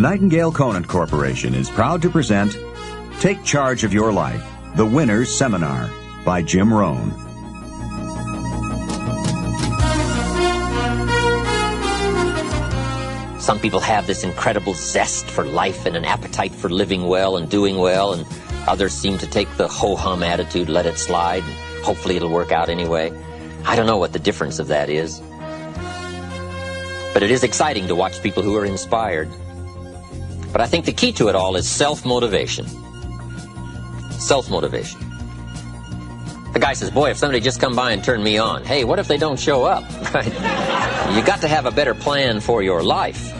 The Nightingale Conant Corporation is proud to present Take Charge of Your Life, The Winner's Seminar by Jim Rohn. Some people have this incredible zest for life and an appetite for living well and doing well, and others seem to take the ho-hum attitude, let it slide, and hopefully it'll work out anyway. I don't know what the difference of that is. But it is exciting to watch people who are inspired. But I think the key to it all is self-motivation. Self-motivation. The guy says, boy, if somebody just come by and turn me on, hey, what if they don't show up? Right? You got to have a better plan for your life.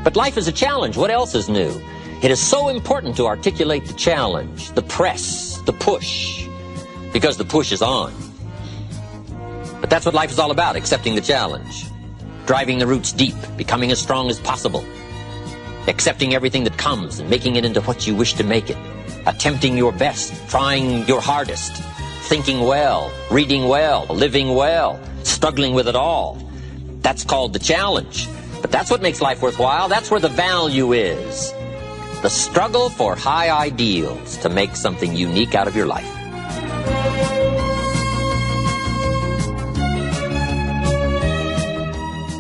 But life is a challenge. What else is new? It is so important to articulate the challenge, the press, the push, because the push is on. But that's what life is all about, accepting the challenge, driving the roots deep, becoming as strong as possible, accepting everything that comes and making it into what you wish to make it, attempting your best, trying your hardest, thinking well, reading well, living well, struggling with it all. That's called the challenge. But that's what makes life worthwhile. That's where the value is. The struggle for high ideals to make something unique out of your life.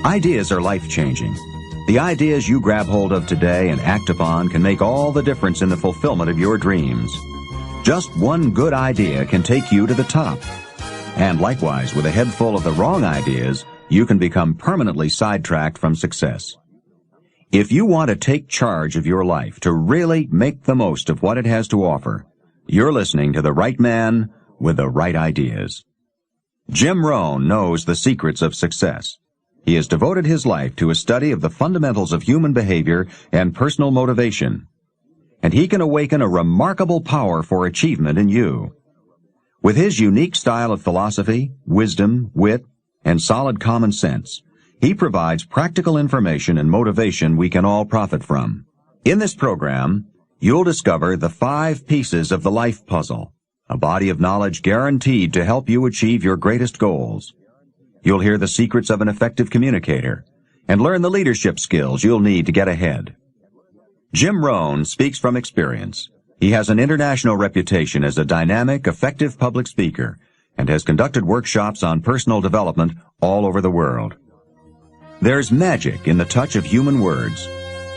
Ideas are life-changing. The ideas you grab hold of today and act upon can make all the difference in the fulfillment of your dreams. Just one good idea can take you to the top. And likewise, with a head full of the wrong ideas, you can become permanently sidetracked from success. If you want to take charge of your life, to really make the most of what it has to offer, you're listening to the right man with the right ideas. Jim Rohn knows the secrets of success. He has devoted his life to a study of the fundamentals of human behavior and personal motivation. And he can awaken a remarkable power for achievement in you. With his unique style of philosophy, wisdom, wit, and solid common sense, he provides practical information and motivation we can all profit from. In this program, you'll discover the 5 pieces of the life puzzle, a body of knowledge guaranteed to help you achieve your greatest goals. You'll hear the secrets of an effective communicator and learn the leadership skills you'll need to get ahead. Jim Rohn speaks from experience. He has an international reputation as a dynamic, effective public speaker and has conducted workshops on personal development all over the world. There's magic in the touch of human words.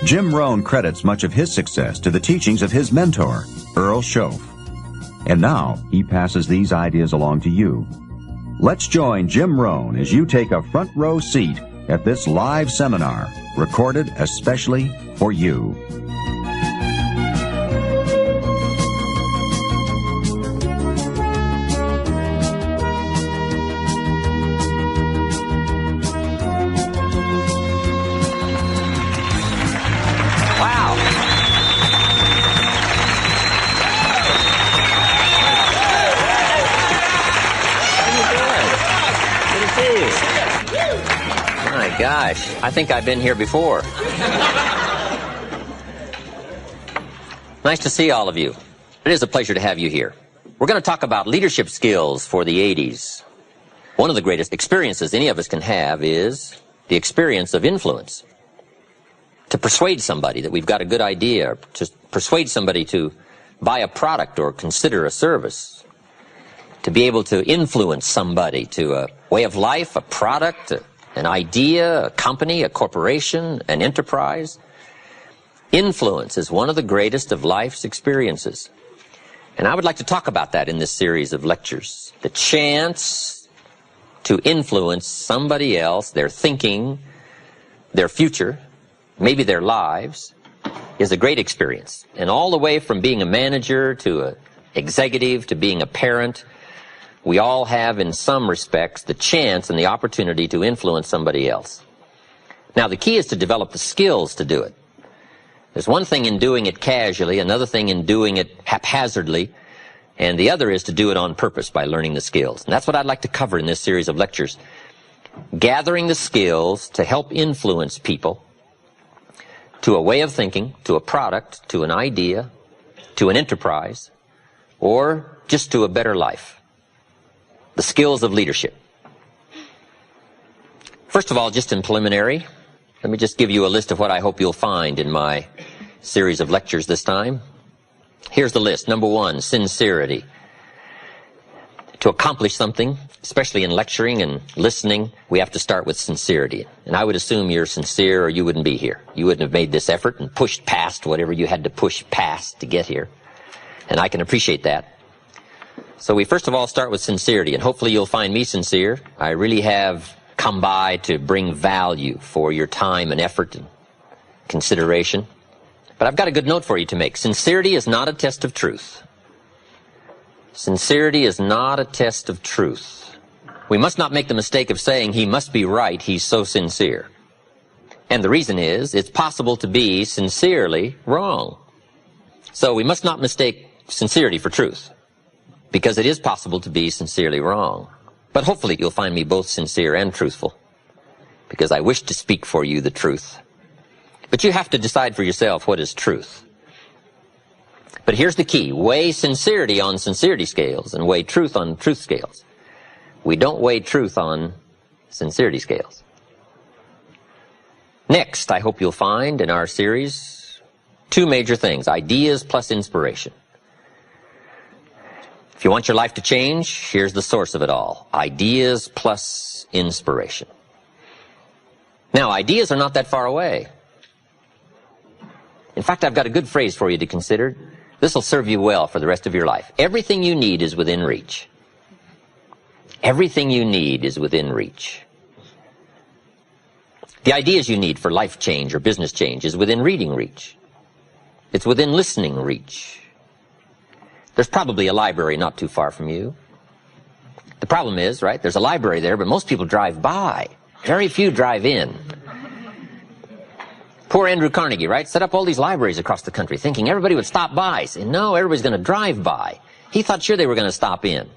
Jim Rohn credits much of his success to the teachings of his mentor, Earl Schoaf. And now he passes these ideas along to you. Let's join Jim Rohn as you take a front row seat at this live seminar, recorded especially for you. Gosh, I think I've been here before. Nice to see all of you. It is a pleasure to have you here. We're going to talk about leadership skills for the 80s. One of the greatest experiences any of us can have is the experience of influence. To persuade somebody that we've got a good idea, to persuade somebody to buy a product or consider a service, to be able to influence somebody to a way of life, a product, an idea, a company, a corporation, an enterprise. Influence is one of the greatest of life's experiences. And I would like to talk about that in this series of lectures. The chance to influence somebody else, their thinking, their future, maybe their lives, is a great experience. And all the way from being a manager to an executive to being a parent, we all have, in some respects, the chance and the opportunity to influence somebody else. Now, the key is to develop the skills to do it. There's one thing in doing it casually, another thing in doing it haphazardly, and the other is to do it on purpose by learning the skills. And that's what I'd like to cover in this series of lectures. Gathering the skills to help influence people to a way of thinking, to a product, to an idea, to an enterprise, or just to a better life. The skills of leadership. First of all, just in preliminary, let me just give you a list of what I hope you'll find in my series of lectures this time. Here's the list. Number one, sincerity. To accomplish something, especially in lecturing and listening, we have to start with sincerity. And I would assume you're sincere or you wouldn't be here. You wouldn't have made this effort and pushed past whatever you had to push past to get here. And I can appreciate that. So we first of all start with sincerity, and hopefully you'll find me sincere. I really have come by to bring value for your time and effort and consideration. But I've got a good note for you to make. Sincerity is not a test of truth. Sincerity is not a test of truth. We must not make the mistake of saying he must be right, he's so sincere. And the reason is, it's possible to be sincerely wrong. So we must not mistake sincerity for truth, because it is possible to be sincerely wrong. But hopefully you'll find me both sincere and truthful, because I wish to speak for you the truth. But you have to decide for yourself what is truth. But here's the key. Weigh sincerity on sincerity scales and weigh truth on truth scales. We don't weigh truth on sincerity scales. Next, I hope you'll find in our series two major things: ideas plus inspiration. If you want your life to change, here's the source of it all: ideas plus inspiration. Now, ideas are not that far away. In fact, I've got a good phrase for you to consider. This will serve you well for the rest of your life. Everything you need is within reach. Everything you need is within reach. The ideas you need for life change or business change is within reading reach. It's within listening reach. There's probably a library not too far from you. The problem is, right, there's a library there, but most people drive by. Very few drive in. Poor Andrew Carnegie, right, set up all these libraries across the country thinking everybody would stop by. Say, no, everybody's going to drive by. He thought sure they were going to stop in.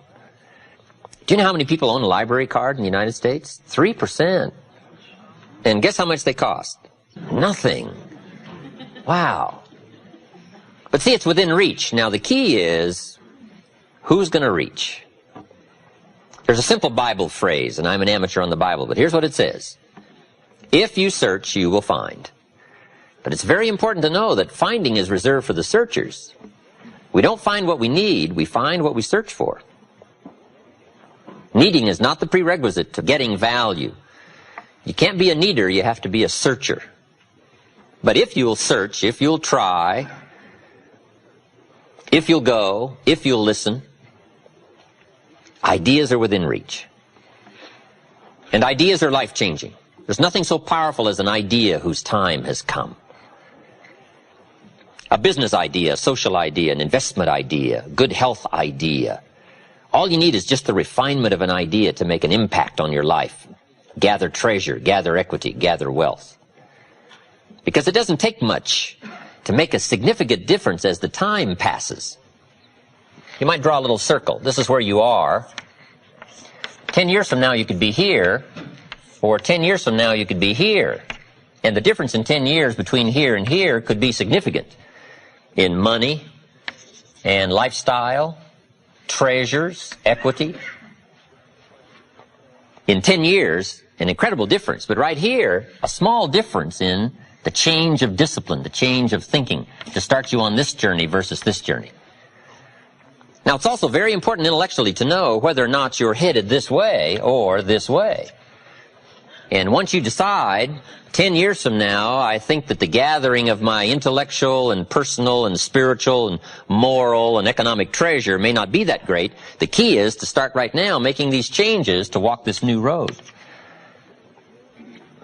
Do you know how many people own a library card in the United States? 3%. And guess how much they cost? Nothing. Wow. But see, it's within reach. Now, the key is, who's going to reach? There's a simple Bible phrase, and I'm an amateur on the Bible, but here's what it says. If you search, you will find. But it's very important to know that finding is reserved for the searchers. We don't find what we need, we find what we search for. Needing is not the prerequisite to getting value. You can't be a needer, you have to be a searcher. But if you'll search, if you'll try, if you'll go, if you'll listen, ideas are within reach. And ideas are life-changing. There's nothing so powerful as an idea whose time has come. A business idea, a social idea, an investment idea, good health idea. All you need is just the refinement of an idea to make an impact on your life. Gather treasure, gather equity, gather wealth. Because it doesn't take much to make a significant difference as the time passes. You might draw a little circle. This is where you are. 10 years from now you could be here, or 10 years from now you could be here. And the difference in 10 years between here and here could be significant in money and lifestyle, treasures, equity. In 10 years, an incredible difference, but right here, a small difference in the change of discipline, the change of thinking to start you on this journey versus this journey. Now, it's also very important intellectually to know whether or not you're headed this way or this way. And once you decide, 10 years from now, I think that the gathering of my intellectual and personal and spiritual and moral and economic treasure may not be that great, the key is to start right now making these changes to walk this new road.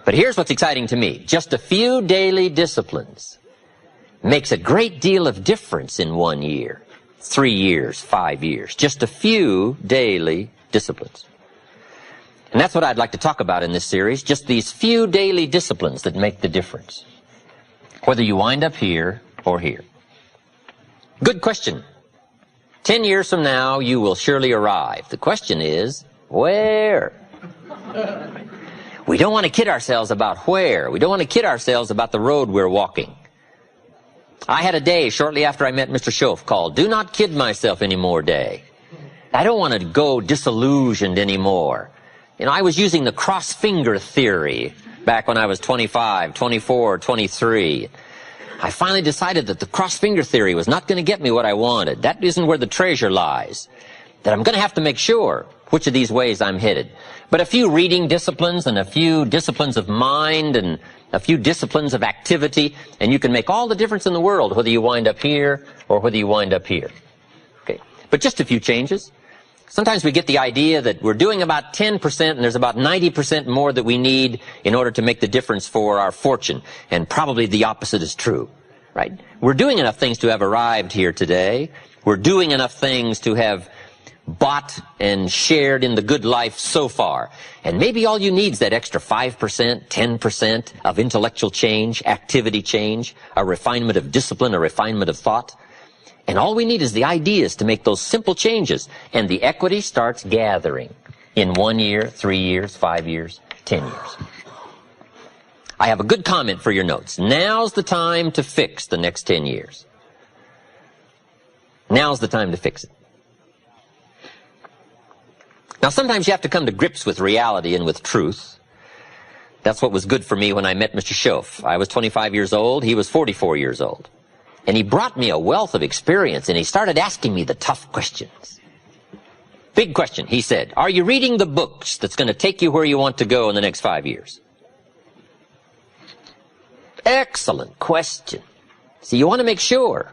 But here's what's exciting to me. Just a few daily disciplines makes a great deal of difference in 1 year, 3 years, 5 years. Just a few daily disciplines. And that's what I'd like to talk about in this series, just these few daily disciplines that make the difference, whether you wind up here or here. Good question. 10 years from now, you will surely arrive. The question is, where? We don't want to kid ourselves about where. We don't want to kid ourselves about the road we're walking. I had a day shortly after I met Mr. Schoaf called, "Do not kid myself anymore" day. I don't want to go disillusioned anymore. You know, I was using the cross-finger theory back when I was 25, 24, 23. I finally decided that the cross-finger theory was not going to get me what I wanted. That isn't where the treasure lies. That I'm going to have to make sure which of these ways I'm headed. But a few reading disciplines and a few disciplines of mind and a few disciplines of activity, and you can make all the difference in the world whether you wind up here or whether you wind up here. Okay. But just a few changes. Sometimes we get the idea that we're doing about 10% and there's about 90% more that we need in order to make the difference for our fortune. And probably the opposite is true, right? We're doing enough things to have arrived here today. We're doing enough things to have bought and shared in the good life so far. And maybe all you need is that extra 5%, 10% of intellectual change, activity change, a refinement of discipline, a refinement of thought. And all we need is the ideas to make those simple changes. And the equity starts gathering in 1 year, 3 years, 5 years, 10 years. I have a good comment for your notes. Now's the time to fix the next 10 years. Now's the time to fix it. Now, sometimes you have to come to grips with reality and with truth. That's what was good for me when I met Mr. Schoaf. I was 25 years old. He was 44 years old. And he brought me a wealth of experience, and he started asking me the tough questions. Big question, he said. Are you reading the books that's going to take you where you want to go in the next 5 years? Excellent question. So you want to make sure.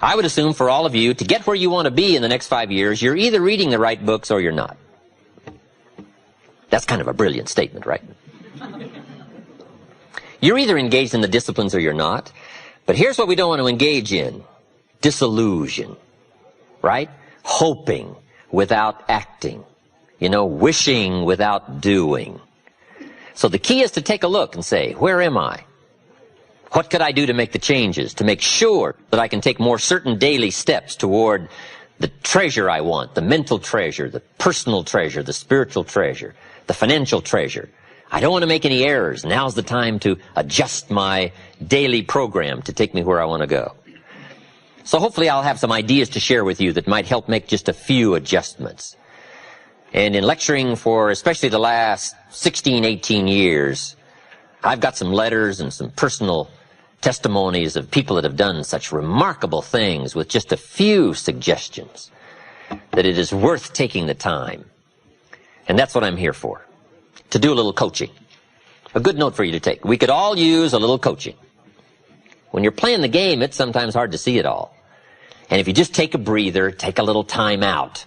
I would assume for all of you, to get where you want to be in the next 5 years, you're either reading the right books or you're not. That's kind of a brilliant statement, right? You're either engaged in the disciplines or you're not. But here's what we don't want to engage in. Disillusion, right? Hoping without acting. You know, wishing without doing. So the key is to take a look and say, where am I? What could I do to make the changes, to make sure that I can take more certain daily steps toward the treasure I want, the mental treasure, the personal treasure, the spiritual treasure, the financial treasure. I don't want to make any errors. Now's the time to adjust my daily program to take me where I want to go. So hopefully I'll have some ideas to share with you that might help make just a few adjustments. And in lecturing for especially the last 16, 18 years, I've got some letters and some personal testimonies of people that have done such remarkable things with just a few suggestions that it is worth taking the time. And that's what I'm here for. To do a little coaching. A good note for you to take. We could all use a little coaching. When you're playing the game, it's sometimes hard to see it all. And if you just take a breather, take a little time out.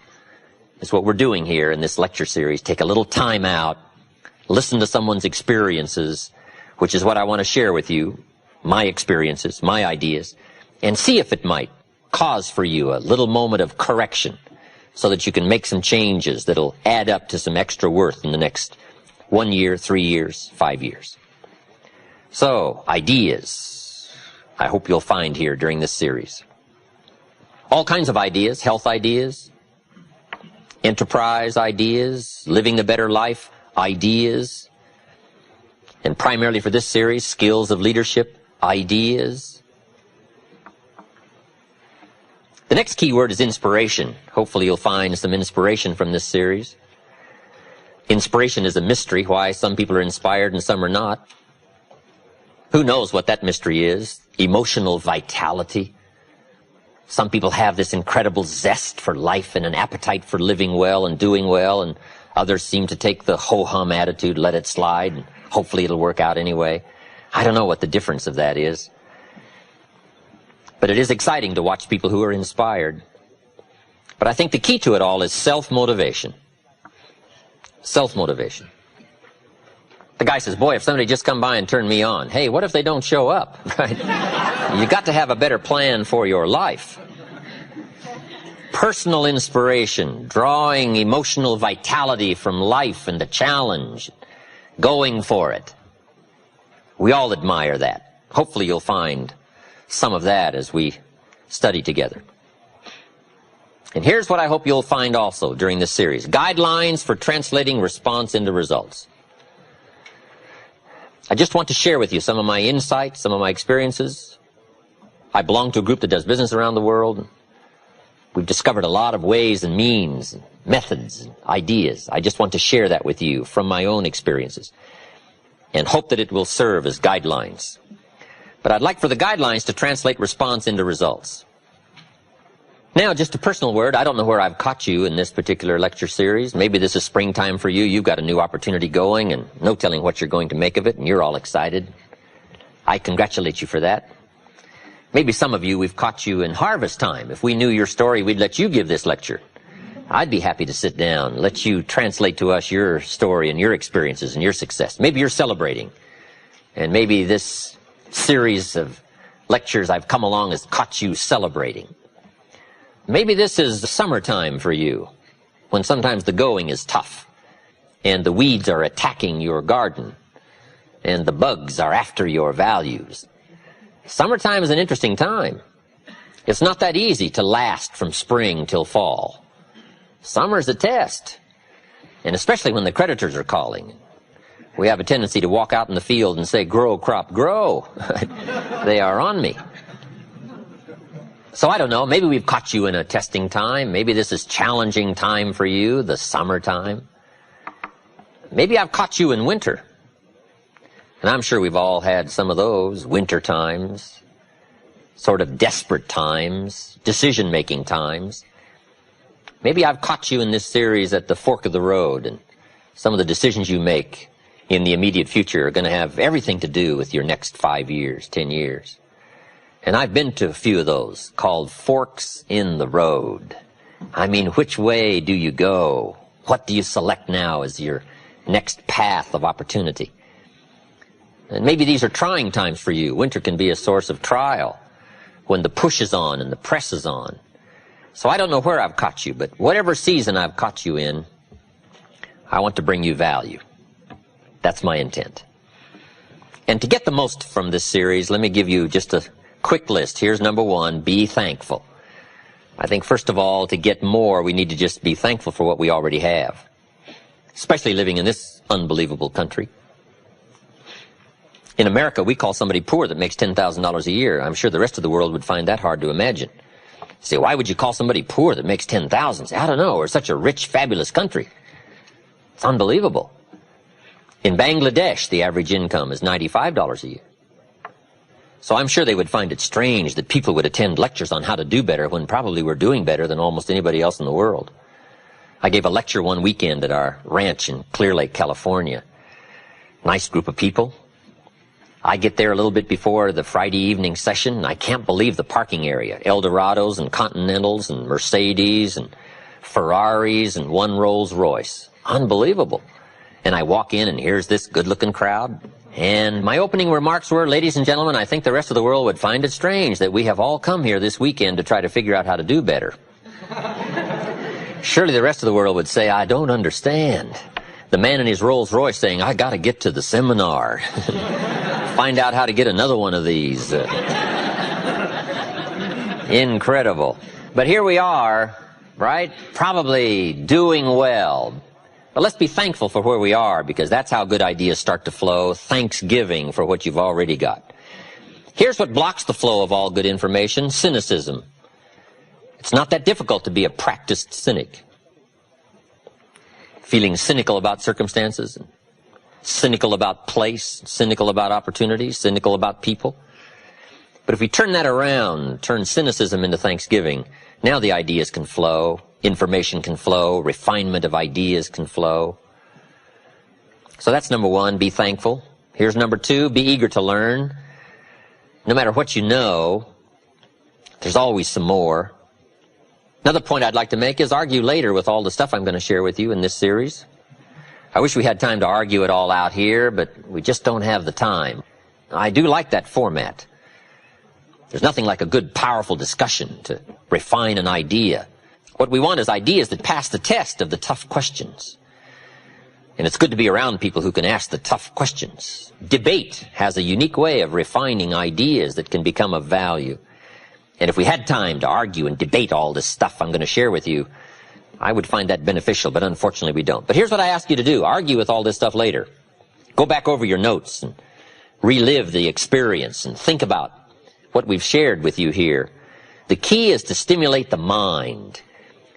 That's what we're doing here in this lecture series. Take a little time out. Listen to someone's experiences, which is what I want to share with you. My experiences, my ideas. And see if it might cause for you a little moment of correction so that you can make some changes that'll add up to some extra worth in the next 1 year, 3 years, 5 years. So, ideas, I hope you'll find here during this series. All kinds of ideas, health ideas, enterprise ideas, living a better life ideas, and primarily for this series, skills of leadership ideas. The next key word is inspiration. Hopefully you'll find some inspiration from this series. Inspiration is a mystery, why some people are inspired and some are not. Who knows what that mystery is? Emotional vitality. Some people have this incredible zest for life and an appetite for living well and doing well, and others seem to take the ho-hum attitude, let it slide, and hopefully it'll work out anyway. I don't know what the difference of that is. But it is exciting to watch people who are inspired. But I think the key to it all is self-motivation. Self-motivation. The guy says, boy, if somebody just come by and turn me on, hey, what if they don't show up? Right? You got to have a better plan for your life. Personal inspiration, drawing emotional vitality from life and the challenge, going for it. We all admire that. Hopefully you'll find some of that as we study together. And here's what I hope you'll find also during this series. Guidelines for translating response into results. I just want to share with you some of my insights, some of my experiences. I belong to a group that does business around the world. We've discovered a lot of ways and means, and methods, and ideas. I just want to share that with you from my own experiences and hope that it will serve as guidelines. But I'd like for the guidelines to translate response into results. Now, just a personal word. I don't know where I've caught you in this particular lecture series. Maybe this is springtime for you. You've got a new opportunity going and no telling what you're going to make of it, and you're all excited. I congratulate you for that. Maybe some of you, we've caught you in harvest time. If we knew your story, we'd let you give this lecture. I'd be happy to sit down, let you translate to us your story and your experiences and your success. Maybe you're celebrating, and maybe this series of lectures I've come along has caught you celebrating. Maybe this is the summertime for you, when sometimes the going is tough, and the weeds are attacking your garden, and the bugs are after your values. Summertime is an interesting time. It's not that easy to last from spring till fall. Summer's a test, and especially when the creditors are calling. We have a tendency to walk out in the field and say, "Grow, crop, grow." They are on me. So I don't know, maybe we've caught you in a testing time. Maybe this is challenging time for you, the summertime. Maybe I've caught you in winter. And I'm sure we've all had some of those winter times, sort of desperate times, decision-making times. Maybe I've caught you in this series at the fork of the road, and some of the decisions you make in the immediate future are going to have everything to do with your next 5 years, 10 years. And I've been to a few of those called forks in the road. I mean, which way do you go? What do you select now as your next path of opportunity? And maybe these are trying times for you. Winter can be a source of trial when the push is on and the press is on. So I don't know where I've caught you, but whatever season I've caught you in, I want to bring you value. That's my intent. And to get the most from this series, let me give you just a quick list. Here's number one, be thankful. I think first of all, to get more, we need to just be thankful for what we already have, especially living in this unbelievable country. In America, we call somebody poor that makes $10,000 a year. I'm sure the rest of the world would find that hard to imagine. Say, why would you call somebody poor that makes $10,000? I don't know. We're such a rich, fabulous country. It's unbelievable. In Bangladesh, the average income is $95 a year. So I'm sure they would find it strange that people would attend lectures on how to do better when probably we're doing better than almost anybody else in the world. I gave a lecture one weekend at our ranch in Clear Lake, California. Nice group of people. I get there a little bit before the Friday evening session, and I can't believe the parking area. Eldorados and Continentals and Mercedes and Ferraris and one Rolls Royce. Unbelievable. And I walk in, and here's this good-looking crowd. And my opening remarks were, ladies and gentlemen, I think the rest of the world would find it strange that we have all come here this weekend to try to figure out how to do better. Surely the rest of the world would say, I don't understand. The man in his Rolls Royce saying, I got to get to the seminar. Find out how to get another one of these. Incredible. But here we are, right? Probably doing well. But let's be thankful for where we are, because that's how good ideas start to flow. Thanksgiving for what you've already got. Here's what blocks the flow of all good information: cynicism. It's not that difficult to be a practiced cynic. Feeling cynical about circumstances, cynical about place, cynical about opportunities, cynical about people. But if we turn that around, turn cynicism into thanksgiving, now the ideas can flow, information can flow, refinement of ideas can flow. So that's number one, be thankful. Here's number two, be eager to learn. No matter what you know, there's always some more. Another point I'd like to make is argue later with all the stuff I'm going to share with you in this series. I wish we had time to argue it all out here, but we just don't have the time. I do like that format. There's nothing like a good, powerful discussion to refine an idea. What we want is ideas that pass the test of the tough questions. And it's good to be around people who can ask the tough questions. Debate has a unique way of refining ideas that can become of value. And if we had time to argue and debate all this stuff I'm going to share with you, I would find that beneficial, but unfortunately we don't. But here's what I ask you to do. Argue with all this stuff later. Go back over your notes and relive the experience and think about what we've shared with you here. The key is to stimulate the mind,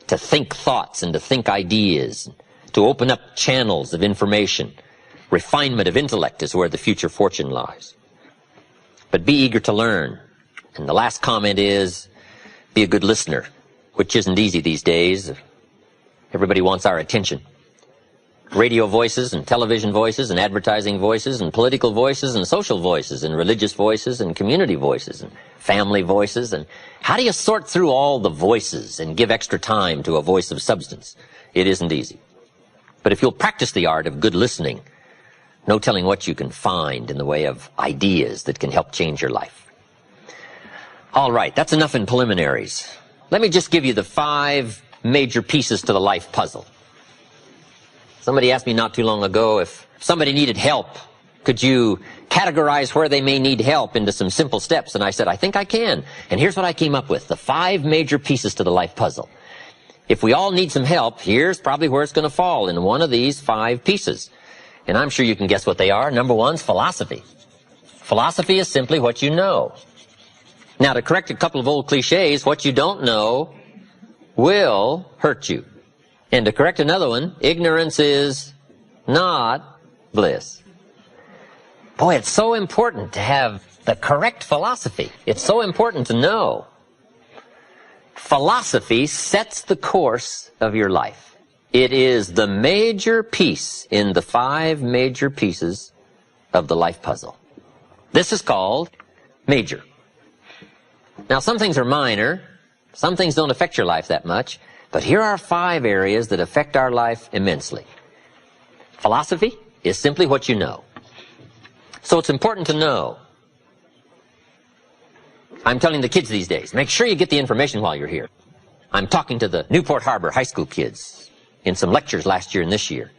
to think thoughts and to think ideas, to open up channels of information. Refinement of intellect is where the future fortune lies. But be eager to learn. And the last comment is, be a good listener, which isn't easy these days. Everybody wants our attention. Radio voices and television voices and advertising voices and political voices and social voices and religious voices and community voices and family voices. And how do you sort through all the voices and give extra time to a voice of substance? It isn't easy. But if you'll practice the art of good listening, no telling what you can find in the way of ideas that can help change your life. All right, that's enough in preliminaries. Let me just give you the 5 major pieces to the life puzzle. Somebody asked me not too long ago if somebody needed help, could you categorize where they may need help into some simple steps? And I said, I think I can. And here's what I came up with, the 5 major pieces to the life puzzle. If we all need some help, here's probably where it's going to fall, in one of these 5 pieces. And I'm sure you can guess what they are. Number 1 is philosophy. Philosophy is simply what you know. Now, to correct a couple of old cliches, what you don't know will hurt you. And to correct another one, ignorance is not bliss. Boy, it's so important to have the correct philosophy. It's so important to know. Philosophy sets the course of your life. It is the major piece in the 5 major pieces of the life puzzle. This is called major. Now, some things are minor. Some things don't affect your life that much. But here are 5 areas that affect our life immensely. Philosophy is simply what you know. So it's important to know. I'm telling the kids these days, make sure you get the information while you're here. I'm talking to the Newport Harbor high school kids in some lectures last year and this year.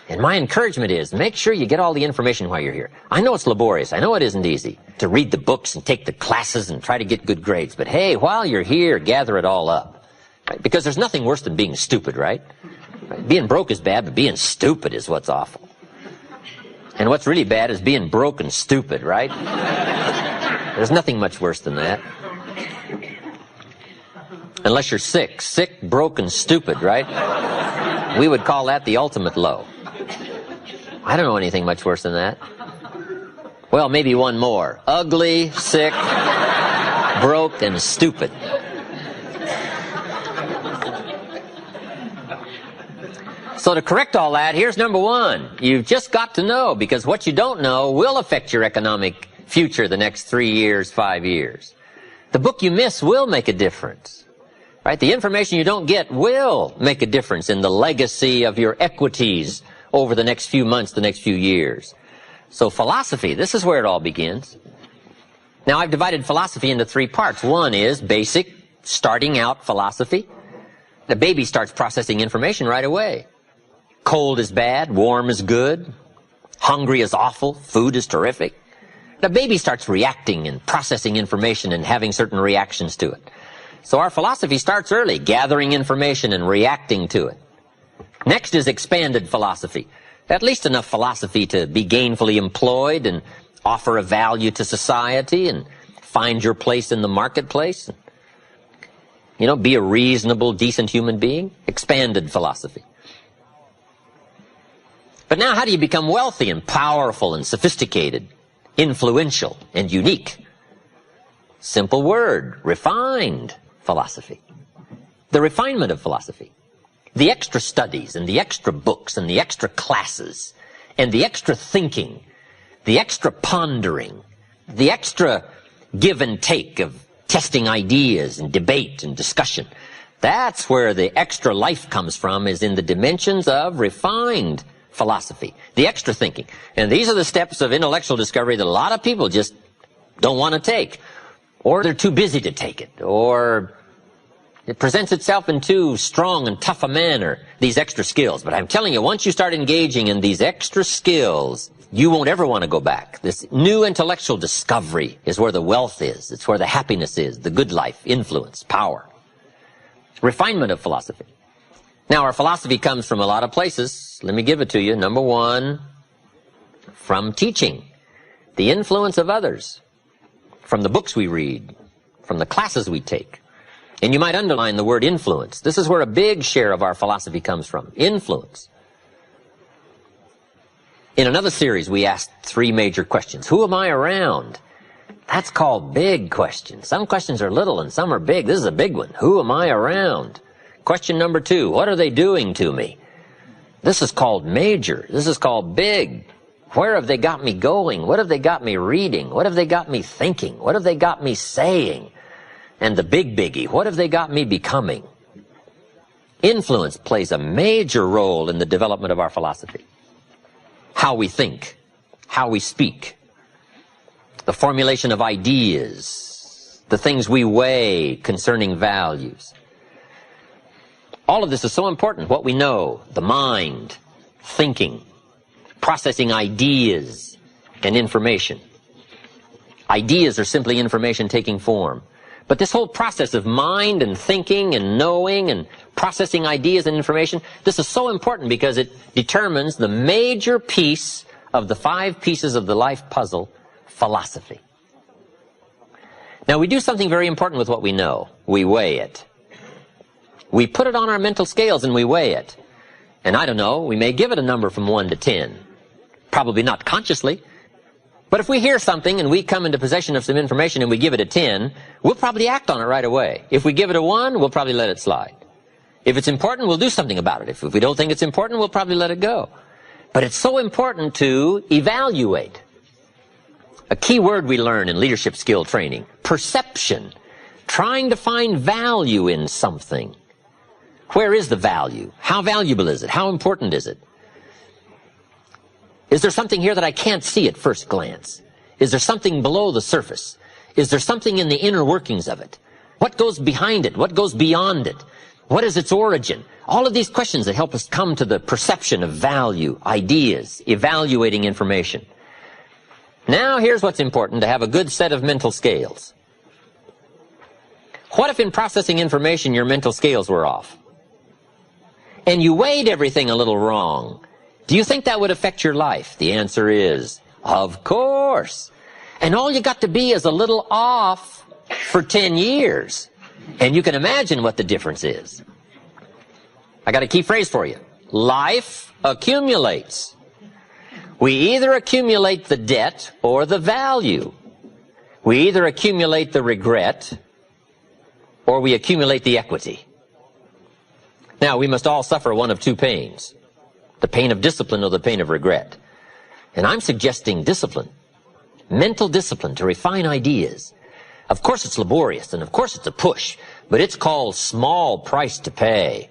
And my encouragement is, make sure you get all the information while you're here. I know it's laborious. I know it isn't easy to read the books and take the classes and try to get good grades. But hey, while you're here, gather it all up. Right? Because there's nothing worse than being stupid, right? Being broke is bad, but being stupid is what's awful. And what's really bad is being broke and stupid, right? There's nothing much worse than that. Unless you're sick. Sick, broke, and stupid, right? We would call that the ultimate low. I don't know anything much worse than that. Well, maybe one more. Ugly, sick, broke, and stupid. So to correct all that, here's number 1. You've just got to know, because what you don't know will affect your economic future the next 3 years, 5 years. The book you miss will make a difference. Right? The information you don't get will make a difference in the legacy of your equities over the next few months, the next few years. So philosophy, this is where it all begins. Now, I've divided philosophy into 3 parts. 1 is basic, starting out philosophy. The baby starts processing information right away. Cold is bad, warm is good, hungry is awful, food is terrific. The baby starts reacting and processing information and having certain reactions to it. So our philosophy starts early, gathering information and reacting to it. Next is expanded philosophy. At least enough philosophy to be gainfully employed and offer a value to society and find your place in the marketplace. You know, be a reasonable, decent human being. Expanded philosophy. But now how do you become wealthy and powerful and sophisticated, influential and unique? Simple word, refined philosophy. The refinement of philosophy. The extra studies and the extra books and the extra classes and the extra thinking, the extra pondering, the extra give and take of testing ideas and debate and discussion. That's where the extra life comes from, is in the dimensions of refined philosophy, the extra thinking. And these are the steps of intellectual discovery that a lot of people just don't want to take, or they're too busy to take it, or it presents itself in too strong and tough a manner, these extra skills. But I'm telling you, once you start engaging in these extra skills, you won't ever want to go back. This new intellectual discovery is where the wealth is. It's where the happiness is, the good life, influence, power. Refinement of philosophy. Now, our philosophy comes from a lot of places. Let me give it to you. Number 1, from teaching, the influence of others, from the books we read, from the classes we take. And you might underline the word influence. This is where a big share of our philosophy comes from. Influence. In another series, we asked 3 major questions. Who am I around? That's called big questions. Some questions are little and some are big. This is a big one. Who am I around? Question number 2, what are they doing to me? This is called major. This is called big. Where have they got me going? What have they got me reading? What have they got me thinking? What have they got me saying? And the big biggie, what have they got me becoming? Influence plays a major role in the development of our philosophy. How we think, how we speak, the formulation of ideas, the things we weigh concerning values. All of this is so important. What we know, the mind, thinking, processing ideas and information. Ideas are simply information taking form. But this whole process of mind and thinking and knowing and processing ideas and information, this is so important because it determines the major piece of the 5 pieces of the life puzzle, philosophy. Now, we do something very important with what we know. We weigh it. We put it on our mental scales and we weigh it. And I don't know, we may give it a number from 1 to 10. Probably not consciously. But if we hear something and we come into possession of some information and we give it a 10, we'll probably act on it right away. If we give it a 1, we'll probably let it slide. If it's important, we'll do something about it. If we don't think it's important, we'll probably let it go. But it's so important to evaluate. A key word we learn in leadership skill training, perception. Trying to find value in something. Where is the value? How valuable is it? How important is it? Is there something here that I can't see at first glance? Is there something below the surface? Is there something in the inner workings of it? What goes behind it? What goes beyond it? What is its origin? All of these questions that help us come to the perception of value, ideas, evaluating information. Now here's what's important, to have a good set of mental scales. What if in processing information your mental scales were off? And you weighed everything a little wrong? Do you think that would affect your life? The answer is, of course. And all you got to be is a little off for 10 years. And you can imagine what the difference is. I got a key phrase for you. Life accumulates. We either accumulate the debt or the value. We either accumulate the regret or we accumulate the equity. Now, we must all suffer one of 2 pains. The pain of discipline or the pain of regret. And I'm suggesting discipline. Mental discipline to refine ideas. Of course it's laborious and of course it's a push, but it's called small price to pay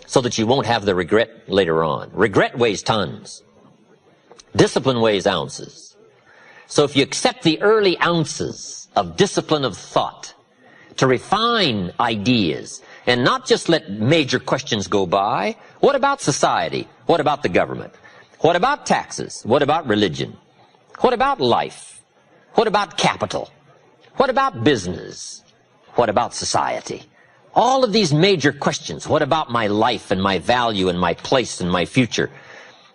so that you won't have the regret later on. Regret weighs tons. Discipline weighs ounces. So if you accept the early ounces of discipline of thought to refine ideas and not just let major questions go by, what about society? What about the government? What about taxes? What about religion? What about life? What about capital? What about business? What about society? All of these major questions. What about my life and my value and my place and my future?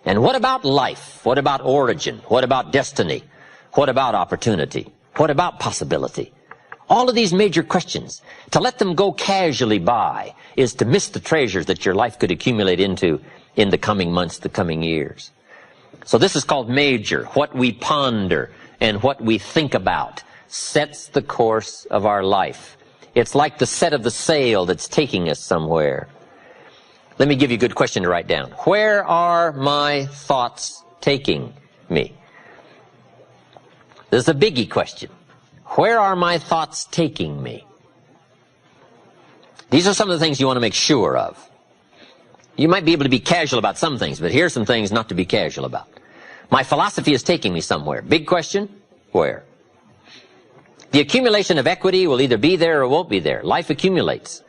And what about life? What about origin? What about destiny? What about opportunity? What about possibility? All of these major questions, to let them go casually by is to miss the treasures that your life could accumulate into in the coming months, the coming years. So this is called major. What we ponder and what we think about sets the course of our life. It's like the set of the sail that's taking us somewhere. Let me give you a good question to write down. Where are my thoughts taking me? This is a biggie question. Where are my thoughts taking me? These are some of the things you want to make sure of. You might be able to be casual about some things, but here's some things not to be casual about. My philosophy is taking me somewhere. Big question, where? The accumulation of equity will either be there or won't be there. Life accumulates.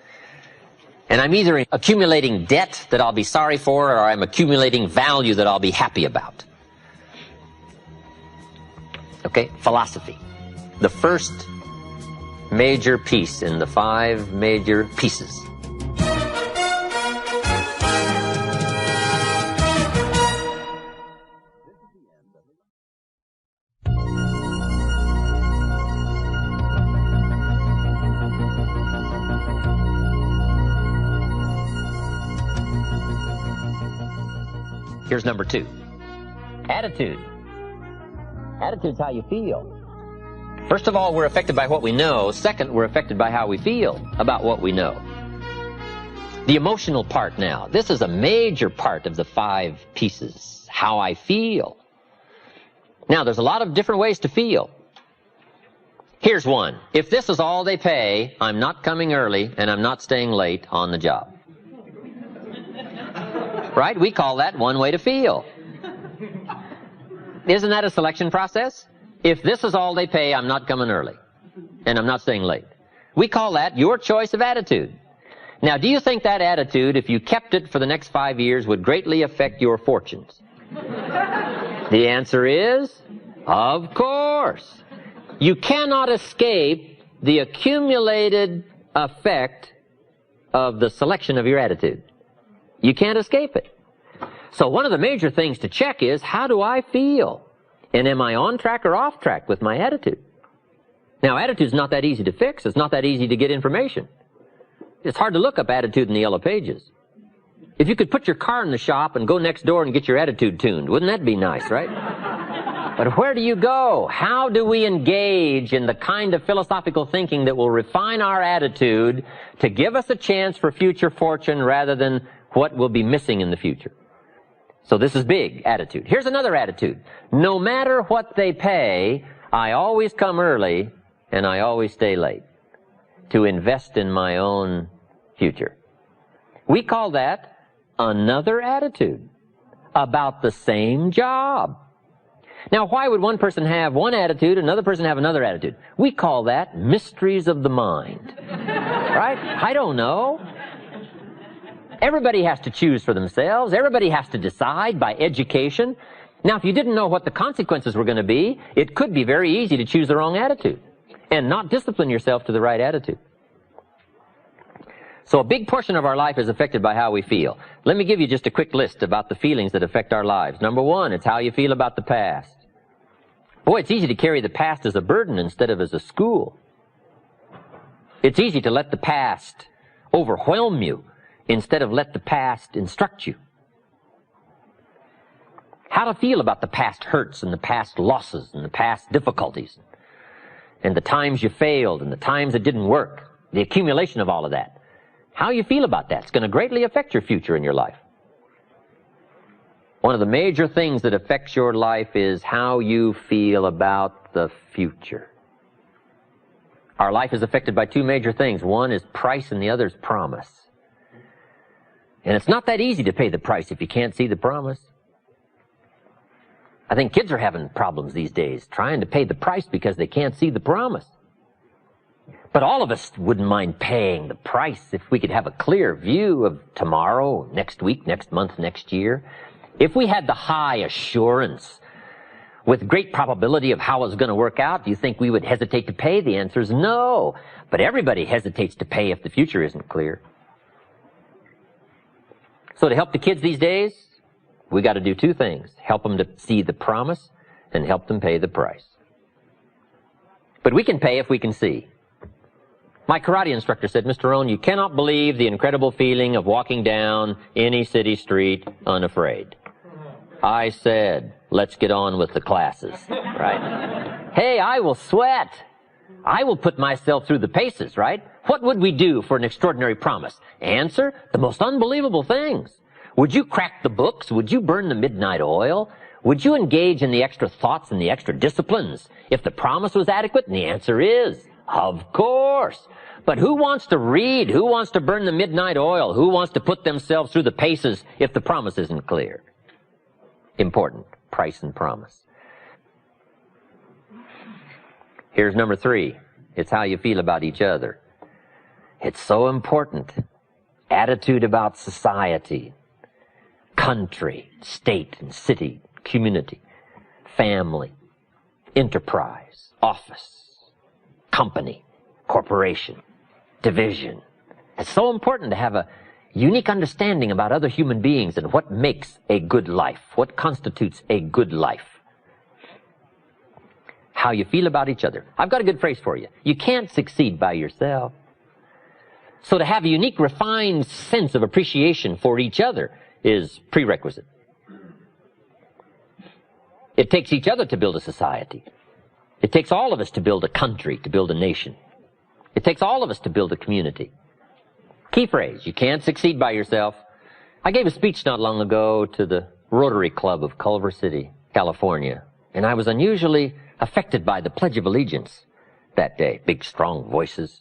And I'm either accumulating debt that I'll be sorry for, or I'm accumulating value that I'll be happy about. Okay, philosophy. The first major piece in the 5 major pieces. Here's number 2. Attitude. Attitude's how you feel. First of all, we're affected by what we know. Second, we're affected by how we feel about what we know. The emotional part now. This is a major part of the 5 pieces. How I feel. Now, there's a lot of different ways to feel. Here's one. If this is all they pay, I'm not coming early and I'm not staying late on the job. Right? We call that one way to feel. Isn't that a selection process? If this is all they pay, I'm not coming early and I'm not staying late. We call that your choice of attitude. Now, do you think that attitude, if you kept it for the next 5 years, would greatly affect your fortunes? The answer is, of course. You cannot escape the accumulated effect of the selection of your attitude. You can't escape it. So one of the major things to check is, how do I feel? And am I on track or off track with my attitude? Now, attitude's not that easy to fix. It's not that easy to get information. It's hard to look up attitude in the yellow pages. If you could put your car in the shop and go next door and get your attitude tuned, wouldn't that be nice, right? But where do you go? How do we engage in the kind of philosophical thinking that will refine our attitude to give us a chance for future fortune rather than what will be missing in the future? So this is big, attitude. Here's another attitude. No matter what they pay, I always come early and I always stay late to invest in my own future. We call that another attitude about the same job. Now, why would one person have one attitude, another person have another attitude? We call that mysteries of the mind. Right? I don't know. Everybody has to choose for themselves. Everybody has to decide by education. Now, if you didn't know what the consequences were going to be, it could be very easy to choose the wrong attitude and not discipline yourself to the right attitude. So a big portion of our life is affected by how we feel. Let me give you just a quick list about the feelings that affect our lives. Number 1, it's how you feel about the past. Boy, it's easy to carry the past as a burden instead of as a school. It's easy to let the past overwhelm you instead of let the past instruct you. How to feel about the past hurts and the past losses and the past difficulties and the times you failed and the times it didn't work, the accumulation of all of that. How you feel about that is going to greatly affect your future in your life. One of the major things that affects your life is how you feel about the future. Our life is affected by 2 major things. One is price and the other is promise. And it's not that easy to pay the price if you can't see the promise. I think kids are having problems these days trying to pay the price because they can't see the promise. But all of us wouldn't mind paying the price if we could have a clear view of tomorrow, next week, next month, next year. If we had the high assurance with great probability of how it's going to work out, do you think we would hesitate to pay? The answer is no. But everybody hesitates to pay if the future isn't clear. So to help the kids these days, we got to do 2 things. Help them to see the promise and help them pay the price. But we can pay if we can see. My karate instructor said, Mr. Rohn, you cannot believe the incredible feeling of walking down any city street unafraid. I said, let's get on with the classes, right? Hey, I will sweat. I will put myself through the paces, right? What would we do for an extraordinary promise? Answer, the most unbelievable things. Would you crack the books? Would you burn the midnight oil? Would you engage in the extra thoughts and the extra disciplines if the promise was adequate? And the answer is, of course. But who wants to read? Who wants to burn the midnight oil? Who wants to put themselves through the paces if the promise isn't clear? Important, price and promise. Here's number 3. It's how you feel about each other. It's so important. Attitude about society, country, state and city, community, family, enterprise, office, company, corporation, division. It's so important to have a unique understanding about other human beings and what makes a good life, what constitutes a good life. How you feel about each other. I've got a good phrase for you. You can't succeed by yourself. So to have a unique, refined sense of appreciation for each other is prerequisite. It takes each other to build a society. It takes all of us to build a country, to build a nation. It takes all of us to build a community. Key phrase, you can't succeed by yourself. I gave a speech not long ago to the Rotary Club of Culver City, California, and I was unusually affected by the Pledge of Allegiance that day. Big, strong voices.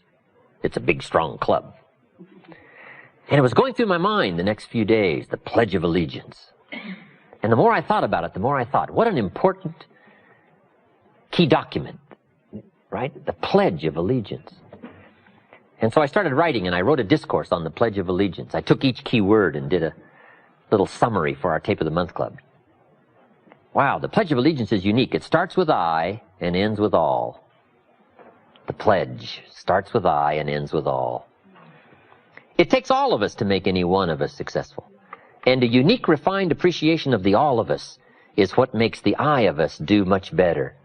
It's a big, strong club. And it was going through my mind the next few days, the Pledge of Allegiance. And the more I thought about it, the more I thought, what an important key document, right? The Pledge of Allegiance. And so I started writing, and I wrote a discourse on the Pledge of Allegiance. I took each key word and did a little summary for our Tape of the Month Club. Wow, the Pledge of Allegiance is unique. It starts with I and ends with all. The pledge starts with I and ends with all. It takes all of us to make any one of us successful. And a unique, refined appreciation of the all of us is what makes the I of us do much better.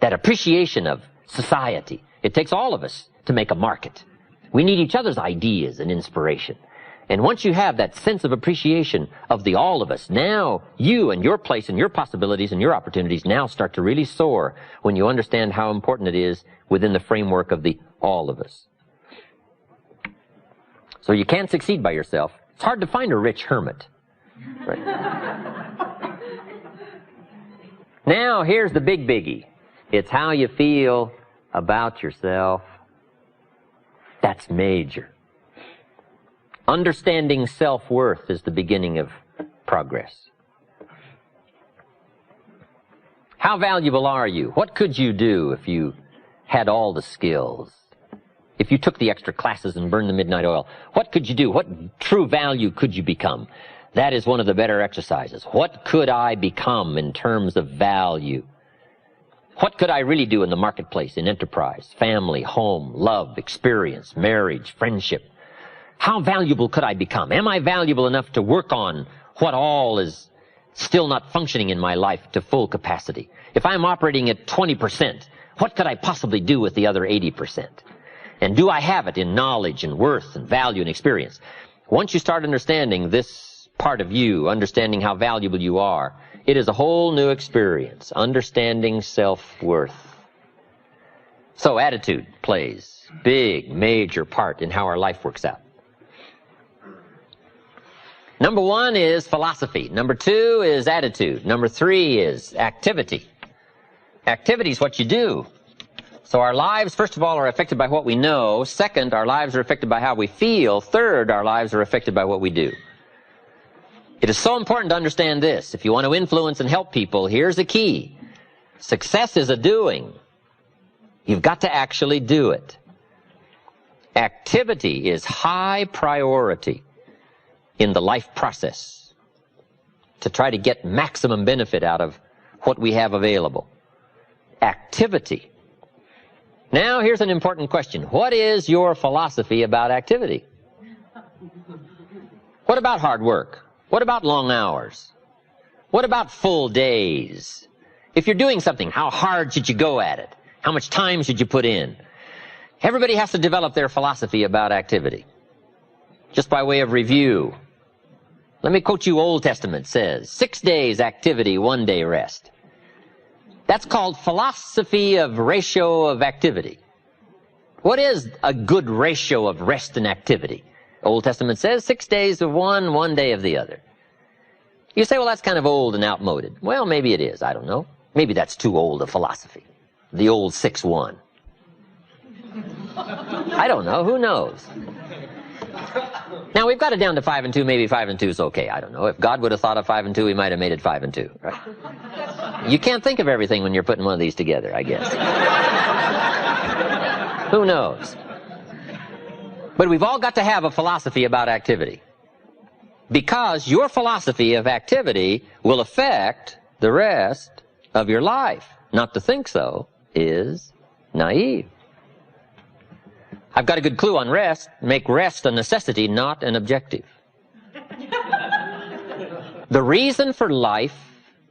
That appreciation of society. It takes all of us to make a market. We need each other's ideas and inspiration. And once you have that sense of appreciation of the all of us, now you and your place and your possibilities and your opportunities now start to really soar when you understand how important it is within the framework of the all of us. So you can't succeed by yourself. It's hard to find a rich hermit. Right? Now here's the big biggie. It's how you feel about yourself. That's major. Understanding self-worth is the beginning of progress. How valuable are you? What could you do if you had all the skills? If you took the extra classes and burned the midnight oil, what could you do? What true value could you become? That is one of the better exercises. What could I become in terms of value? What could I really do in the marketplace, in enterprise, family, home, love, experience, marriage, friendship? How valuable could I become? Am I valuable enough to work on what all is still not functioning in my life to full capacity? If I'm operating at 20%, what could I possibly do with the other 80%? And do I have it in knowledge and worth and value and experience? Once you start understanding this part of you, understanding how valuable you are, it is a whole new experience, understanding self-worth. So attitude plays a big, major part in how our life works out. Number one is philosophy. Number two is attitude. Number three is activity. Activity is what you do. So our lives, first of all, are affected by what we know. Second, our lives are affected by how we feel. Third, our lives are affected by what we do. It is so important to understand this. If you want to influence and help people, here's the key. Success is a doing. You've got to actually do it. Activity is high priority in the life process to try to get maximum benefit out of what we have available. Activity. Now, here's an important question. What is your philosophy about activity? What about hard work? What about long hours? What about full days? If you're doing something, how hard should you go at it? How much time should you put in? Everybody has to develop their philosophy about activity. Just by way of review, let me quote you. Old Testament says, 6 days activity, 1 day rest. That's called philosophy of ratio of activity. What is a good ratio of rest and activity? Old Testament says 6 days of one, 1 day of the other. You say, well, that's kind of old and outmoded. Well, maybe it is. I don't know. Maybe that's too old a philosophy. The old 6-1. I don't know. Who knows? Now, we've got it down to 5 and 2. Maybe 5 and 2 is okay. I don't know. If God would have thought of 5 and 2, he might have made it 5 and 2. Right? You can't think of everything when you're putting one of these together, I guess. Who knows? But we've all got to have a philosophy about activity. Because your philosophy of activity will affect the rest of your life. Not to think so is naive. I've got a good clue on rest. Make rest a necessity, not an objective. The reason for life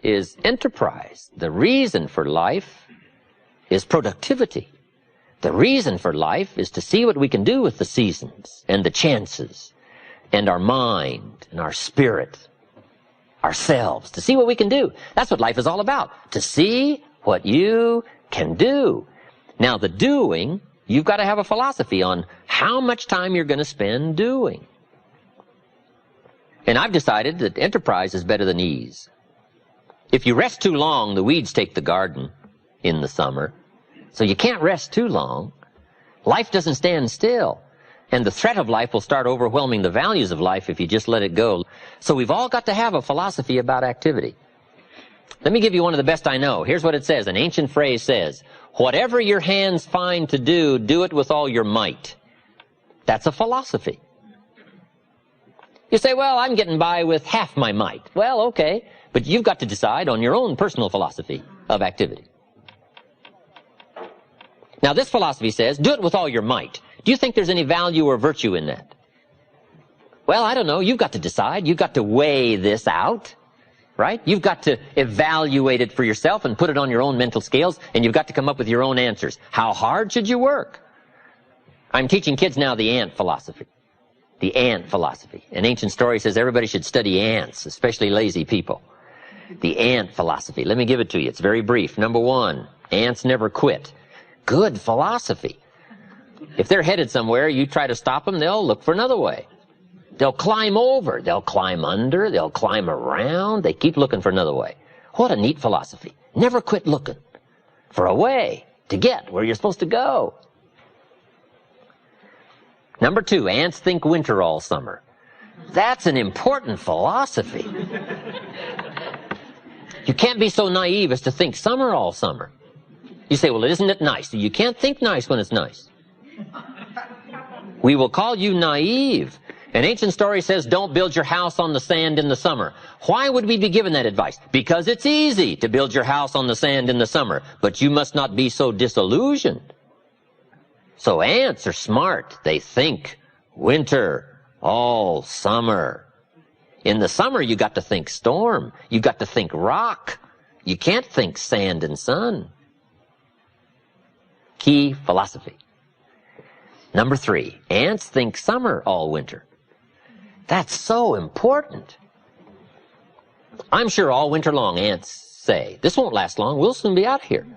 is enterprise. The reason for life is productivity. The reason for life is to see what we can do with the seasons and the chances and our mind and our spirit. ourselves, to see what we can do. That's what life is all about, to see what you can do. Now, the doing, you've got to have a philosophy on how much time you're going to spend doing. And I've decided that enterprise is better than ease. If you rest too long, the weeds take the garden in the summer. So you can't rest too long. Life doesn't stand still. And the threat of life will start overwhelming the values of life if you just let it go. So we've all got to have a philosophy about activity. Let me give you one of the best I know. Here's what it says. An ancient phrase says, whatever your hands find to do it with all your might. That's a philosophy. You say, well, I'm getting by with half my might. Well, okay, but you've got to decide on your own personal philosophy of activity. Now, this philosophy says, do it with all your might. Do you think there's any value or virtue in that? Well, I don't know. You've got to decide. You've got to weigh this out, right? You've got to evaluate it for yourself and put it on your own mental scales, and you've got to come up with your own answers. How hard should you work? I'm teaching kids now the ant philosophy. The ant philosophy. An ancient story says everybody should study ants, especially lazy people. The ant philosophy. Let me give it to you. It's very brief. Number one, ants never quit. Good philosophy. If they're headed somewhere, you try to stop them, they'll look for another way. They'll climb over, they'll climb under, they'll climb around, they keep looking for another way. What a neat philosophy. Never quit looking for a way to get where you're supposed to go. Number two, ants think winter all summer. That's an important philosophy. You can't be so naive as to think summer all summer. You say, well, isn't it nice? You can't think nice when it's nice. We will call you naive. An ancient story says, don't build your house on the sand in the summer. Why would we be given that advice? Because it's easy to build your house on the sand in the summer, but you must not be so disillusioned. So ants are smart. They think winter all summer. In the summer, you got to think storm. You got to think rock. You can't think sand and sun. Key philosophy. Number three, ants think summer all winter. That's so important. I'm sure all winter long ants say, this won't last long, we'll soon be out here.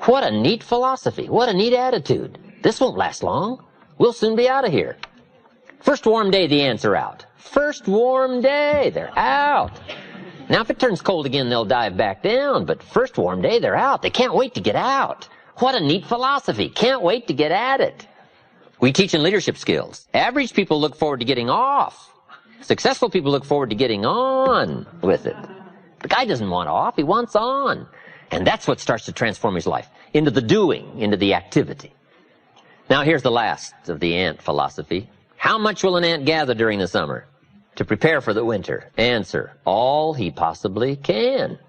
What a neat philosophy, what a neat attitude. This won't last long, we'll soon be out of here. First warm day, the ants are out. First warm day, they're out. Now if it turns cold again, they'll dive back down, but first warm day, they're out. They can't wait to get out. What a neat philosophy, can't wait to get at it. We teach in leadership skills. Average people look forward to getting off. Successful people look forward to getting on with it. The guy doesn't want off, he wants on. And that's what starts to transform his life, into the doing, into the activity. Now here's the last of the ant philosophy. How much will an ant gather during the summer to prepare for the winter? Answer, all he possibly can.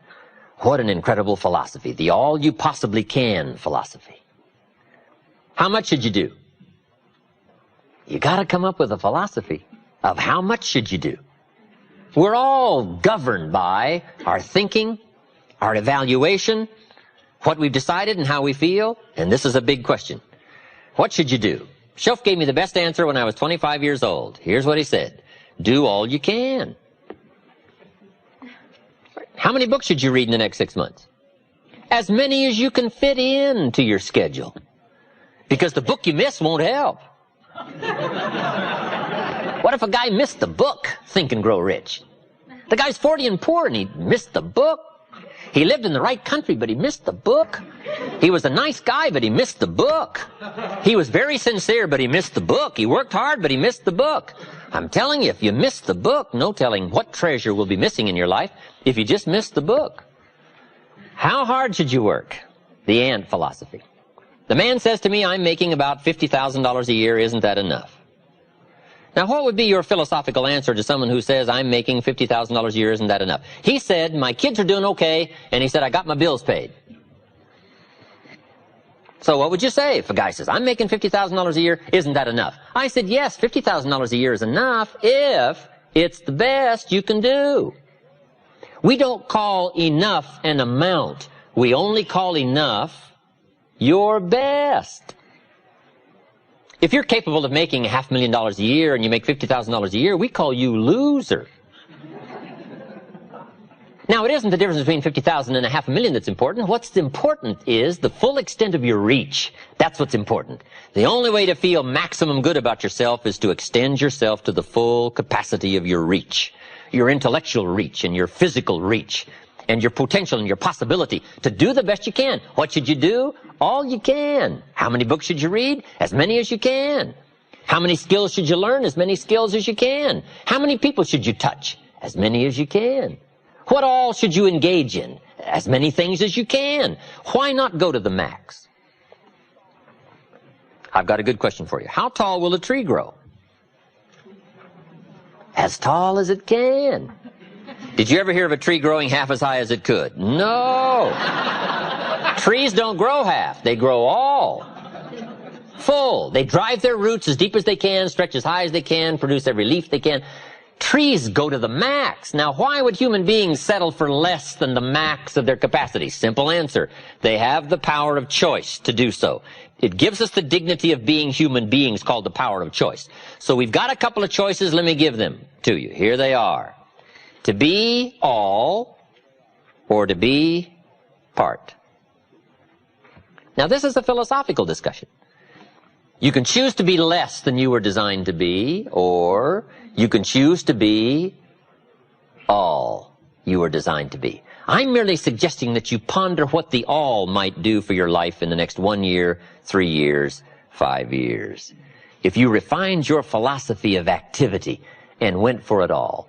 What an incredible philosophy, the all you possibly can philosophy. How much should you do? You got to come up with a philosophy of how much should you do. We're all governed by our thinking, our evaluation, what we've decided and how we feel, and this is a big question. What should you do? Schoff gave me the best answer when I was 25 years old. Here's what he said. Do all you can. How many books should you read in the next 6 months? As many as you can fit into your schedule. Because the book you miss won't help. What if a guy missed the book, Think and Grow Rich? The guy's 40 and poor and he missed the book. He lived in the right country, but he missed the book. He was a nice guy, but he missed the book. He was very sincere, but he missed the book. He worked hard, but he missed the book. I'm telling you, if you miss the book, no telling what treasure will be missing in your life if you just miss the book. How hard should you work? The ant philosophy. The man says to me, I'm making about $50,000 a year. Isn't that enough? Now, what would be your philosophical answer to someone who says, I'm making $50,000 a year, isn't that enough? He said, my kids are doing okay, and he said, I got my bills paid. So what would you say if a guy says, I'm making $50,000 a year, isn't that enough? I said, yes, $50,000 a year is enough if it's the best you can do. We don't call enough an amount. We only call enough your best. If you're capable of making $500,000 a year and you make $50,000 a year, we call you loser. Now, it isn't the difference between 50,000 and a half a million that's important. What's important is the full extent of your reach. That's what's important. The only way to feel maximum good about yourself is to extend yourself to the full capacity of your reach, your intellectual reach and your physical reach and your potential and your possibility to do the best you can. What should you do? All you can. How many books should you read? As many as you can. How many skills should you learn? As many skills as you can. How many people should you touch? As many as you can. What all should you engage in? As many things as you can. Why not go to the max? I've got a good question for you. How tall will a tree grow? As tall as it can. Did you ever hear of a tree growing half as high as it could? No. Trees don't grow half. They grow all. Full. They drive their roots as deep as they can, stretch as high as they can, produce every leaf they can. Trees go to the max. Now, why would human beings settle for less than the max of their capacity? Simple answer. They have the power of choice to do so. It gives us the dignity of being human beings called the power of choice. So we've got a couple of choices. Let me give them to you. Here they are. To be all or to be part. Now, this is a philosophical discussion. You can choose to be less than you were designed to be, or you can choose to be all you were designed to be. I'm merely suggesting that you ponder what the all might do for your life in the next 1 year, 3 years, 5 years. If you refined your philosophy of activity and went for it all.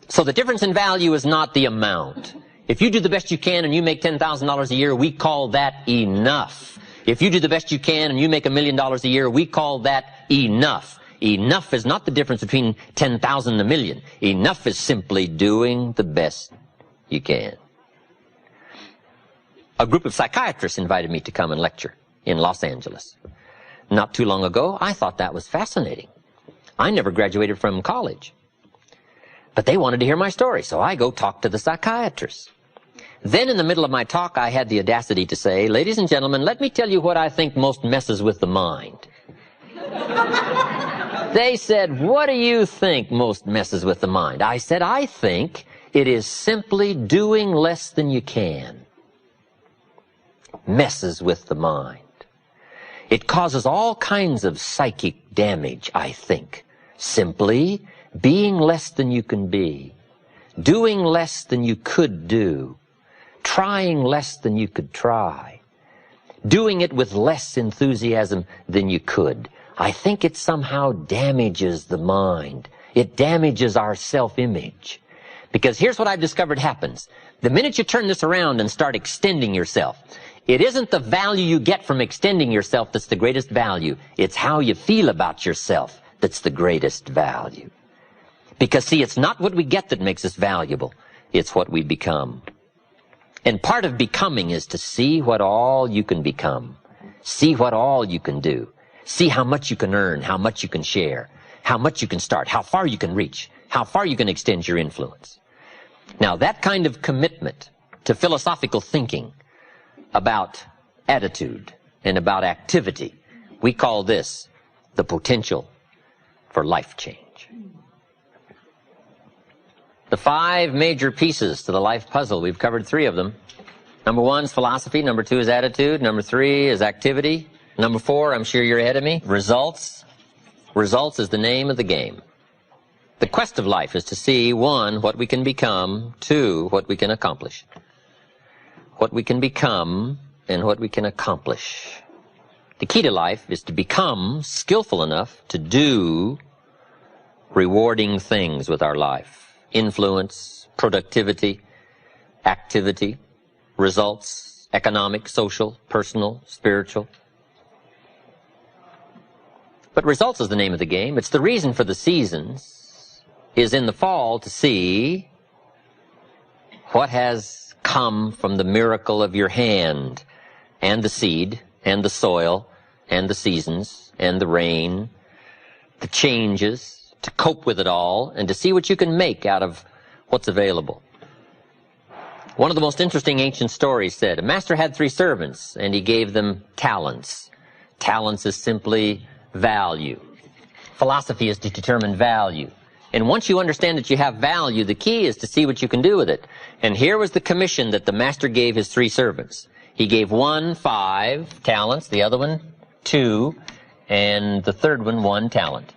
So the difference in value is not the amount. If you do the best you can and you make $10,000 a year, we call that enough. If you do the best you can and you make $1 million a year, we call that enough. Enough is not the difference between 10,000 and a million. Enough is simply doing the best you can. A group of psychiatrists invited me to come and lecture in Los Angeles. Not too long ago, I thought that was fascinating. I never graduated from college. But they wanted to hear my story, so I go talk to the psychiatrists. Then in the middle of my talk, I had the audacity to say, ladies and gentlemen, let me tell you what I think most messes with the mind. They said, what do you think most messes with the mind? I said, I think it is simply doing less than you can. Messes with the mind. It causes all kinds of psychic damage, I think. Simply being less than you can be. Doing less than you could do. Trying less than you could try. Doing it with less enthusiasm than you could. I think it somehow damages the mind. It damages our self-image. Because here's what I've discovered happens. The minute you turn this around and start extending yourself, it isn't the value you get from extending yourself that's the greatest value. It's how you feel about yourself that's the greatest value. Because, see, it's not what we get that makes us valuable. It's what we become. And part of becoming is to see what all you can become. See what all you can do. See how much you can earn, how much you can share, how much you can start, how far you can reach, how far you can extend your influence. Now, that kind of commitment to philosophical thinking about attitude and about activity, we call this the potential for life change. The 5 major pieces to the life puzzle, we've covered 3 of them. Number 1 is philosophy, number 2 is attitude, number 3 is activity, number 4, I'm sure you're ahead of me, results. Results is the name of the game. The quest of life is to see, 1, what we can become, 2, what we can accomplish. What we can become and what we can accomplish. The key to life is to become skillful enough to do rewarding things with our life. Influence, productivity, activity, results, economic, social, personal, spiritual. But results is the name of the game. It's the reason for the seasons is in the fall to see what has come from the miracle of your hand and the seed and the soil and the seasons and the rain, the changes, to cope with it all, and to see what you can make out of what's available. One of the most interesting ancient stories said, a master had 3 servants, and he gave them talents. Talents is simply value. Philosophy is to determine value. And once you understand that you have value, the key is to see what you can do with it. And here was the commission that the master gave his 3 servants. He gave one 5 talents, the other one 2, and the third one 1 talent.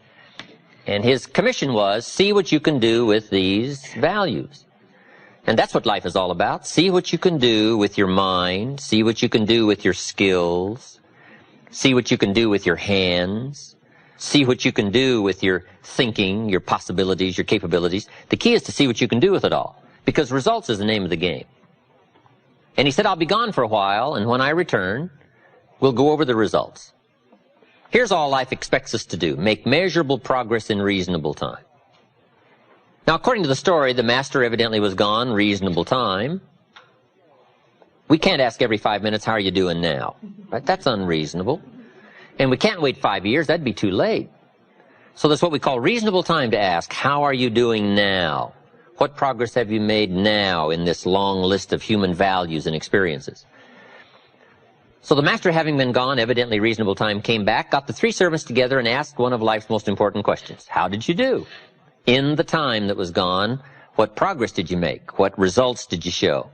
And his commission was, see what you can do with these values. And that's what life is all about. See what you can do with your mind. See what you can do with your skills. See what you can do with your hands. See what you can do with your thinking, your possibilities, your capabilities. The key is to see what you can do with it all, because results is the name of the game. And he said, I'll be gone for a while, and when I return, we'll go over the results. Here's all life expects us to do: make measurable progress in reasonable time. Now, according to the story, the master evidently was gone reasonable time. We can't ask every 5 minutes, how are you doing now? Right? That's unreasonable. And we can't wait 5 years. That'd be too late. So that's what we call reasonable time to ask, how are you doing now? What progress have you made now in this long list of human values and experiences? So the master, having been gone, evidently reasonable time, came back, got the 3 servants together, and asked one of life's most important questions. How did you do? In the time that was gone, what progress did you make? What results did you show?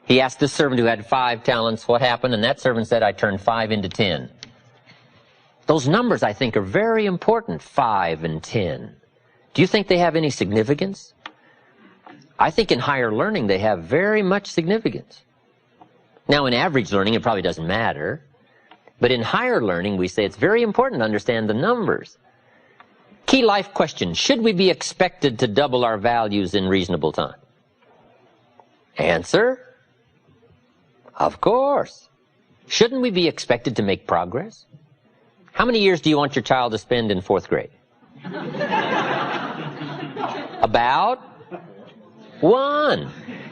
He asked this servant who had 5 talents what happened, and that servant said, I turned 5 into 10. Those numbers, I think, are very important, 5 and 10. Do you think they have any significance? I think in higher learning they have very much significance. Now, in average learning, it probably doesn't matter. But in higher learning, we say it's very important to understand the numbers. Key life question: should we be expected to double our values in reasonable time? Answer: of course. Shouldn't we be expected to make progress? How many years do you want your child to spend in 4th grade? About 1.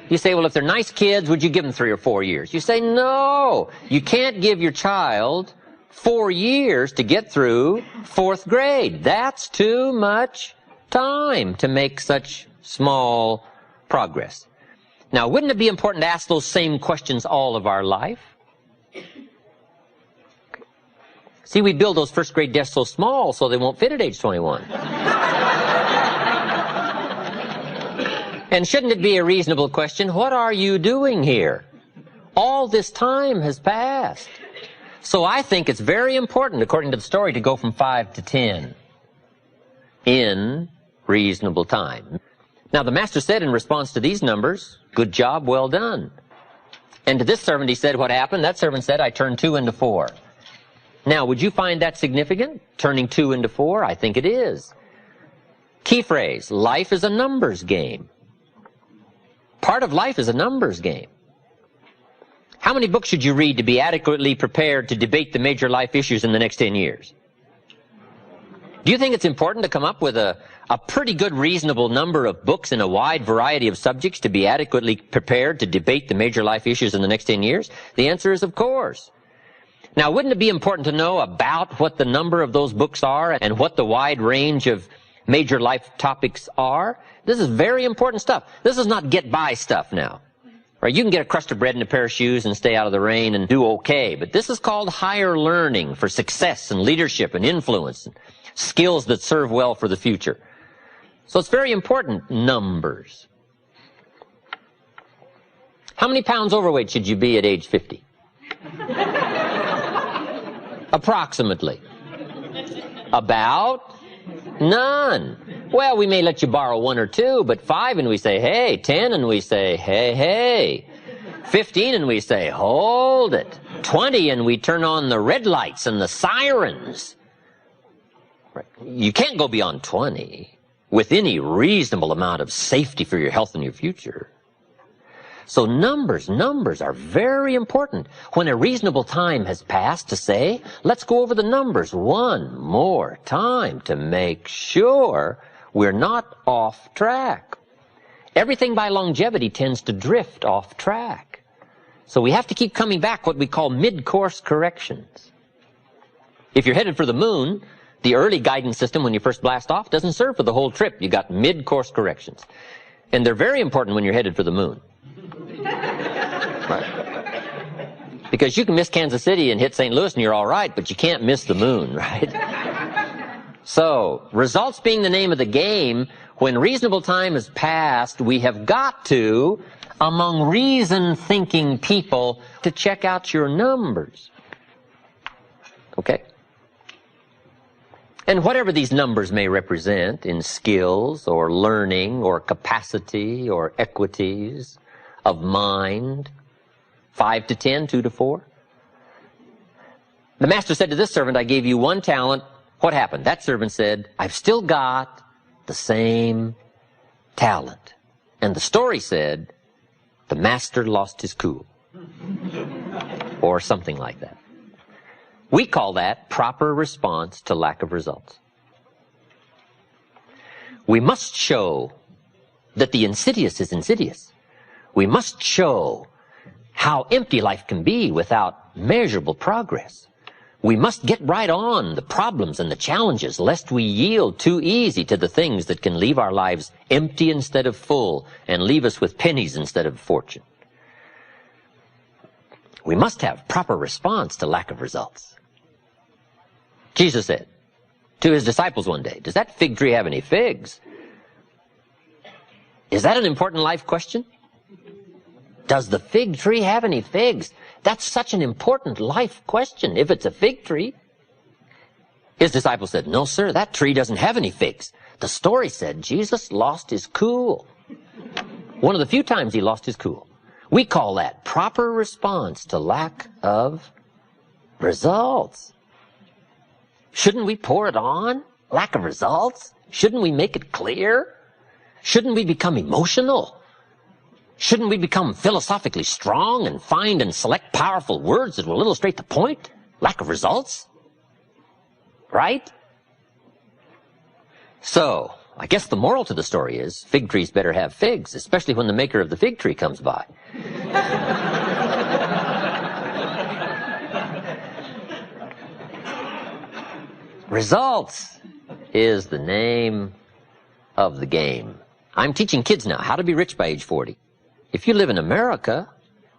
You say, well, if they're nice kids, would you give them 3 or 4 years? You say, no. You can't give your child 4 years to get through 4th grade. That's too much time to make such small progress. Now, wouldn't it be important to ask those same questions all of our life? See, we build those 1st grade desks so small so they won't fit at age 21. And shouldn't it be a reasonable question? What are you doing here? All this time has passed. So I think it's very important, according to the story, to go from 5 to 10 in reasonable time. Now, the master said in response to these numbers, good job, well done. And to this servant he said, what happened? That servant said, I turned 2 into 4. Now, would you find that significant? Turning 2 into 4? I think it is. Key phrase: life is a numbers game. Part of life is a numbers game. How many books should you read to be adequately prepared to debate the major life issues in the next 10 years? Do you think it's important to come up with a pretty good reasonable number of books in a wide variety of subjects to be adequately prepared to debate the major life issues in the next 10 years? The answer is of course. Now, wouldn't it be important to know about what the number of those books are and what the wide range of major life topics are? This is very important stuff. This is not get-by stuff now. Right? You can get a crust of bread and a pair of shoes and stay out of the rain and do okay, but this is called higher learning for success and leadership and influence and skills that serve well for the future. So it's very important, numbers. How many pounds overweight should you be at age 50? Approximately. About none. Well, we may let you borrow 1 or 2, but 5 and we say, hey. 10 and we say, hey, hey. 15 and we say, hold it. 20 and we turn on the red lights and the sirens. Right. You can't go beyond 20 with any reasonable amount of safety for your health and your future. So numbers are very important. When a reasonable time has passed to say, let's go over the numbers one more time to make sure we're not off track. Everything by longevity tends to drift off track. So we have to keep coming back, what we call mid-course corrections. If you're headed for the moon, the early guidance system when you first blast off doesn't serve for the whole trip. You got mid-course corrections. And they're very important when you're headed for the moon. Right. Because you can miss Kansas City and hit St. Louis and you're all right, but you can't miss the moon, right? So, results being the name of the game, when reasonable time has passed, we have got to, among reason-thinking people, to check out your numbers. Okay? And whatever these numbers may represent in skills or learning or capacity or equities of mind, 5 to 10, 2 to 4. The master said to this servant, I gave you 1 talent. What happened? That servant said, I've still got the same talent. And the story said, the master lost his cool. Or something like that. We call that proper response to lack of results. We must show that the insidious is insidious. We must show how empty life can be without measurable progress. We must get right on the problems and the challenges, lest we yield too easy to the things that can leave our lives empty instead of full and leave us with pennies instead of fortune. We must have proper response to lack of results. Jesus said to his disciples one day, does that fig tree have any figs? Is that an important life question? Does the fig tree have any figs? That's such an important life question, if it's a fig tree. His disciples said, no, sir, that tree doesn't have any figs. The story said Jesus lost his cool. One of the few times he lost his cool. We call that proper response to lack of results. Shouldn't we pour it on? Lack of results? Shouldn't we make it clear? Shouldn't we become emotional? Shouldn't we become philosophically strong and find and select powerful words that will illustrate the point? Lack of results? Right? So, I guess the moral to the story is fig trees better have figs, especially when the maker of the fig tree comes by. Results is the name of the game. I'm teaching kids now how to be rich by age 40. If you live in America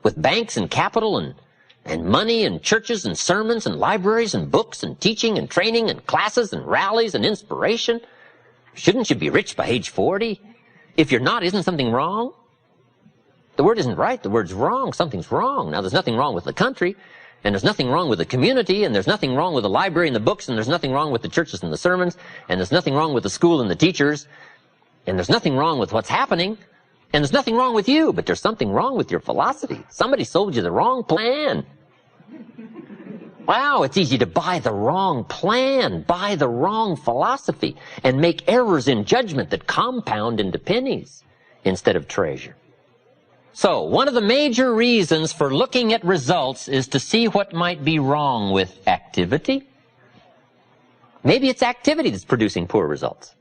with banks and capital and money and churches and sermons and libraries and books and teaching and training and classes and rallies and inspiration, shouldn't you be rich by age 40? If you're not, isn't something wrong? The word isn't right, the word's wrong. Something's wrong. Now, there's nothing wrong with the country, and there's nothing wrong with the community, and there's nothing wrong with the library and the books, and there's nothing wrong with the churches and the sermons, and there's nothing wrong with the school and the teachers, and there's nothing wrong with what's happening, and there's nothing wrong with you, but there's something wrong with your philosophy. Somebody sold you the wrong plan. Wow, it's easy to buy the wrong plan, buy the wrong philosophy, and make errors in judgment that compound into pennies instead of treasure. So, one of the major reasons for looking at results is to see what might be wrong with activity. Maybe it's activity that's producing poor results.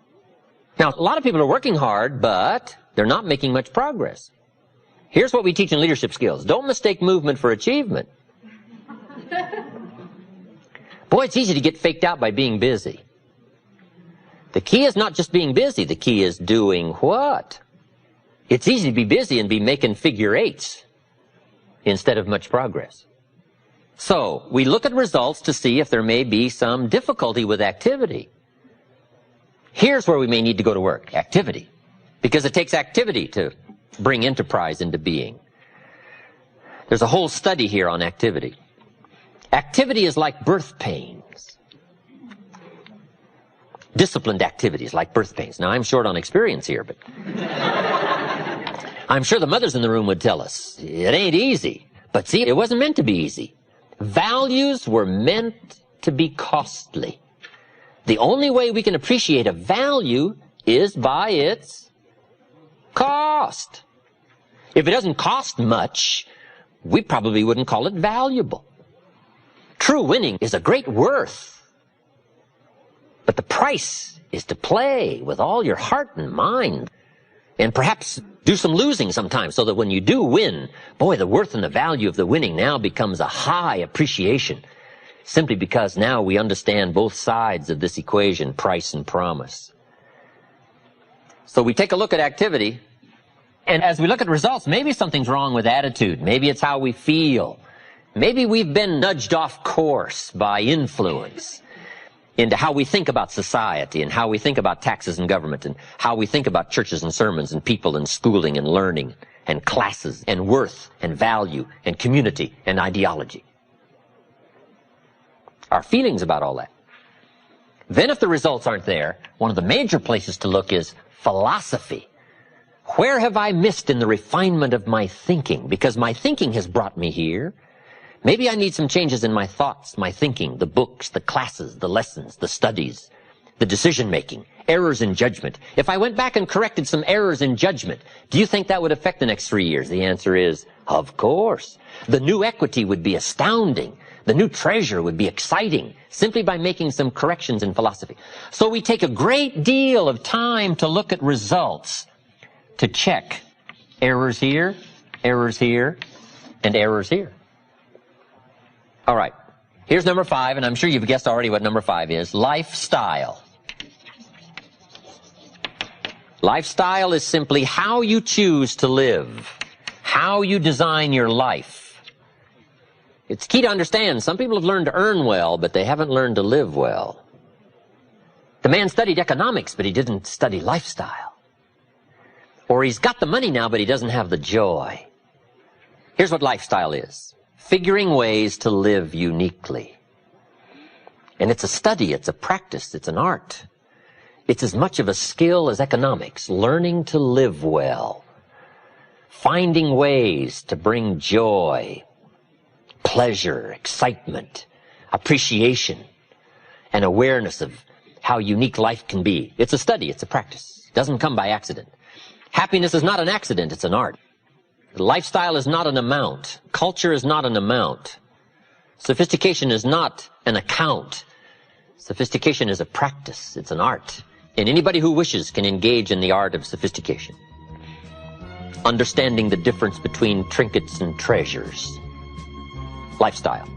Now, a lot of people are working hard, but they're not making much progress. Here's what we teach in leadership skills. Don't mistake movement for achievement. Boy, it's easy to get faked out by being busy. The key is not just being busy. The key is doing what? It's easy to be busy and be making figure eights instead of much progress. So, we look at results to see if there may be some difficulty with activity. Here's where we may need to go to work, activity. Because it takes activity to bring enterprise into being. There's a whole study here on activity. Activity is like birth pains. Disciplined activity is like birth pains. Now, I'm short on experience here, but I'm sure the mothers in the room would tell us, it ain't easy. But see, it wasn't meant to be easy. Values were meant to be costly. The only way we can appreciate a value is by its cost. If it doesn't cost much, we probably wouldn't call it valuable. True winning is a great worth, but the price is to play with all your heart and mind, and perhaps do some losing sometimes, so that when you do win, boy, the worth and the value of the winning now becomes a high appreciation, simply because now we understand both sides of this equation, price and promise. So we take a look at activity, and as we look at results, maybe something's wrong with attitude. Maybe it's how we feel. Maybe we've been nudged off course by influence. into how we think about society and how we think about taxes and government and how we think about churches and sermons and people and schooling and learning and classes and worth and value and community and ideology. Our feelings about all that. Then if the results aren't there, one of the major places to look is philosophy. Where have I missed in the refinement of my thinking? Because my thinking has brought me here. Maybe I need some changes in my thoughts, my thinking, the books, the classes, the lessons, the studies, the decision-making, errors in judgment. If I went back and corrected some errors in judgment, do you think that would affect the next 3 years? The answer is, of course. The new equity would be astounding. The new treasure would be exciting simply by making some corrections in philosophy. So we take a great deal of time to look at results, to check errors here, and errors here. All right, here's number 5, and I'm sure you've guessed already what number 5 is, lifestyle. Lifestyle is simply how you choose to live, how you design your life. It's key to understand. Some people have learned to earn well, but they haven't learned to live well. The man studied economics, but he didn't study lifestyle. Or he's got the money now, but he doesn't have the joy. Here's what lifestyle is. Figuring ways to live uniquely. And it's a study, it's a practice, it's an art. It's as much of a skill as economics, learning to live well. Finding ways to bring joy, pleasure, excitement, appreciation, and awareness of how unique life can be. It's a study, it's a practice. It doesn't come by accident. Happiness is not an accident, it's an art. Lifestyle is not an amount. Culture is not an amount. Sophistication is not an account. Sophistication is a practice, it's an art. And anybody who wishes can engage in the art of sophistication. Understanding the difference between trinkets and treasures. Lifestyle.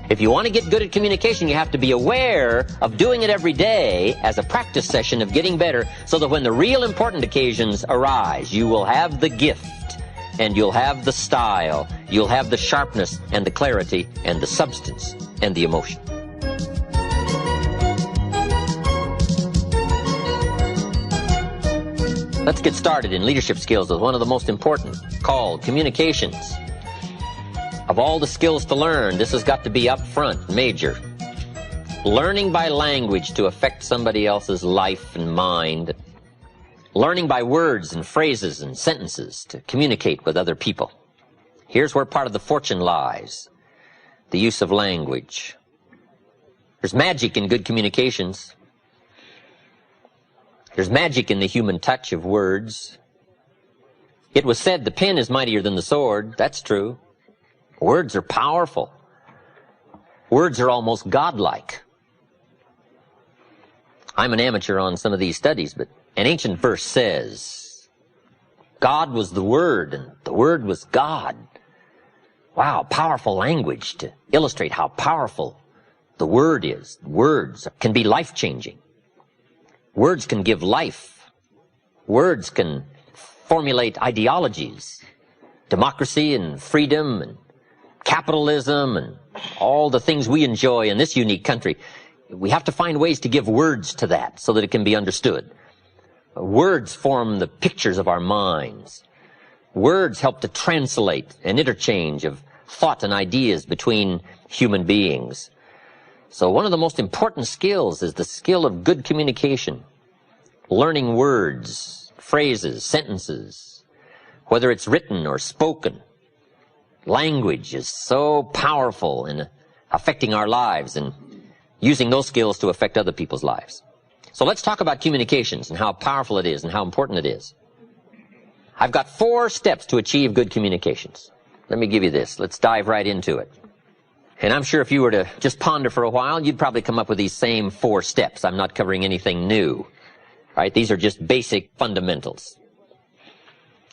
If you want to get good at communication, you have to be aware of doing it every day as a practice session of getting better so that when the real important occasions arise, you will have the gift and you'll have the style, you'll have the sharpness and the clarity and the substance and the emotion. Let's get started in leadership skills with one of the most important, called communications. Of all the skills to learn, this has got to be up front, major. Learning by language to affect somebody else's life and mind. Learning by words and phrases and sentences to communicate with other people. Here's where part of the fortune lies. The use of language. There's magic in good communications. There's magic in the human touch of words. It was said the pen is mightier than the sword. That's true. Words are powerful. Words are almost godlike. I'm an amateur on some of these studies, but an ancient verse says, God was the Word, and the Word was God. Wow, powerful language to illustrate how powerful the Word is. Words can be life-changing. Words can give life. Words can formulate ideologies, democracy and freedom and capitalism and all the things we enjoy in this unique country. We have to find ways to give words to that so that it can be understood. Words form the pictures of our minds. Words help to translate an interchange of thought and ideas between human beings. So one of the most important skills is the skill of good communication. Learning words, phrases, sentences, whether it's written or spoken. Language is so powerful in affecting our lives and using those skills to affect other people's lives. So let's talk about communications and how powerful it is and how important it is. I've got 4 steps to achieve good communications. Let me give you this. Let's dive right into it. And I'm sure if you were to just ponder for a while, you'd probably come up with these same 4 steps. I'm not covering anything new. Right? These are just basic fundamentals.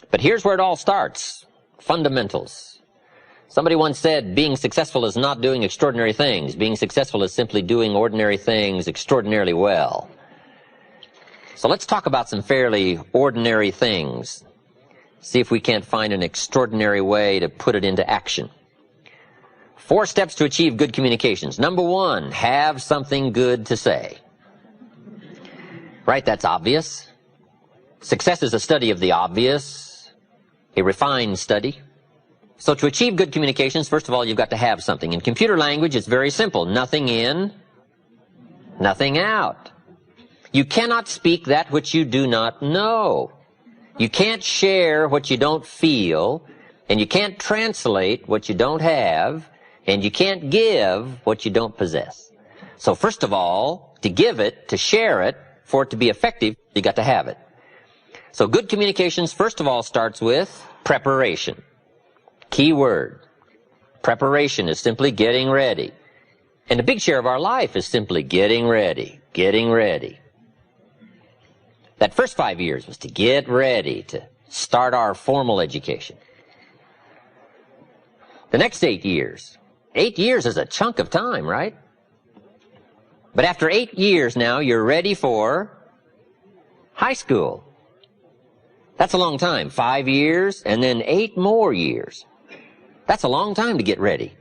But here's where it all starts. Fundamentals. Somebody once said, being successful is not doing extraordinary things. Being successful is simply doing ordinary things extraordinarily well. So let's talk about some fairly ordinary things. See if we can't find an extraordinary way to put it into action. 4 steps to achieve good communications. Number 1, have something good to say. Right, that's obvious. Success is a study of the obvious, a refined study. So to achieve good communications, first of all, you've got to have something. In computer language, it's very simple. Nothing in, nothing out. You cannot speak that which you do not know. You can't share what you don't feel, and you can't translate what you don't have, and you can't give what you don't possess. So first of all, to give it, to share it, for it to be effective, you got to have it. So good communications, first of all, starts with preparation. Key word. Preparation is simply getting ready. And a big share of our life is simply getting ready, getting ready. That first 5 years was to get ready to start our formal education. The next 8 years. 8 years is a chunk of time, right? But after 8 years now, you're ready for high school. That's a long time. 5 years and then 8 more years. That's a long time to get ready.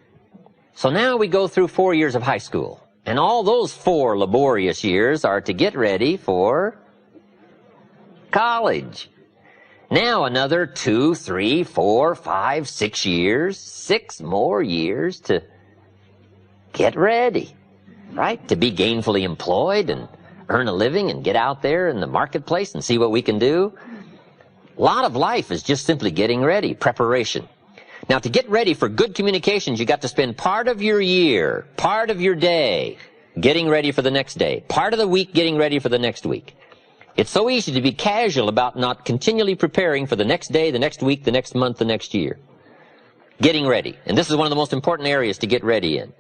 So now we go through 4 years of high school. And all those 4 laborious years are to get ready for college. Now another 2, 3, 4, 5, 6 years, 6 more years to get ready, right? To be gainfully employed and earn a living and get out there in the marketplace and see what we can do. A lot of life is just simply getting ready, preparation. Now, to get ready for good communications, you got to spend part of your year, part of your day, getting ready for the next day, part of the week getting ready for the next week. It's so easy to be casual about not continually preparing for the next day, the next week, the next month, the next year. Getting ready. And this is one of the most important areas to get ready in.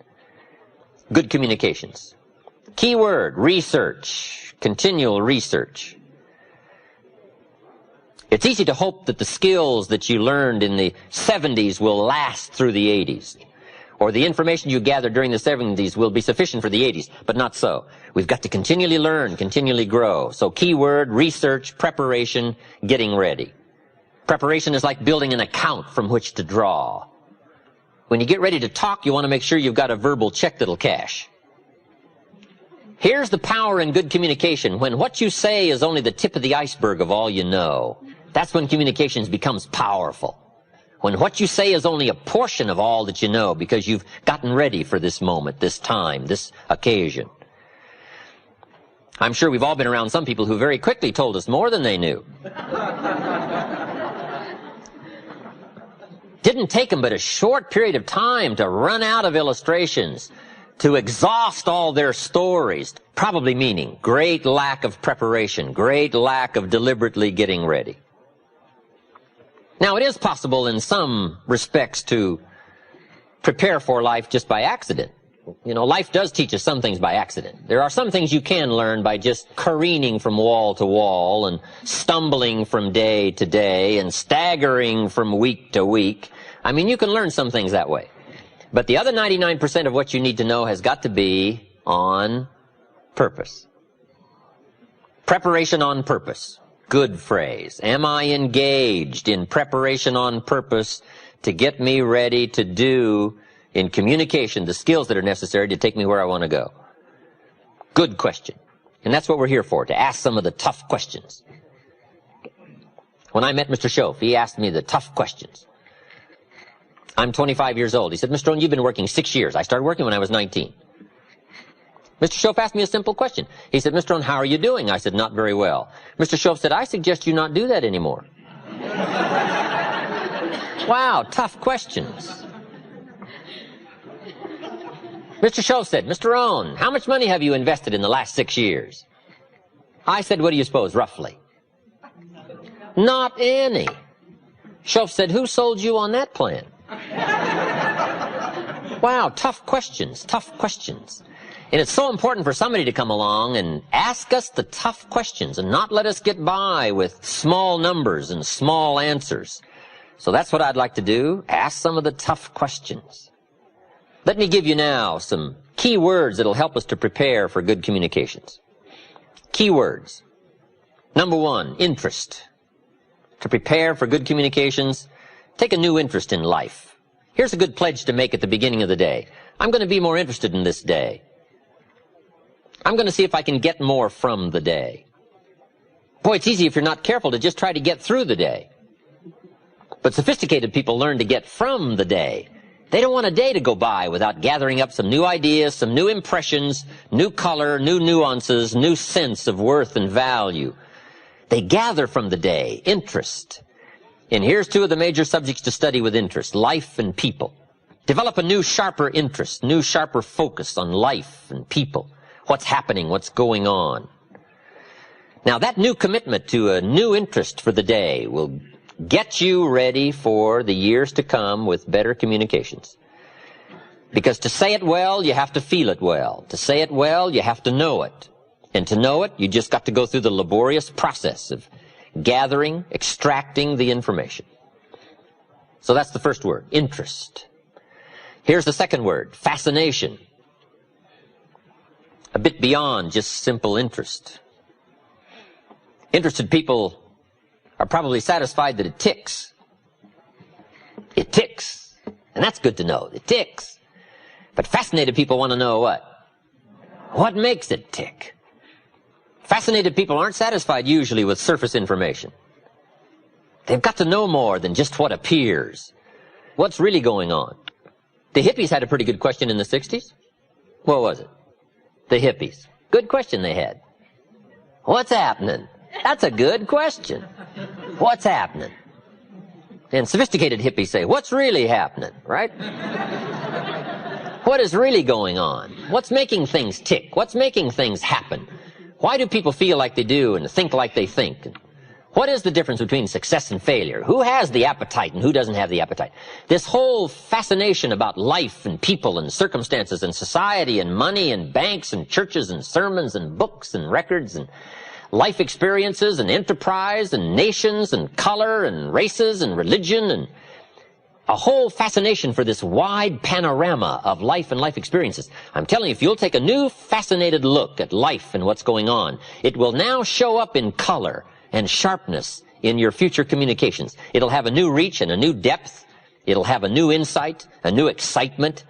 Good communications. Key word, research, continual research. It's easy to hope that the skills that you learned in the 70s will last through the 80s. Or the information you gathered during the 70s will be sufficient for the 80s, but not so. We've got to continually learn, continually grow. So key word, research, preparation, getting ready. Preparation is like building an account from which to draw. When you get ready to talk, you want to make sure you've got a verbal check that'll cash. Here's the power in good communication. When what you say is only the tip of the iceberg of all you know, that's when communications becomes powerful. When what you say is only a portion of all that you know because you've gotten ready for this moment, this time, this occasion. I'm sure we've all been around some people who very quickly told us more than they knew. Didn't take them but a short period of time to run out of illustrations, to exhaust all their stories, probably meaning great lack of preparation, great lack of deliberately getting ready. Now, it is possible in some respects to prepare for life just by accident. You know, life does teach us some things by accident. There are some things you can learn by just careening from wall to wall and stumbling from day to day and staggering from week to week. I mean, you can learn some things that way. But the other 99% of what you need to know has got to be on purpose. Preparation on purpose. Good phrase. Am I engaged in preparation on purpose to get me ready to do in communication the skills that are necessary to take me where I want to go? Good question. And that's what we're here for, to ask some of the tough questions. When I met Mr. Schoaf, he asked me the tough questions. I'm 25 years old. He said, Mr. Rohn, you've been working 6 years. I started working when I was 19. Mr. Schoaf asked me a simple question. He said, Mr. Rohn, how are you doing? I said, not very well. Mr. Schoaf said, I suggest you not do that anymore. Wow, tough questions. Mr. Schoaf said, Mr. Rohn, how much money have you invested in the last 6 years? I said, what do you suppose, roughly? Not any. Schoaf said, who sold you on that plan? Wow, tough questions, tough questions. And it's so important for somebody to come along and ask us the tough questions and not let us get by with small numbers and small answers. So that's what I'd like to do, ask some of the tough questions. Let me give you now some key words that'll help us to prepare for good communications. Key words. Number one, interest. To prepare for good communications, take a new interest in life. Here's a good pledge to make at the beginning of the day. I'm going to be more interested in this day. I'm going to see if I can get more from the day. Boy, it's easy if you're not careful to just try to get through the day. But sophisticated people learn to get from the day. They don't want a day to go by without gathering up some new ideas, some new impressions, new color, new nuances, new sense of worth and value. They gather from the day, interest. And here's two of the major subjects to study with interest, life and people. Develop a new, sharper interest, new, sharper focus on life and people. What's happening, what's going on. Now, that new commitment to a new interest for the day will get you ready for the years to come with better communications. Because to say it well, you have to feel it well. To say it well, you have to know it. And to know it, you just got to go through the laborious process of gathering, extracting the information. So that's the first word, interest. Here's the second word, fascination. A bit beyond just simple interest. Interested people are probably satisfied that it ticks. It ticks. And that's good to know. It ticks. But fascinated people want to know what? What makes it tick? Fascinated people aren't satisfied usually with surface information. They've got to know more than just what appears. What's really going on? The hippies had a pretty good question in the 60s. What was it? The hippies. Good question they had. What's happening? That's a good question. What's happening? And sophisticated hippies say, what's really happening, right? What is really going on? What's making things tick? What's making things happen? Why do people feel like they do and think like they think? What is the difference between success and failure? Who has the appetite and who doesn't have the appetite? This whole fascination about life and people and circumstances and society and money and banks and churches and sermons and books and records and life experiences and enterprise and nations and color and races and religion and a whole fascination for this wide panorama of life and life experiences. I'm telling you, if you'll take a new fascinated look at life and what's going on, it will now show up in color and sharpness in your future communications. It'll have a new reach and a new depth. It'll have a new insight, a new excitement.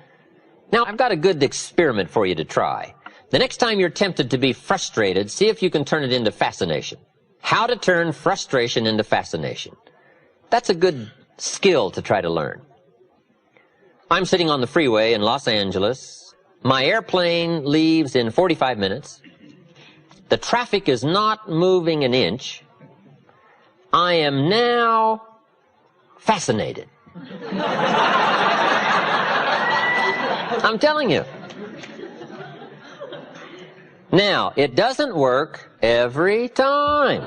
Now, I've got a good experiment for you to try. The next time you're tempted to be frustrated, see if you can turn it into fascination. How to turn frustration into fascination. That's a good skill to try to learn. I'm sitting on the freeway in Los Angeles. My airplane leaves in 45 minutes. The traffic is not moving an inch. I am now fascinated. I'm telling you. Now, it doesn't work every time.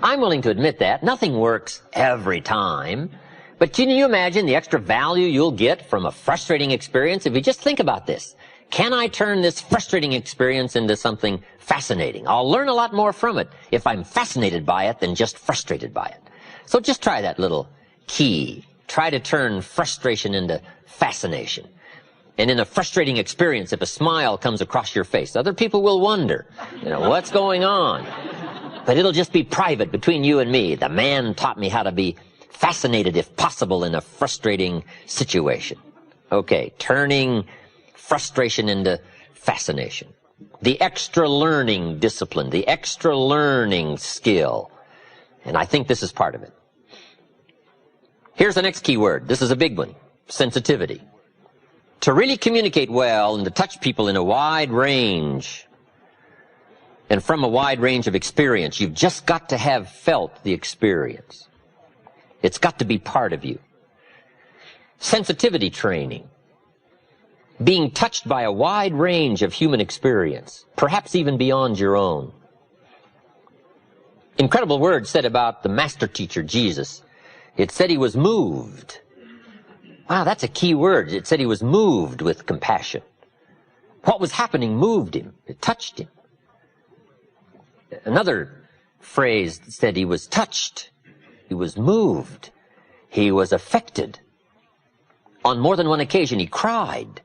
I'm willing to admit that. Nothing works every time. But can you imagine the extra value you'll get from a frustrating experience? If you just think about this. Can I turn this frustrating experience into something fascinating? I'll learn a lot more from it if I'm fascinated by it than just frustrated by it. So just try that little key. Try to turn frustration into fascination. And in a frustrating experience, if a smile comes across your face, other people will wonder, what's going on? But it'll just be private between you and me. The man taught me how to be fascinated, if possible, in a frustrating situation. Okay, turning frustration into fascination. The extra learning discipline, the extra learning skill. And I think this is part of it. Here's the next key word. This is a big one. Sensitivity. To really communicate well and to touch people in a wide range and from a wide range of experience, you've just got to have felt the experience. It's got to be part of you. Sensitivity training. Being touched by a wide range of human experience, perhaps even beyond your own. Incredible word said about the master teacher, Jesus. It said he was moved. Wow, that's a key word. It said he was moved with compassion. What was happening moved him. It touched him. Another phrase said he was touched. He was moved. He was affected. On more than one occasion, he cried.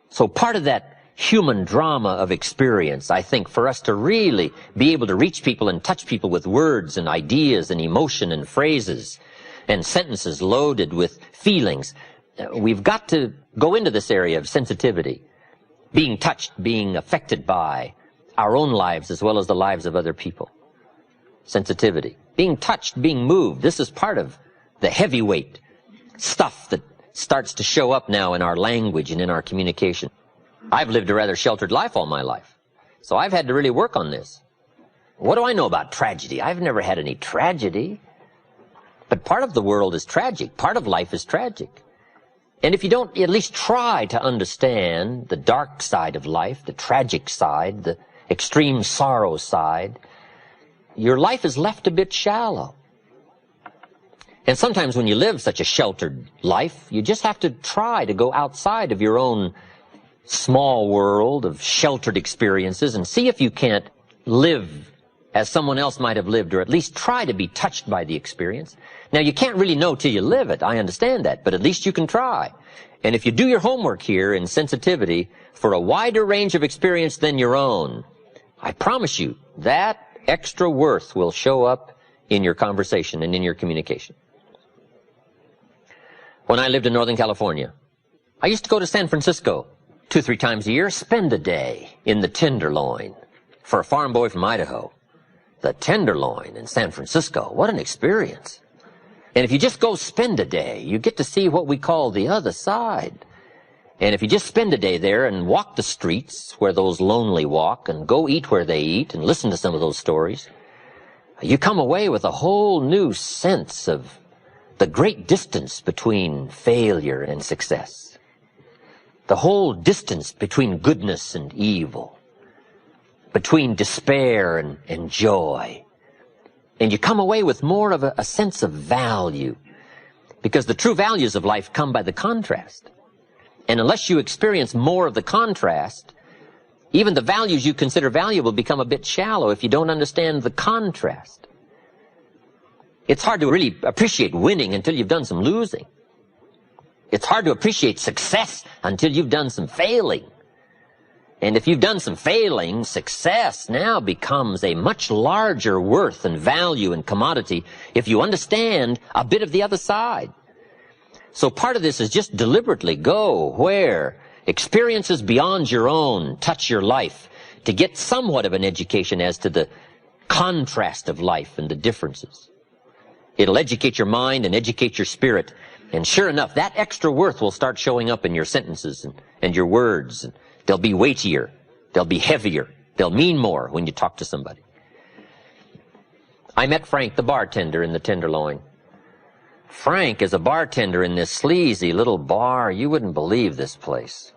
So part of that human drama of experience, I think, for us to really be able to reach people and touch people with words and ideas and emotion and phrases and sentences loaded with feelings, we've got to go into this area of sensitivity, being touched, being affected by our own lives as well as the lives of other people. Sensitivity, being touched, being moved. This is part of the heavyweight stuff that starts to show up now in our language and in our communication. I've lived a rather sheltered life all my life, so I've had to really work on this. What do I know about tragedy? I've never had any tragedy. But part of the world is tragic. Part of life is tragic. And if you don't at least try to understand the dark side of life, the tragic side, the extreme sorrow side, your life is left a bit shallow. And sometimes when you live such a sheltered life, you just have to try to go outside of your own small world of sheltered experiences and see if you can't live as someone else might have lived, or at least try to be touched by the experience. Now, you can't really know till you live it. I understand that, but at least you can try. And if you do your homework here in sensitivity for a wider range of experience than your own, I promise you that extra worth will show up in your conversation and in your communication. When I lived in Northern California, I used to go to San Francisco 2-3 times a year, spend a day in the Tenderloin. For a farm boy from Idaho, the Tenderloin in San Francisco, what an experience. And if you just go spend a day, you get to see what we call the other side. And if you just spend a day there and walk the streets where those lonely walk and go eat where they eat and listen to some of those stories, you come away with a whole new sense of the great distance between failure and success. The whole distance between goodness and evil, between despair and joy. And you come away with more of a sense of value, because the true values of life come by the contrast. And unless you experience more of the contrast, even the values you consider valuable become a bit shallow if you don't understand the contrast. It's hard to really appreciate winning until you've done some losing. It's hard to appreciate success until you've done some failing. And if you've done some failing, success now becomes a much larger worth and value and commodity if you understand a bit of the other side. So part of this is just deliberately go where experiences beyond your own touch your life to get somewhat of an education as to the contrast of life and the differences. It'll educate your mind and educate your spirit. And sure enough, that extra worth will start showing up in your sentences and your words. They'll be weightier. They'll be heavier. They'll mean more when you talk to somebody. I met Frank, the bartender in the Tenderloin. Frank is a bartender in this sleazy little bar. You wouldn't believe this place.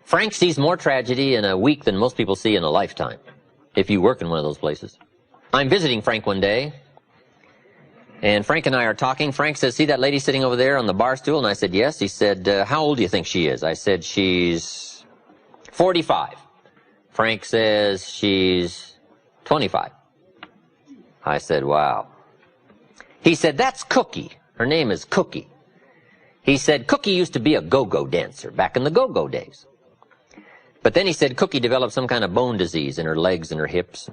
Frank sees more tragedy in a week than most people see in a lifetime, if you work in one of those places. I'm visiting Frank one day, and Frank and I are talking. Frank says, see that lady sitting over there on the bar stool? And I said, yes. He said, how old do you think she is? I said, she's 45. Frank says, she's 25. I said, wow. He said, that's Cookie. Her name is Cookie. He said, Cookie used to be a go-go dancer back in the go-go days. But then he said Cookie developed some kind of bone disease in her legs and her hips.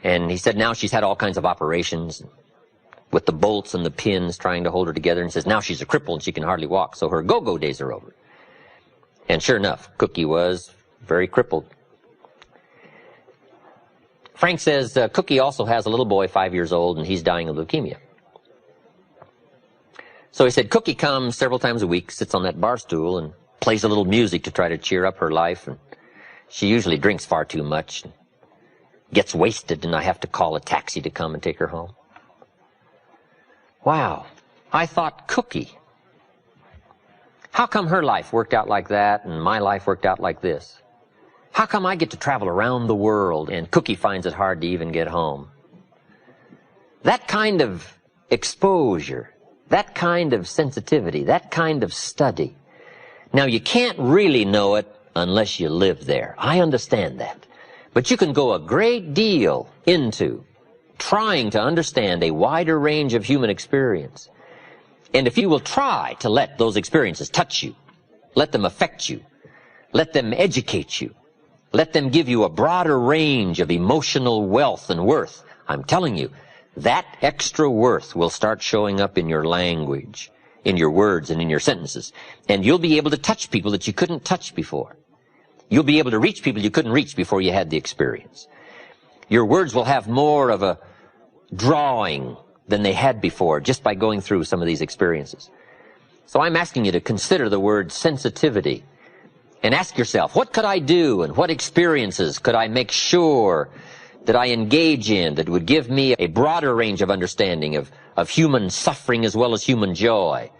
And he said now she's had all kinds of operations with the bolts and the pins trying to hold her together, and says now she's a cripple and she can hardly walk, so her go-go days are over. And sure enough, Cookie was very crippled. Frank says Cookie also has a little boy, 5 years old, and he's dying of leukemia. So he said Cookie comes several times a week, sits on that bar stool, and plays a little music to try to cheer up her life. And she usually drinks far too much, and gets wasted, and I have to call a taxi to come and take her home. Wow, I thought, Cookie, how come her life worked out like that and my life worked out like this? How come I get to travel around the world and Cookie finds it hard to even get home? That kind of exposure, that kind of sensitivity, that kind of study. Now, you can't really know it unless you live there. I understand that. But you can go a great deal into trying to understand a wider range of human experience. And if you will try to let those experiences touch you, let them affect you, let them educate you, let them give you a broader range of emotional wealth and worth, I'm telling you, that extra worth will start showing up in your language, in your words and in your sentences. And you'll be able to touch people that you couldn't touch before. You'll be able to reach people you couldn't reach before you had the experience. Your words will have more of a drawing than they had before just by going through some of these experiences. So I'm asking you to consider the word sensitivity and ask yourself, what could I do and what experiences could I make sure that I engage in that would give me a broader range of understanding of human suffering as well as human joy,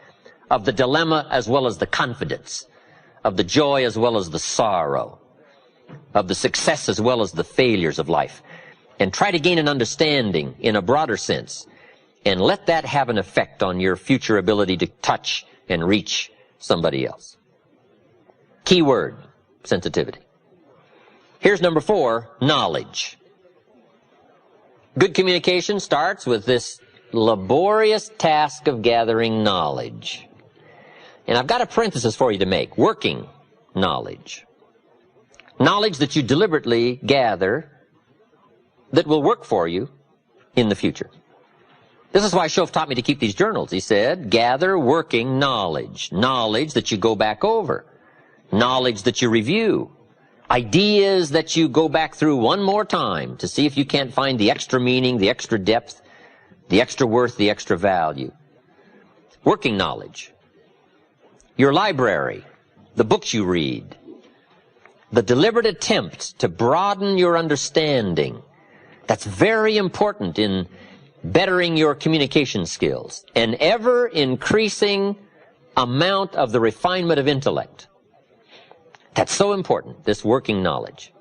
of the dilemma as well as the confidence, of the joy as well as the sorrow, of the success as well as the failures of life, and try to gain an understanding in a broader sense, and let that have an effect on your future ability to touch and reach somebody else. Key word, sensitivity. Here's number 4, knowledge. Good communication starts with this laborious task of gathering knowledge. And I've got a parenthesis for you to make, working knowledge. Knowledge that you deliberately gather that will work for you in the future. This is why Shoaff taught me to keep these journals. He said, gather working knowledge. Knowledge that you go back over. Knowledge that you review. Ideas that you go back through one more time to see if you can't find the extra meaning, the extra depth, the extra worth, the extra value. Working knowledge. Your library, the books you read, the deliberate attempt to broaden your understanding. That's very important in bettering your communication skills. An ever-increasing amount of the refinement of intellect. That's so important, this working knowledge.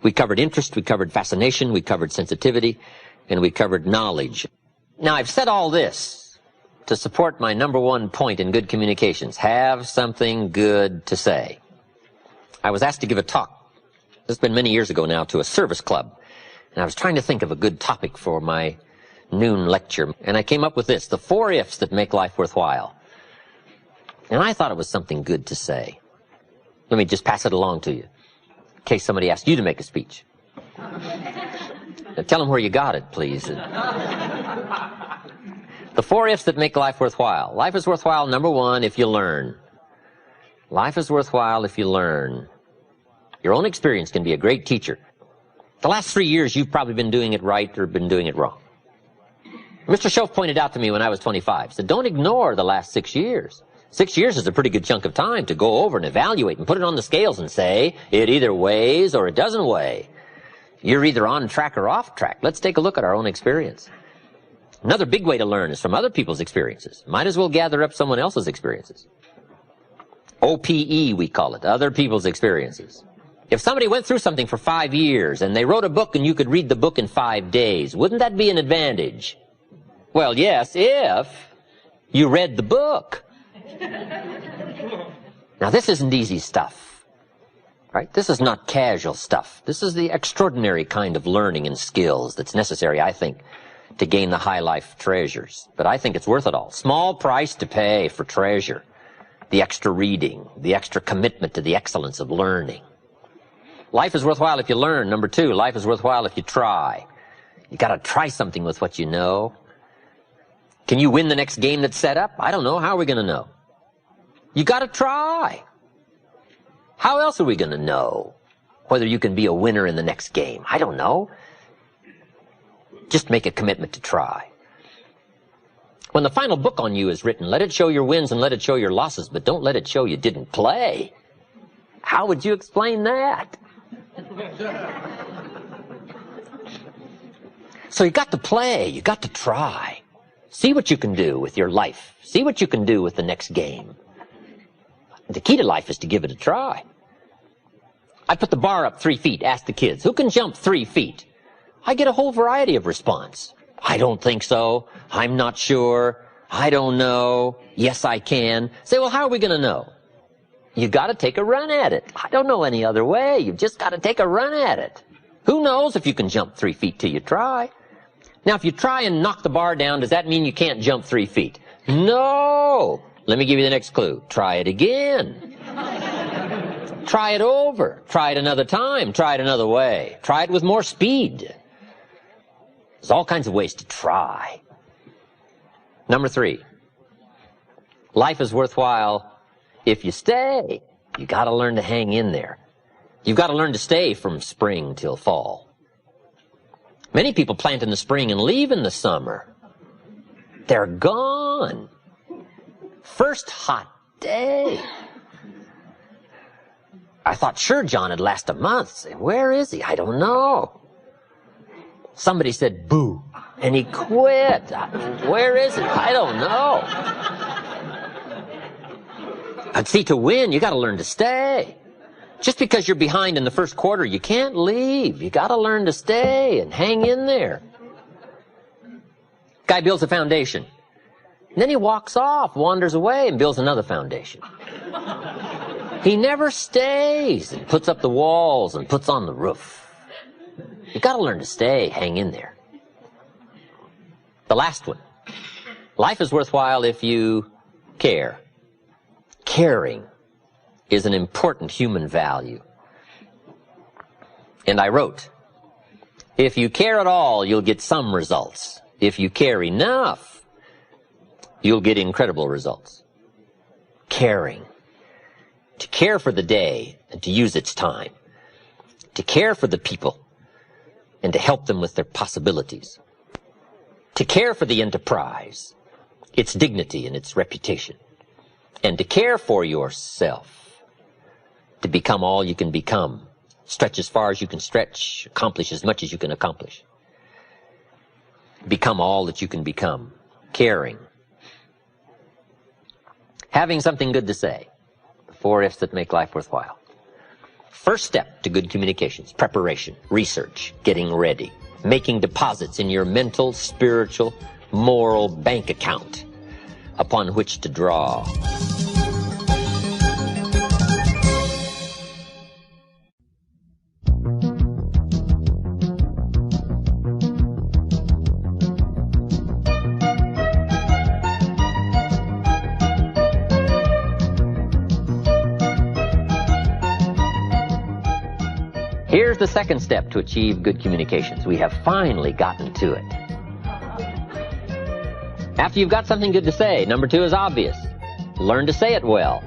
We covered interest, we covered fascination, we covered sensitivity, and we covered knowledge. Now, I've said all this to support my number 1 point in good communications. Have something good to say. I was asked to give a talk, this has been many years ago now, to a service club. And I was trying to think of a good topic for my noon lecture. And I came up with this, the 4 ifs that make life worthwhile. And I thought it was something good to say. Let me just pass it along to you, in case somebody asks you to make a speech. Now, tell them where you got it, please. The 4 ifs that make life worthwhile. Life is worthwhile, number 1, if you learn. Life is worthwhile if you learn. Your own experience can be a great teacher. The last 3 years, you've probably been doing it right or been doing it wrong. Mr. Shoaff pointed out to me when I was 25, he said, don't ignore the last 6 years. 6 years is a pretty good chunk of time to go over and evaluate and put it on the scales and say, it either weighs or it doesn't weigh. You're either on track or off track. Let's take a look at our own experience. Another big way to learn is from other people's experiences. Might as well gather up someone else's experiences. OPE, we call it, other people's experiences. If somebody went through something for 5 years and they wrote a book and you could read the book in 5 days, wouldn't that be an advantage? Well, yes, if you read the book. Now, this isn't easy stuff, right? This is not casual stuff. This is the extraordinary kind of learning and skills that's necessary, I think, to gain the high life treasures. But I think it's worth it all. Small price to pay for treasure. The extra reading, the extra commitment to the excellence of learning. Life is worthwhile if you learn. Number 2, life is worthwhile if you try. You got to try something with what you know. Can you win the next game that's set up? I don't know. How are we going to know? You got to try. How else are we going to know whether you can be a winner in the next game? I don't know. Just make a commitment to try. When the final book on you is written, let it show your wins and let it show your losses, but don't let it show you didn't play. How would you explain that? So you got to play, you got to try. See what you can do with your life. See what you can do with the next game. The key to life is to give it a try. I put the bar up 3 feet, ask the kids, who can jump 3 feet? I get a whole variety of response. I don't think so. I'm not sure. I don't know. Yes, I can. Say, well, how are we going to know? You got to take a run at it. I don't know any other way. You've just got to take a run at it. Who knows if you can jump 3 feet till you try? Now, if you try and knock the bar down, does that mean you can't jump 3 feet? No! Let me give you the next clue. Try it again. Try it over. Try it another time. Try it another way. Try it with more speed. There's all kinds of ways to try. Number 3. Life is worthwhile if you stay. You got to learn to hang in there. You've got to learn to stay from spring till fall. Many people plant in the spring and leave in the summer. They're gone. First hot day. I thought sure John had last a month. Where is he? I don't know. Somebody said boo, and he quit. Where is he? I don't know. But see, to win, you got to learn to stay. Just because you're behind in the first quarter, you can't leave. You got to learn to stay and hang in there. Guy builds a foundation. And then he walks off, wanders away, and builds another foundation. He never stays and puts up the walls and puts on the roof. You got to learn to stay, hang in there. The last one. Life is worthwhile if you care. Caring is an important human value. And I wrote, if you care at all, you'll get some results. If you care enough, you'll get incredible results. Caring. To care for the day and to use its time. To care for the people and to help them with their possibilities. To care for the enterprise, its dignity and its reputation. And to care for yourself. To become all you can become. Stretch as far as you can stretch. Accomplish as much as you can accomplish. Become all that you can become. Caring. Having something good to say. The 4 F's that make life worthwhile. First step to good communications. Preparation. Research. Getting ready. Making deposits in your mental, spiritual, moral bank account upon which to draw. Here's the second step to achieve good communications. We have finally gotten to it. After you've got something good to say, number 2 is obvious. Learn to say it well.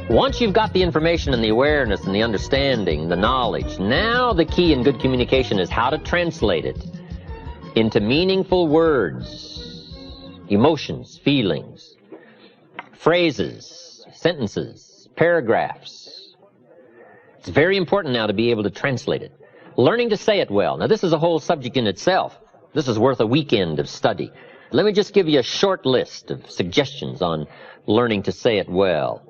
Once you've got the information and the awareness and the understanding, the knowledge, now the key in good communication is how to translate it into meaningful words, emotions, feelings, phrases, sentences, paragraphs. It's very important now to be able to translate it. Learning to say it well. Now, this is a whole subject in itself. This is worth a weekend of study. Let me just give you a short list of suggestions on learning to say it well.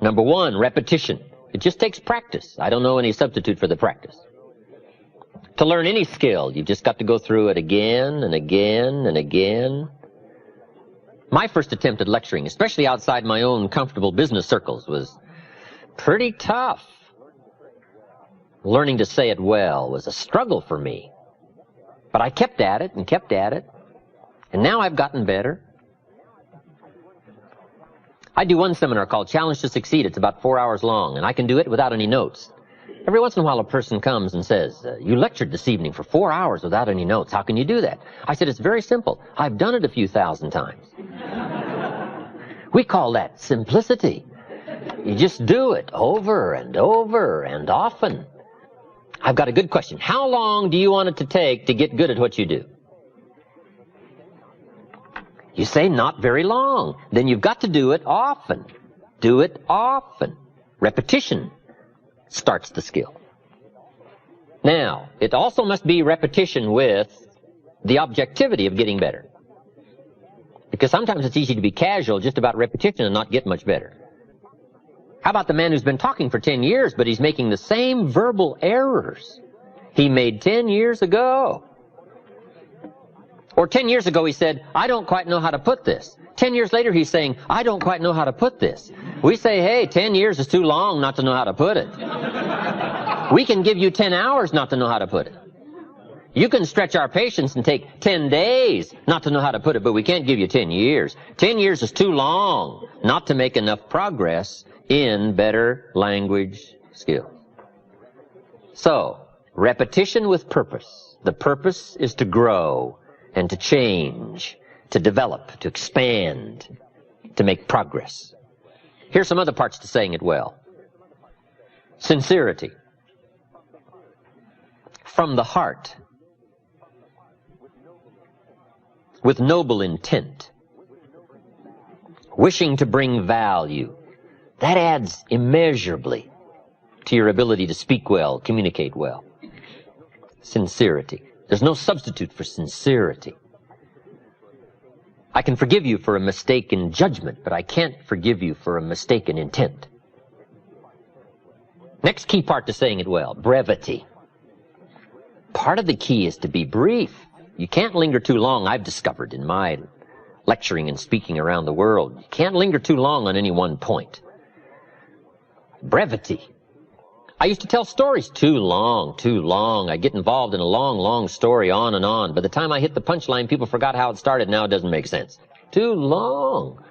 Number 1, repetition. It just takes practice. I don't know any substitute for the practice. To learn any skill, you've just got to go through it again and again and again. My first attempt at lecturing, especially outside my own comfortable business circles, was pretty tough. Learning to say it well was a struggle for me. But I kept at it and kept at it. And now I've gotten better. I do one seminar called Challenge to Succeed. It's about 4 hours long, and I can do it without any notes. Every once in a while a person comes and says, you lectured this evening for 4 hours without any notes. How can you do that? I said, it's very simple. I've done it a few thousand times. We call that simplicity. You just do it over and over and often. I've got a good question. How long do you want it to take to get good at what you do? You say not very long. Then you've got to do it often. Do it often. Repetition starts the skill. Now, it also must be repetition with the objectivity of getting better. Because sometimes it's easy to be casual just about repetition and not get much better. How about the man who's been talking for 10 years, but he's making the same verbal errors he made 10 years ago? Or 10 years ago he said, I don't quite know how to put this. 10 years later he's saying, I don't quite know how to put this. We say, hey, 10 years is too long not to know how to put it. We can give you 10 hours not to know how to put it. You can stretch our patience and take 10 days not to know how to put it, but we can't give you 10 years. 10 years is too long not to make enough progress in better language skills. So, repetition with purpose. The purpose is to grow and to change, to develop, to expand, to make progress. Here's some other parts to saying it well. Sincerity. From the heart. With noble intent. Wishing to bring value. That adds immeasurably to your ability to speak well, communicate well. Sincerity. There's no substitute for sincerity. I can forgive you for a mistake in judgment, but I can't forgive you for a mistake in intent. Next key part to saying it well, brevity. Part of the key is to be brief. You can't linger too long, I've discovered in my lecturing and speaking around the world. You can't linger too long on any one point. Brevity. I used to tell stories too long. I get involved in a long story on and on. By the time I hit the punchline, people forgot how it started. Now it doesn't make sense. Too long.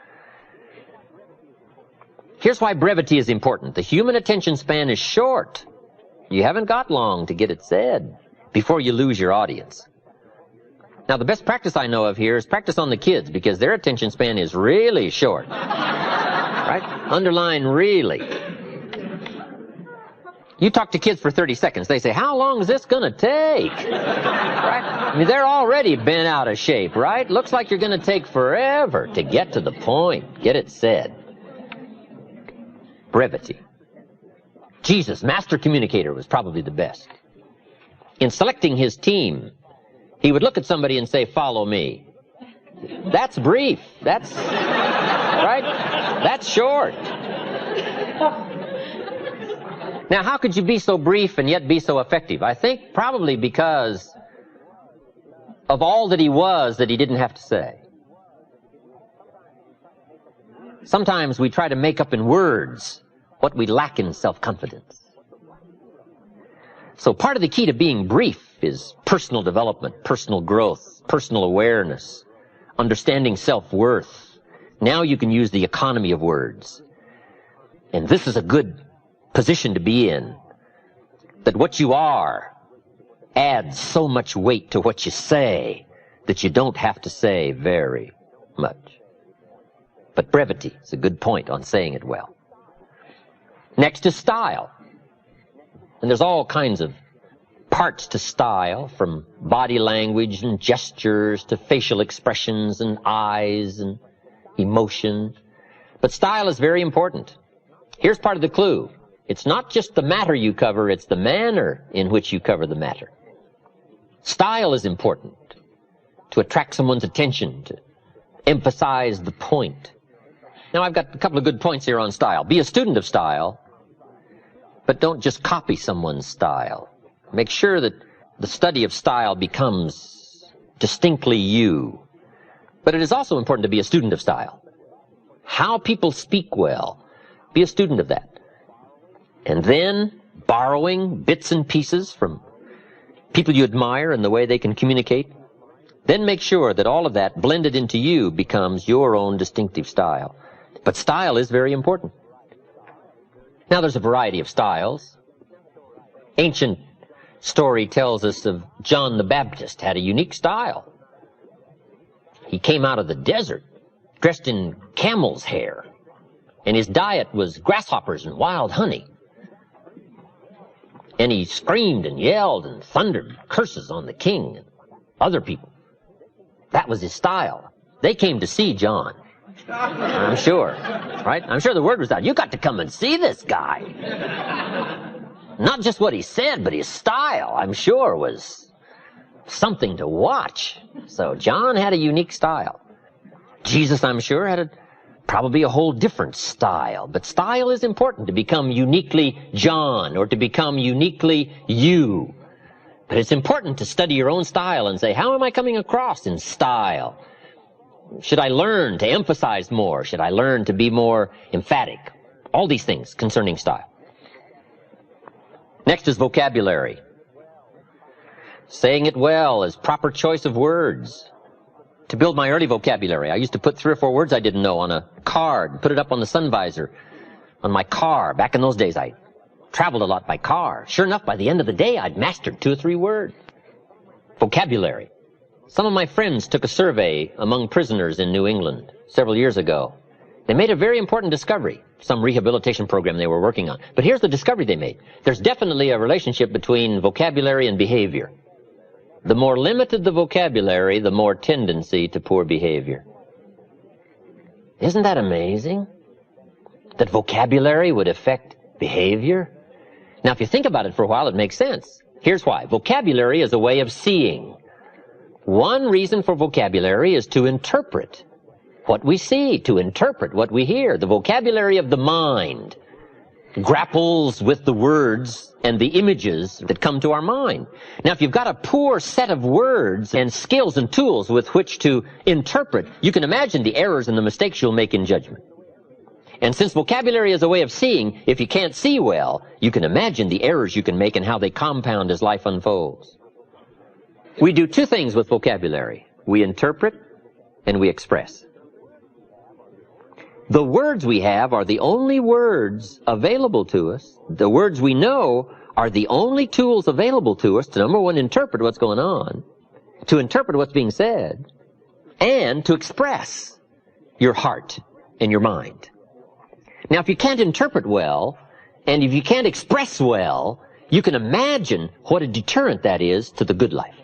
Here's why brevity is important. The human attention span is short. You haven't got long to get it said before you lose your audience. Now, the best practice I know of here is practice on the kids, because their attention span is really short. Right? Underline really. You talk to kids for 30 seconds, they say, how long is this going to take? Right? I mean, they're already bent out of shape, right? Looks like you're going to take forever to get to the point, get it said. Brevity. Jesus, master communicator, was probably the best. In selecting his team, he would look at somebody and say, follow me. That's brief. That's, right? That's short. Now, how could you be so brief and yet be so effective? I think probably because of all that he was that he didn't have to say. Sometimes we try to make up in words what we lack in self-confidence. So part of the key to being brief is personal development, personal growth, personal awareness, understanding self-worth. Now you can use the economy of words. And this is a good position to be in, that what you are adds so much weight to what you say that you don't have to say very much. But brevity is a good point on saying it well. Next is style. And there's all kinds of parts to style, from body language and gestures to facial expressions and eyes and emotion. But style is very important. Here's part of the clue. It's not just the matter you cover, it's the manner in which you cover the matter. Style is important to attract someone's attention, to emphasize the point. Now, I've got a couple of good points here on style. Be a student of style, but don't just copy someone's style. Make sure that the study of style becomes distinctly you. But it is also important to be a student of style. How people speak well, be a student of that. And then borrowing bits and pieces from people you admire and the way they can communicate. Then make sure that all of that blended into you becomes your own distinctive style. But style is very important. Now, there's a variety of styles. Ancient story tells us of John the Baptist had a unique style. He came out of the desert dressed in camel's hair, and his diet was grasshoppers and wild honey. And he screamed and yelled and thundered curses on the king and other people. That was his style. They came to see John, I'm sure, right? I'm sure the word was out. You got to come and see this guy. Not just what he said, but his style, I'm sure, was something to watch. So John had a unique style. Jesus, I'm sure, had probably a whole different style. But style is important, to become uniquely John or to become uniquely you. But it's important to study your own style and say, how am I coming across in style? Should I learn to emphasize more? Should I learn to be more emphatic? All these things concerning style. Next is vocabulary. Saying it well is proper choice of words. To build my early vocabulary, I used to put 3 or 4 words I didn't know on a card, put it up on the sun visor on my car. Back in those days, I traveled a lot by car. Sure enough, by the end of the day, I'd mastered 2 or 3 words. Vocabulary. Some of my friends took a survey among prisoners in New England several years ago. They made a very important discovery, some rehabilitation program they were working on. But here's the discovery they made. There's definitely a relationship between vocabulary and behavior. The more limited the vocabulary, the more tendency to poor behavior. Isn't that amazing? That vocabulary would affect behavior? Now, if you think about it for a while, it makes sense. Here's why. Vocabulary is a way of seeing. One reason for vocabulary is to interpret what we see, to interpret what we hear. The vocabulary of the mind grapples with the words and the images that come to our mind. Now, if you've got a poor set of words and skills and tools with which to interpret, you can imagine the errors and the mistakes you'll make in judgment. And since vocabulary is a way of seeing, if you can't see well, you can imagine the errors you can make and how they compound as life unfolds. We do 2 things with vocabulary. We interpret and we express. The words we have are the only words available to us. The words we know are the only tools available to us to, number one, interpret what's going on, to interpret what's being said, and to express your heart and your mind. Now, if you can't interpret well, and if you can't express well, you can imagine what a deterrent that is to the good life.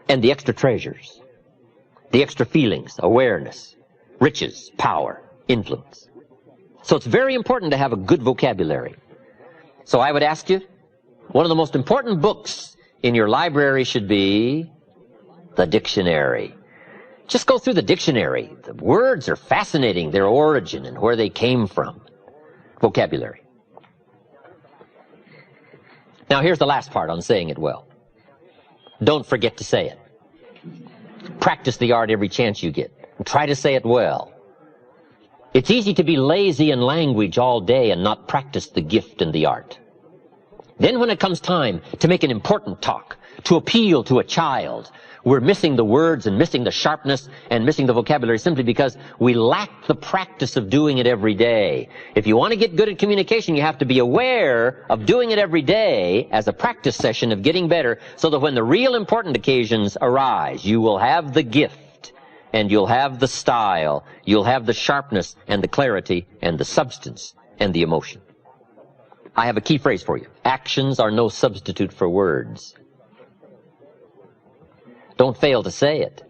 And the extra treasures, the extra feelings, awareness, riches, power, influence. So it's very important to have a good vocabulary. So I would ask you, one of the most important books in your library should be the dictionary. Just go through the dictionary. The words are fascinating, their origin and where they came from. Vocabulary. Now here's the last part on saying it well. Don't forget to say it. Practice the art every chance you get. And try to say it well. It's easy to be lazy in language all day and not practice the gift and the art. Then when it comes time to make an important talk, to appeal to a child, we're missing the words and missing the sharpness and missing the vocabulary simply because we lack the practice of doing it every day. If you want to get good at communication, you have to be aware of doing it every day as a practice session of getting better so that when the real important occasions arise, you will have the gift and you'll have the style, you'll have the sharpness and the clarity and the substance and the emotion. I have a key phrase for you. Actions are no substitute for words. Don't fail to say it.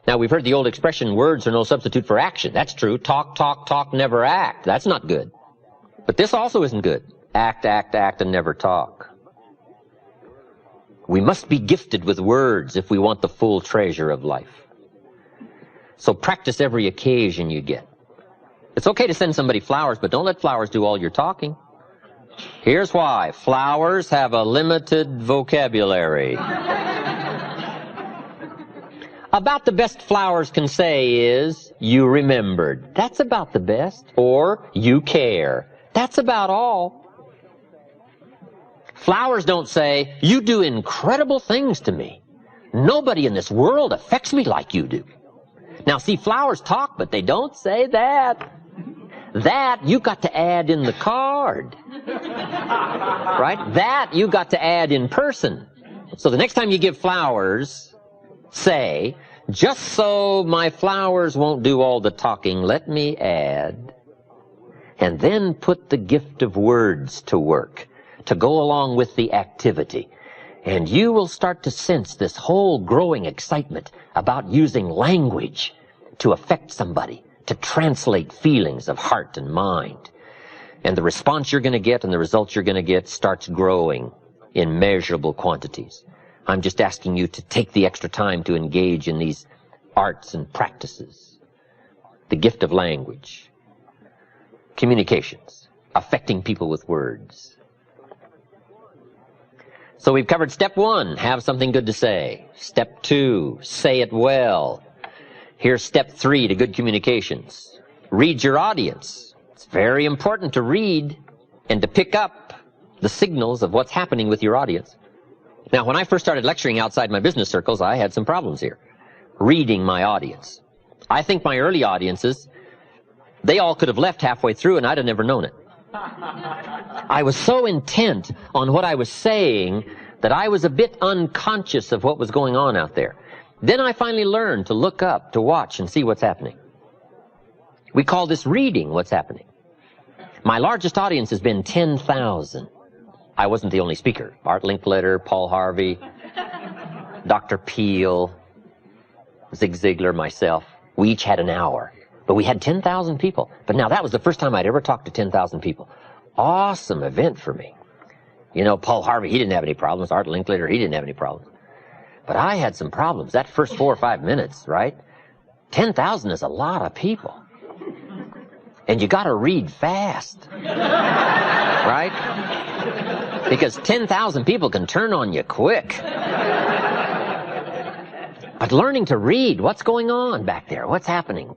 Now, we've heard the old expression, words are no substitute for action. That's true. Talk, talk, talk, never act. That's not good. But this also isn't good. Act, act, act, and never talk. We must be gifted with words if we want the full treasure of life. So practice every occasion you get. It's okay to send somebody flowers, but don't let flowers do all your talking. Here's why. Flowers have a limited vocabulary. About the best flowers can say is, you remembered. That's about the best. Or, you care. That's about all. Flowers don't say, you do incredible things to me. Nobody in this world affects me like you do. Now, see, flowers talk, but they don't say that. That you got to add in the card. Right? That you got to add in person. So the next time you give flowers, say, just so my flowers won't do all the talking, let me add. And then put the gift of words to work to go along with the activity. And you will start to sense this whole growing excitement about using language to affect somebody, to translate feelings of heart and mind. And the response you're going to get and the results you're going to get starts growing in measurable quantities. I'm just asking you to take the extra time to engage in these arts and practices. The gift of language, communications, affecting people with words. So we've covered step 1, have something good to say. Step 2, say it well. Here's step 3 to good communications. Read your audience. It's very important to read and to pick up the signals of what's happening with your audience. Now, when I first started lecturing outside my business circles, I had some problems here. Reading my audience. I think my early audiences, they all could have left halfway through and I'd have never known it. I was so intent on what I was saying that I was a bit unconscious of what was going on out there. Then I finally learned to look up, to watch and see what's happening. We call this reading what's happening. My largest audience has been 10,000. I wasn't the only speaker. Art Linkletter, Paul Harvey, Dr. Peel, Zig Ziglar, myself. We each had an hour. But we had 10,000 people. But now that was the first time I'd ever talked to 10,000 people. Awesome event for me. You know, Paul Harvey, he didn't have any problems. Art Linkletter, he didn't have any problems. But I had some problems. That first 4 or 5 minutes, right? 10,000 is a lot of people. And you got to read fast. Right? Because 10,000 people can turn on you quick. But learning to read, what's going on back there? What's happening?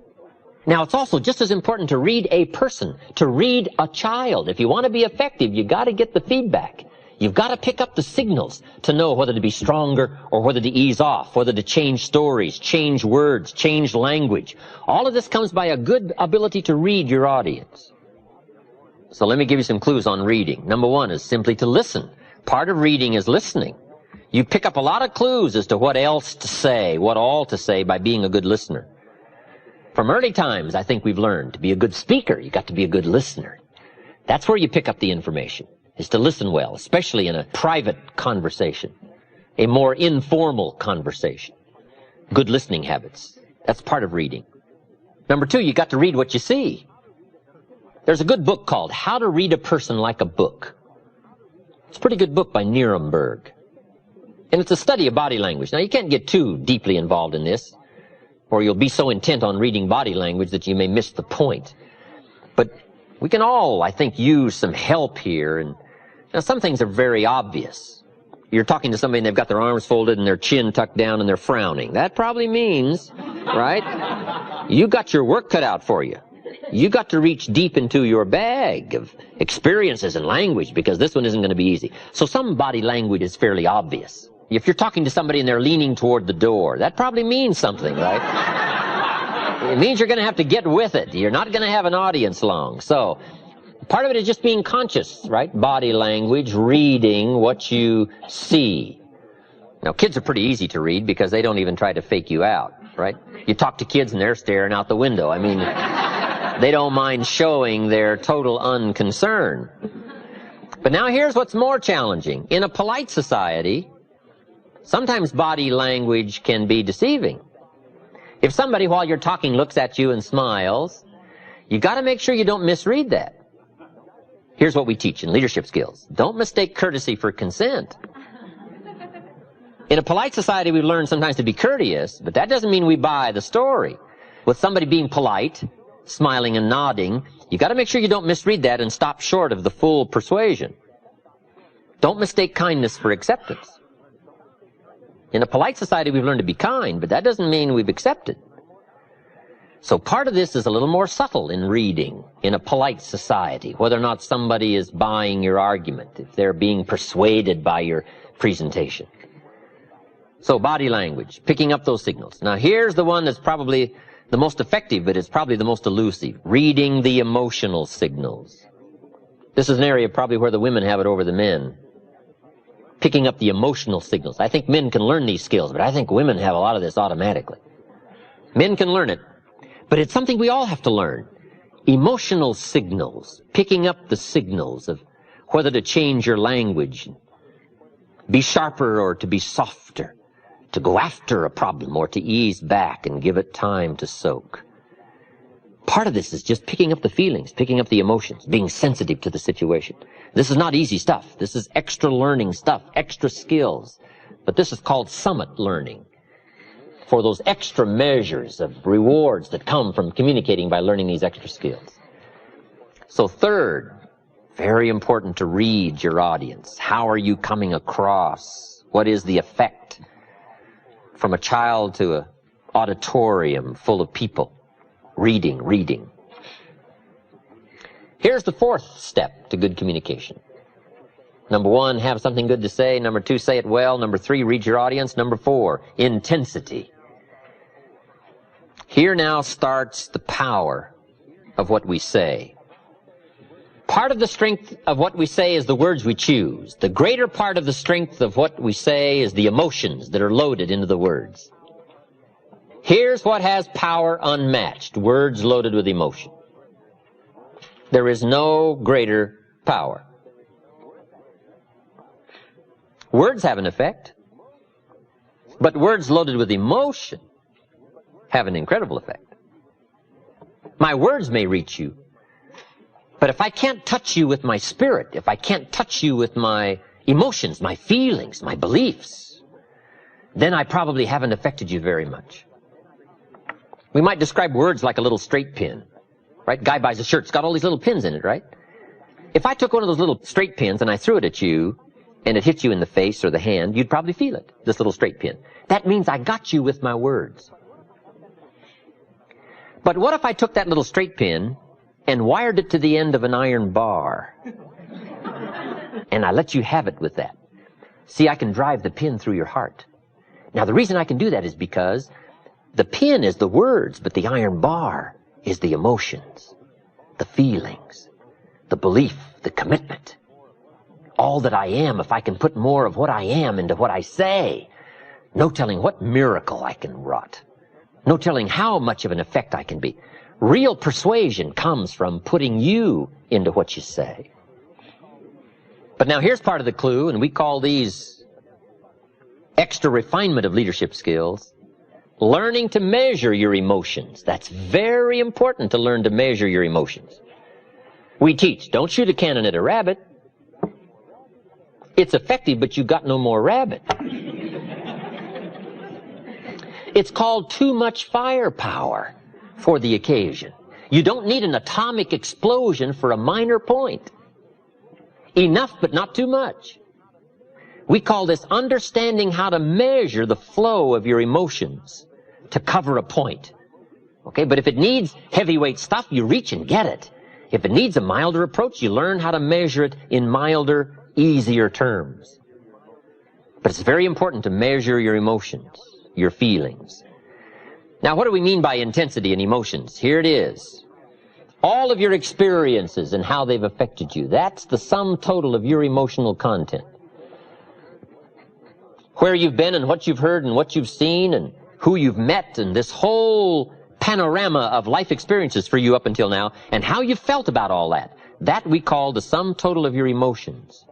Now, it's also just as important to read a person, to read a child. If you want to be effective, you got to get the feedback. You've got to pick up the signals to know whether to be stronger or whether to ease off, whether to change stories, change words, change language. All of this comes by a good ability to read your audience. So let me give you some clues on reading. Number one is simply to listen. Part of reading is listening. You pick up a lot of clues as to what else to say, what all to say by being a good listener. From early times, I think we've learned to be a good speaker, you got to be a good listener. That's where you pick up the information, is to listen well, especially in a private conversation, a more informal conversation. Good listening habits. That's part of reading. Number two, you got to read what you see. There's a good book called How to Read a Person Like a Book. It's a pretty good book by Nirenberg. And it's a study of body language. Now, you can't get too deeply involved in this, or you'll be so intent on reading body language that you may miss the point. But we can all, I think, use some help here. And now some things are very obvious. You're talking to somebody and they've got their arms folded and their chin tucked down and they're frowning. That probably means, right, you got your work cut out for you. You got to reach deep into your bag of experiences and language, because this one isn't going to be easy. So some body language is fairly obvious. If you're talking to somebody and they're leaning toward the door, that probably means something, right? It means you're going to have to get with it. You're not going to have an audience long. So part of it is just being conscious, right? Body language, reading what you see. Now, kids are pretty easy to read because they don't even try to fake you out, right? You talk to kids and they're staring out the window. I mean, they don't mind showing their total unconcern. But now here's what's more challenging. In a polite society, sometimes body language can be deceiving. If somebody, while you're talking, looks at you and smiles, you got to make sure you don't misread that. Here's what we teach in leadership skills. Don't mistake courtesy for consent. In a polite society, we learn sometimes to be courteous, but that doesn't mean we buy the story. With somebody being polite, smiling and nodding, you got to make sure you don't misread that and stop short of the full persuasion. Don't mistake kindness for acceptance. In a polite society, we've learned to be kind, but that doesn't mean we've accepted. So part of this is a little more subtle in reading in a polite society, whether or not somebody is buying your argument, if they're being persuaded by your presentation. So body language, picking up those signals. Now here's the one that's probably the most effective, but it's probably the most elusive. Reading the emotional signals. This is an area probably where the women have it over the men. Picking up the emotional signals. I think men can learn these skills, but I think women have a lot of this automatically. Men can learn it, but it's something we all have to learn. Emotional signals, picking up the signals of whether to change your language, be sharper or to be softer, to go after a problem or to ease back and give it time to soak. Part of this is just picking up the feelings, picking up the emotions, being sensitive to the situation. This is not easy stuff. This is extra learning stuff, extra skills. But this is called summit learning, for those extra measures of rewards that come from communicating by learning these extra skills. So third, very important to read your audience. How are you coming across? What is the effect from a child to an auditorium full of people? Reading. Here's the fourth step to good communication. Number 1, have something good to say. Number 2, say it well. Number 3, read your audience. Number 4, intensity. Here now starts the power of what we say. Part of the strength of what we say is the words we choose. The greater part of the strength of what we say is the emotions that are loaded into the words. Here's what has power unmatched: words loaded with emotion. There is no greater power. Words have an effect, but words loaded with emotion have an incredible effect. My words may reach you, but if I can't touch you with my spirit, if I can't touch you with my emotions, my feelings, my beliefs, then I probably haven't affected you very much. We might describe words like a little straight pin, right? Guy buys a shirt, it's got all these little pins in it, right? If I took one of those little straight pins and I threw it at you, and it hit you in the face or the hand, you'd probably feel it, this little straight pin. That means I got you with my words. But what if I took that little straight pin and wired it to the end of an iron bar? And I let you have it with that. See, I can drive the pin through your heart. Now, the reason I can do that is because the pin is the words, but the iron bar is the emotions, the feelings, the belief, the commitment. All that I am, if I can put more of what I am into what I say, no telling what miracle I can wrought. No telling how much of an effect I can be. Real persuasion comes from putting you into what you say. But now here's part of the clue, and we call these extra refinement of leadership skills. Learning to measure your emotions. That's very important, to learn to measure your emotions. We teach, don't shoot a cannon at a rabbit. It's effective, but you got no more rabbit. It's called too much firepower for the occasion. You don't need an atomic explosion for a minor point. Enough, but not too much. We call this understanding how to measure the flow of your emotions to cover a point. Okay, but if it needs heavyweight stuff, you reach and get it. If it needs a milder approach, you learn how to measure it in milder, easier terms. But it's very important to measure your emotions, your feelings. Now, what do we mean by intensity and emotions? Here it is. All of your experiences and how they've affected you. That's the sum total of your emotional content. Where you've been and what you've heard and what you've seen and who you've met, and this whole panorama of life experiences for you up until now, and how you felt about all that. That we call the sum total of your emotions.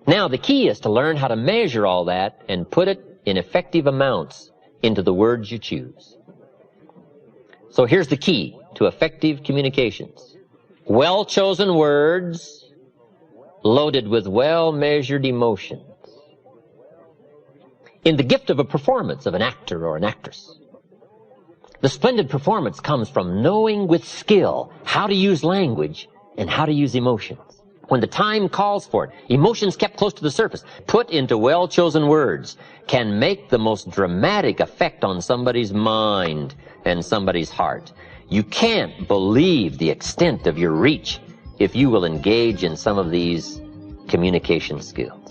Now, the key is to learn how to measure all that and put it in effective amounts into the words you choose. So here's the key to effective communications. Well-chosen words loaded with well-measured emotions. In the gift of a performance of an actor or an actress, the splendid performance comes from knowing with skill how to use language and how to use emotions. When the time calls for it, emotions kept close to the surface, put into well-chosen words, can make the most dramatic effect on somebody's mind and somebody's heart. You can't believe the extent of your reach if you will engage in some of these communication skills.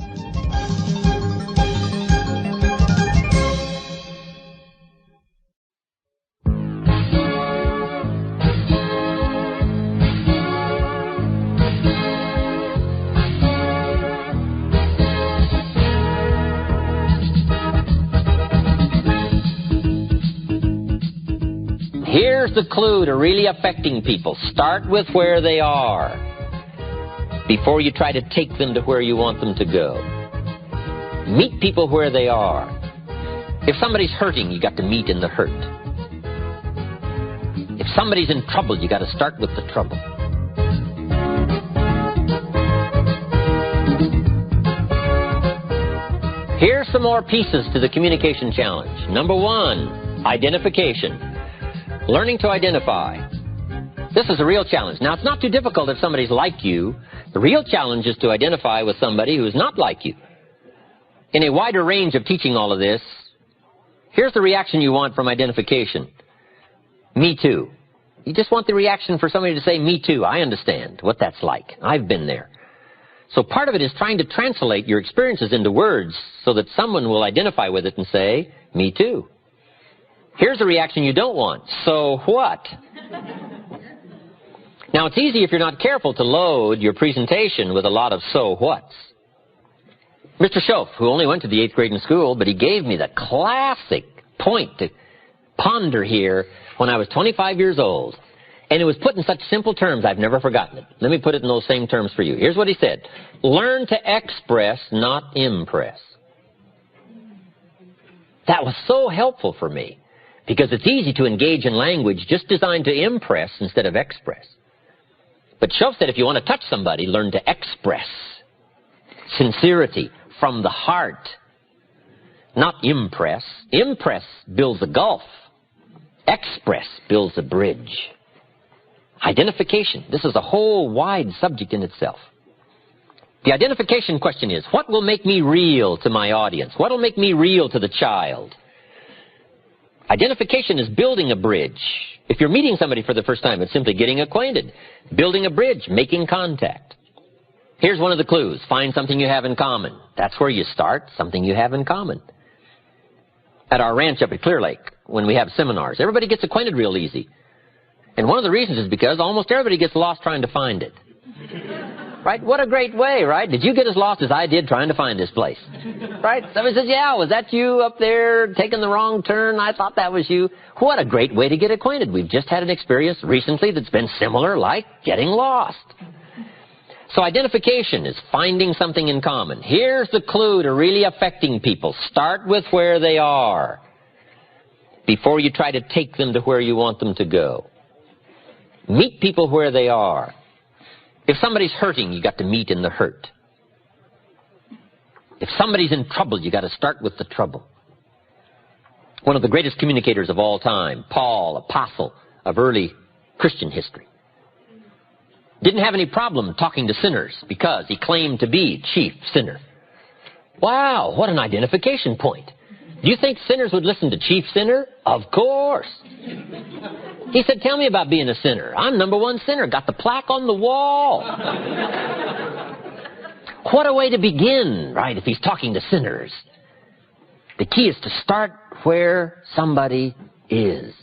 Here's the clue to really affecting people. Start with where they are before you try to take them to where you want them to go. Meet people where they are. If somebody's hurting, you got to meet in the hurt. If somebody's in trouble, you got to start with the trouble. Here's some more pieces to the communication challenge. Number 1, identification. Learning to identify. This is a real challenge. Now, it's not too difficult if somebody's like you. The real challenge is to identify with somebody who's not like you. In a wider range of teaching all of this, here's the reaction you want from identification. Me too. You just want the reaction for somebody to say, me too. I understand what that's like. I've been there. So part of it is trying to translate your experiences into words so that someone will identify with it and say, me too. Here's a reaction you don't want. So what? Now, it's easy if you're not careful to load your presentation with a lot of so whats. Mr. Schoaf, who only went to the 8th grade in school, but he gave me the classic point to ponder here when I was 25 years old. And it was put in such simple terms, I've never forgotten it. Let me put it in those same terms for you. Here's what he said. Learn to express, not impress. That was so helpful for me, because it's easy to engage in language just designed to impress instead of express. But Schoaf said if you want to touch somebody, learn to express. Sincerity from the heart, not impress. Impress builds a gulf. Express builds a bridge. Identification. This is a whole wide subject in itself. The identification question is, what will make me real to my audience? What will make me real to the child? Identification is building a bridge. If you're meeting somebody for the first time, it's simply getting acquainted. Building a bridge, making contact. Here's one of the clues. Find something you have in common. That's where you start, something you have in common. At our ranch up at Clear Lake, when we have seminars, everybody gets acquainted real easy. And one of the reasons is because almost everybody gets lost trying to find it. Right? What a great way, right? Did you get as lost as I did trying to find this place? Right? Somebody says, yeah, was that you up there taking the wrong turn? I thought that was you. What a great way to get acquainted. We've just had an experience recently that's been similar, like getting lost. So identification is finding something in common. Here's the clue to really affecting people. Start with where they are before you try to take them to where you want them to go. Meet people where they are. If somebody's hurting, you got to meet in the hurt. If somebody's in trouble, you got to start with the trouble. One of the greatest communicators of all time, Paul, apostle of early Christian history, didn't have any problem talking to sinners because he claimed to be chief sinner. Wow, what an identification point. Do you think sinners would listen to chief sinner? Of course. He said, tell me about being a sinner. I'm number one sinner. Got the plaque on the wall. What a way to begin, right, if he's talking to sinners. The key is to start where somebody is.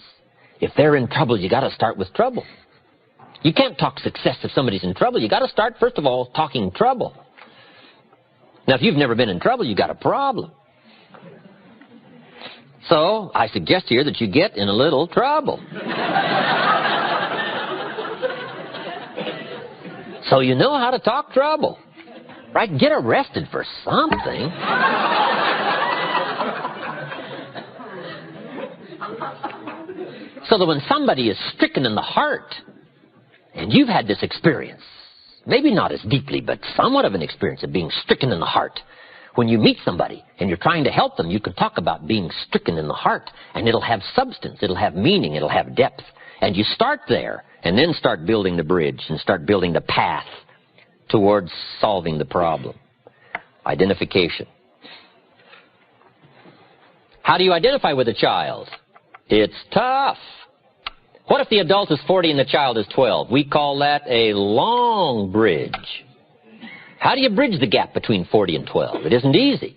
If they're in trouble, you got to start with trouble. You can't talk success if somebody's in trouble. You got to start, first of all, talking trouble. Now, if you've never been in trouble, you got a problem. So, I suggest here that you get in a little trouble. So you know how to talk trouble. Right? Get arrested for something. So that when somebody is stricken in the heart, and you've had this experience, maybe not as deeply, but somewhat of an experience of being stricken in the heart. When you meet somebody and you're trying to help them, you can talk about being stricken in the heart, and it'll have substance, it'll have meaning, it'll have depth. And you start there, and then start building the bridge and start building the path towards solving the problem. Identification. How do you identify with a child? It's tough. What if the adult is 40 and the child is 12? We call that a long bridge. How do you bridge the gap between 40 and 12? It isn't easy.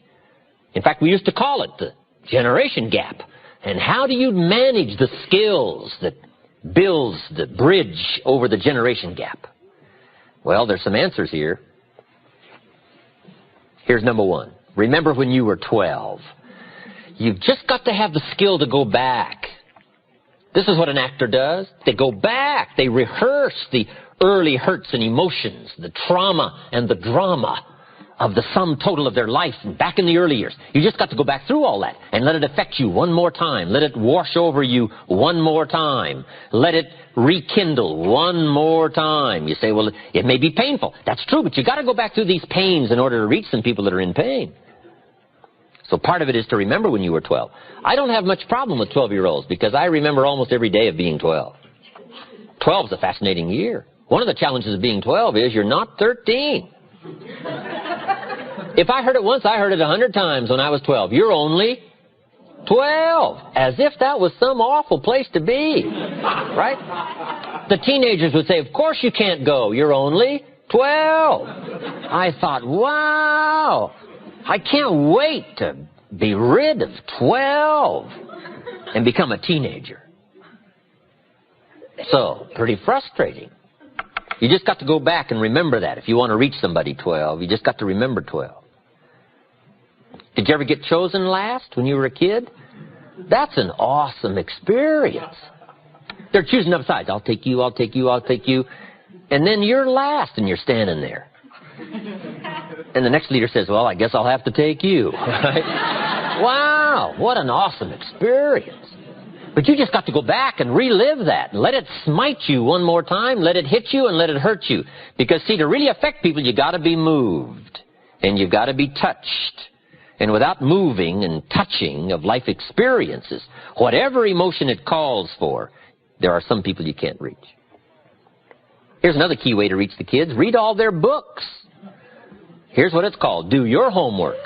In fact, we used to call it the generation gap. And how do you manage the skills that builds the bridge over the generation gap? Well, there's some answers here. Here's number one. Remember when you were 12. You've just got to have the skill to go back. This is what an actor does. They go back. They rehearse the early hurts and emotions, the trauma and the drama of the sum total of their life back in the early years. You just got to go back through all that and let it affect you one more time. Let it wash over you one more time. Let it rekindle one more time. You say, well, it may be painful. That's true, but you got to go back through these pains in order to reach some people that are in pain. So part of it is to remember when you were 12. I don't have much problem with 12-year-olds because I remember almost every day of being 12. 12 is a fascinating year. One of the challenges of being 12 is you're not 13. If I heard it once, I heard it 100 times when I was 12. You're only 12. As if that was some awful place to be. Right? The teenagers would say, of course you can't go. You're only 12. I thought, wow, I can't wait to be rid of 12 and become a teenager. So, pretty frustrating. You just got to go back and remember that. If you want to reach somebody 12, you just got to remember 12. Did you ever get chosen last when you were a kid? That's an awesome experience. They're choosing up sides. I'll take you, I'll take you, I'll take you. And then you're last and you're standing there. And the next leader says, well, I guess I'll have to take you. Right? Wow, what an awesome experience. But you just got to go back and relive that. Let it smite you one more time. Let it hit you and let it hurt you. Because, see, to really affect people, you got to be moved. And you've got to be touched. And without moving and touching of life experiences, whatever emotion it calls for, there are some people you can't reach. Here's another key way to reach the kids. Read all their books. Here's what it's called. Do your homework.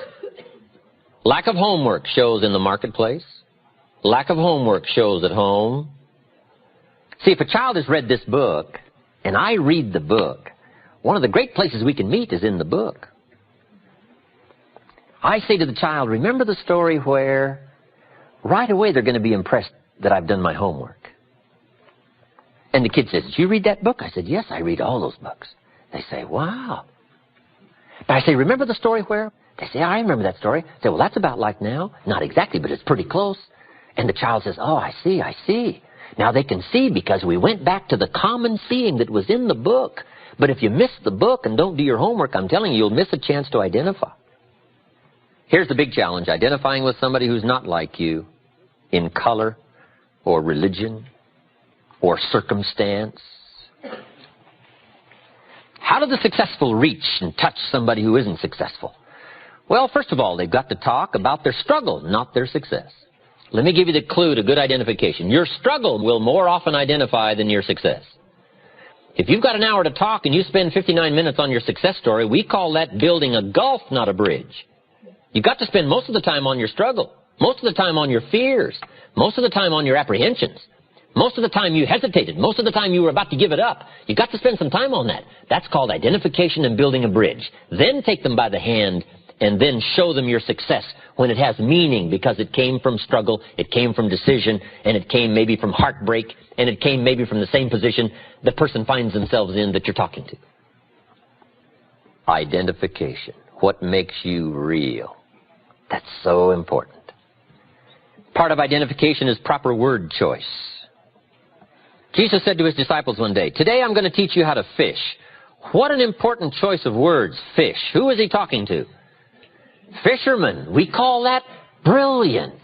Lack of homework shows in the marketplace. Lack of homework shows at home. See, if a child has read this book, and I read the book, one of the great places we can meet is in the book. I say to the child, remember the story where right away they're going to be impressed that I've done my homework. And the kid says, did you read that book? I said, yes, I read all those books. They say, wow. But I say, remember the story where? They say, I remember that story. I say, well, that's about like now. Not exactly, but it's pretty close. And the child says, oh, I see, I see. Now they can see because we went back to the common seeing that was in the book. But if you miss the book and don't do your homework, I'm telling you, you'll miss a chance to identify. Here's the big challenge, identifying with somebody who's not like you in color or religion or circumstance. How do the successful reach and touch somebody who isn't successful? Well, first of all, they've got to talk about their struggle, not their success. Let me give you the clue to good identification. Your struggle will more often identify than your success. If you've got an hour to talk and you spend 59 minutes on your success story, we call that building a gulf, not a bridge. You've got to spend most of the time on your struggle, most of the time on your fears, most of the time on your apprehensions. Most of the time you hesitated, most of the time you were about to give it up. You've got to spend some time on that. That's called identification and building a bridge. Then take them by the hand and then show them your success when it has meaning because it came from struggle, it came from decision, and it came maybe from heartbreak, and it came maybe from the same position the person finds themselves in that you're talking to. Identification. What makes you real? That's so important. Part of identification is proper word choice. Jesus said to his disciples one day, today I'm going to teach you how to fish. What an important choice of words, fish. Who is he talking to? Fishermen. We call that brilliant.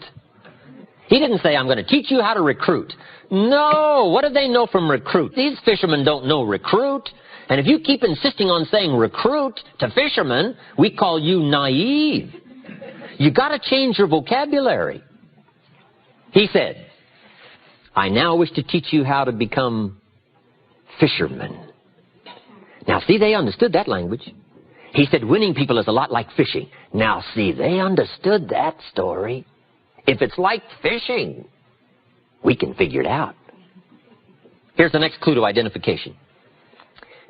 He didn't say, I'm going to teach you how to recruit. No, what do they know from recruit? These fishermen don't know recruit. And if you keep insisting on saying recruit to fishermen, we call you naive. You got to change your vocabulary. He said, I now wish to teach you how to become fishermen. Now, see, they understood that language. He said winning people is a lot like fishing. Now, see, they understood that story. If it's like fishing, we can figure it out. Here's the next clue to identification.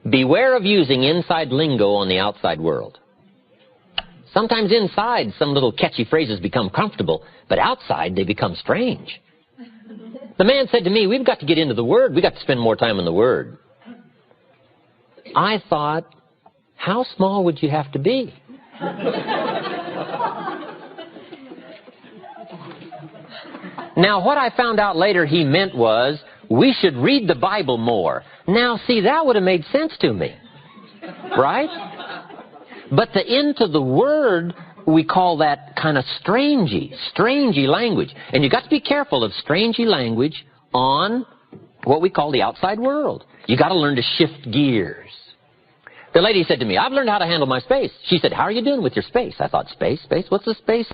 Beware of using inside lingo on the outside world. Sometimes inside, some little catchy phrases become comfortable, but outside, they become strange. The man said to me, we've got to get into the Word. We've got to spend more time in the Word. I thought, how small would you have to be? Now, what I found out later he meant was, we should read the Bible more. Now, see, that would have made sense to me. Right? But the into the Word, we call that kind of strangey language. And you've got to be careful of strangey language on what we call the outside world. You've got to learn to shift gears. The lady said to me, I've learned how to handle my space. She said, how are you doing with your space? I thought, space? What's a space?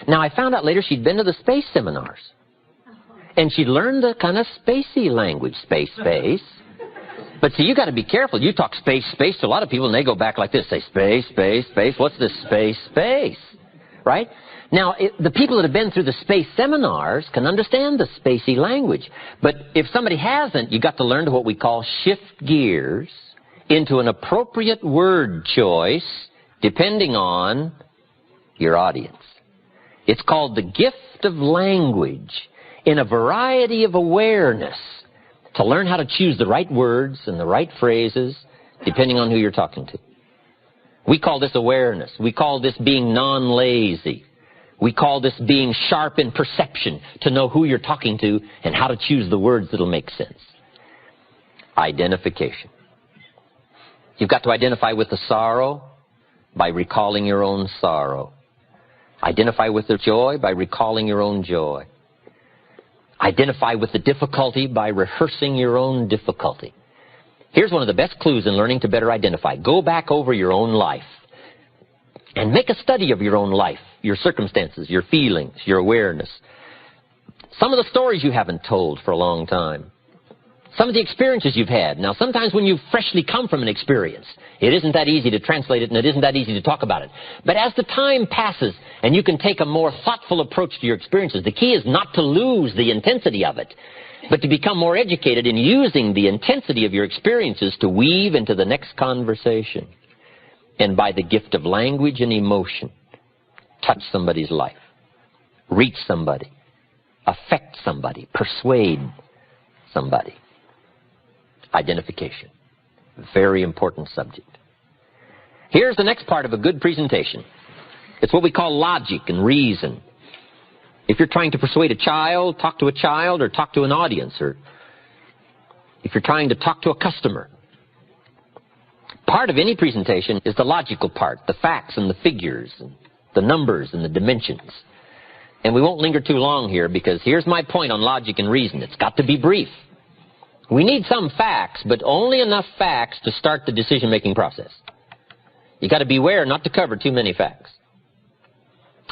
Now, I found out later she'd been to the space seminars. And she'd learned the kind of spacey language, space. But see, you got to be careful. You talk space to a lot of people, and they go back like this. Say, space. What's this space? Right? Now, the people that have been through the space seminars can understand the spacey language. But if somebody hasn't, you got to learn to what we call shift gears into an appropriate word choice depending on your audience. It's called the gift of language, in a variety of awareness, to learn how to choose the right words and the right phrases depending on who you're talking to. We call this awareness. We call this being non-lazy. We call this being sharp in perception, to know who you're talking to and how to choose the words that'll make sense. Identification. You've got to identify with the sorrow by recalling your own sorrow. Identify with the joy by recalling your own joy. Identify with the difficulty by rehearsing your own difficulty. Here's one of the best clues in learning to better identify. Go back over your own life and make a study of your own life, your circumstances, your feelings, your awareness. Some of the stories you haven't told for a long time. Some of the experiences you've had. Now, sometimes when you've freshly come from an experience, it isn't that easy to translate it and it isn't that easy to talk about it. But as the time passes and you can take a more thoughtful approach to your experiences, the key is not to lose the intensity of it, but to become more educated in using the intensity of your experiences to weave into the next conversation. And by the gift of language and emotion, touch somebody's life, reach somebody, affect somebody, persuade somebody. Identification. Very important subject. Here's the next part of a good presentation. It's what we call logic and reason. If you're trying to persuade a child, talk to a child, or talk to an audience, or if you're trying to talk to a customer, part of any presentation is the logical part, the facts and the figures, and the numbers and the dimensions. And we won't linger too long here, because here's my point on logic and reason. It's got to be brief. We need some facts, but only enough facts to start the decision-making process. You've got to beware not to cover too many facts.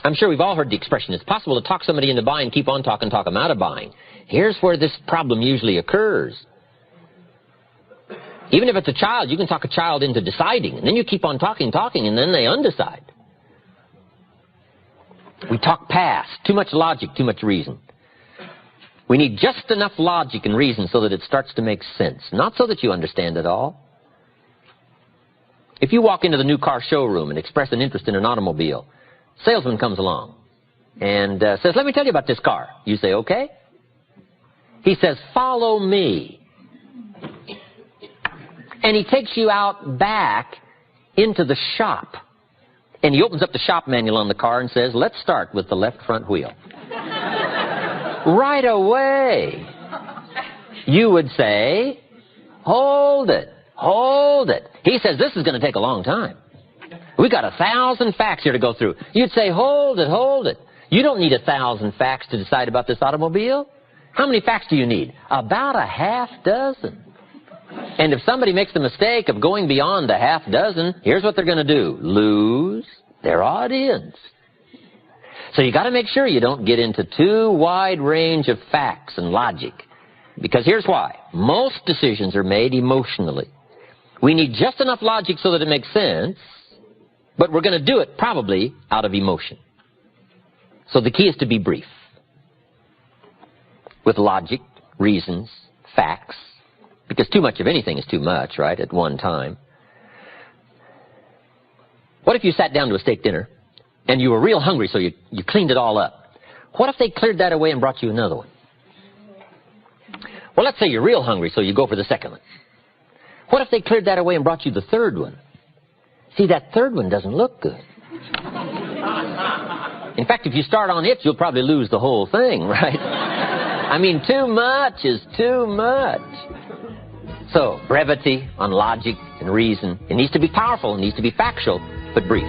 I'm sure we've all heard the expression, it's possible to talk somebody into buying, keep on talking, talk them out of buying. Here's where this problem usually occurs. Even if it's a child, you can talk a child into deciding, and then you keep on talking, and then they undecide. We talk past. Too much logic, too much reason. We need just enough logic and reason so that it starts to make sense, not so that you understand it all. If you walk into the new car showroom and express an interest in an automobile, salesman comes along and says, "Let me tell you about this car." You say, "Okay." He says, "Follow me." And he takes you out back into the shop. And he opens up the shop manual on the car and says, "Let's start with the left front wheel." Right away, you would say, "Hold it, hold it." He says, "This is going to take a long time. We've got 1,000 facts here to go through." You'd say, "Hold it, hold it. You don't need 1,000 facts to decide about this automobile. How many facts do you need?" "About a half dozen." And if somebody makes the mistake of going beyond a half dozen, here's what they're going to do: lose their audience. So you got to make sure you don't get into too wide range of facts and logic. Because here's why. Most decisions are made emotionally. We need just enough logic so that it makes sense, but we're going to do it probably out of emotion. So the key is to be brief. With logic, reasons, facts. Because too much of anything is too much, right, at one time. What if you sat down to a steak dinner and you were real hungry, so you cleaned it all up? What if they cleared that away and brought you another one? Well, let's say you're real hungry, so you go for the second one. What if they cleared that away and brought you the third one? See, that third one doesn't look good. In fact, if you start on it, you'll probably lose the whole thing, right? I mean, too much is too much. So, brevity on logic and reason. It needs to be powerful, it needs to be factual, but brief.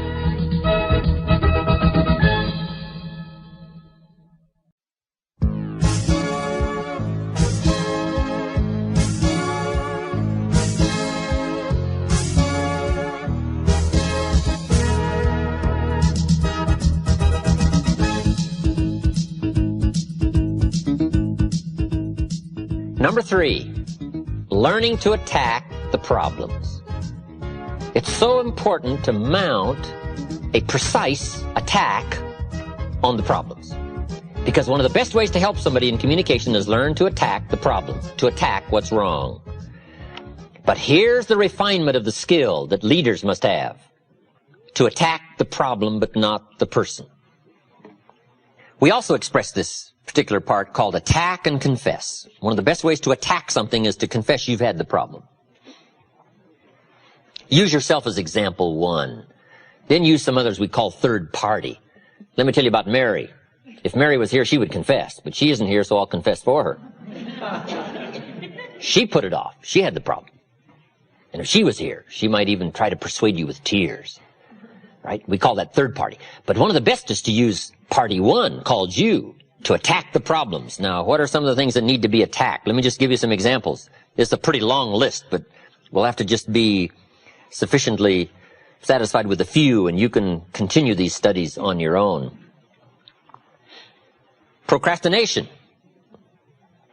Number 3, learning to attack the problems. It's so important to mount a precise attack on the problems. Because one of the best ways to help somebody in communication is learn to attack the problem, to attack what's wrong. But here's the refinement of the skill that leaders must have: to attack the problem but not the person. We also express this particular part called attack and confess. One of the best ways to attack something is to confess you've had the problem. Use yourself as example one. Then use some others we call third party. Let me tell you about Mary. If Mary was here, she would confess, but she isn't here, so I'll confess for her. She put it off. She had the problem. And if she was here, she might even try to persuade you with tears. Right? We call that third party. But one of the best is to use party one, called you, to attack the problems. Now, what are some of the things that need to be attacked? Let me just give you some examples. It's a pretty long list, but we'll have to just be sufficiently satisfied with a few, and you can continue these studies on your own. Procrastination.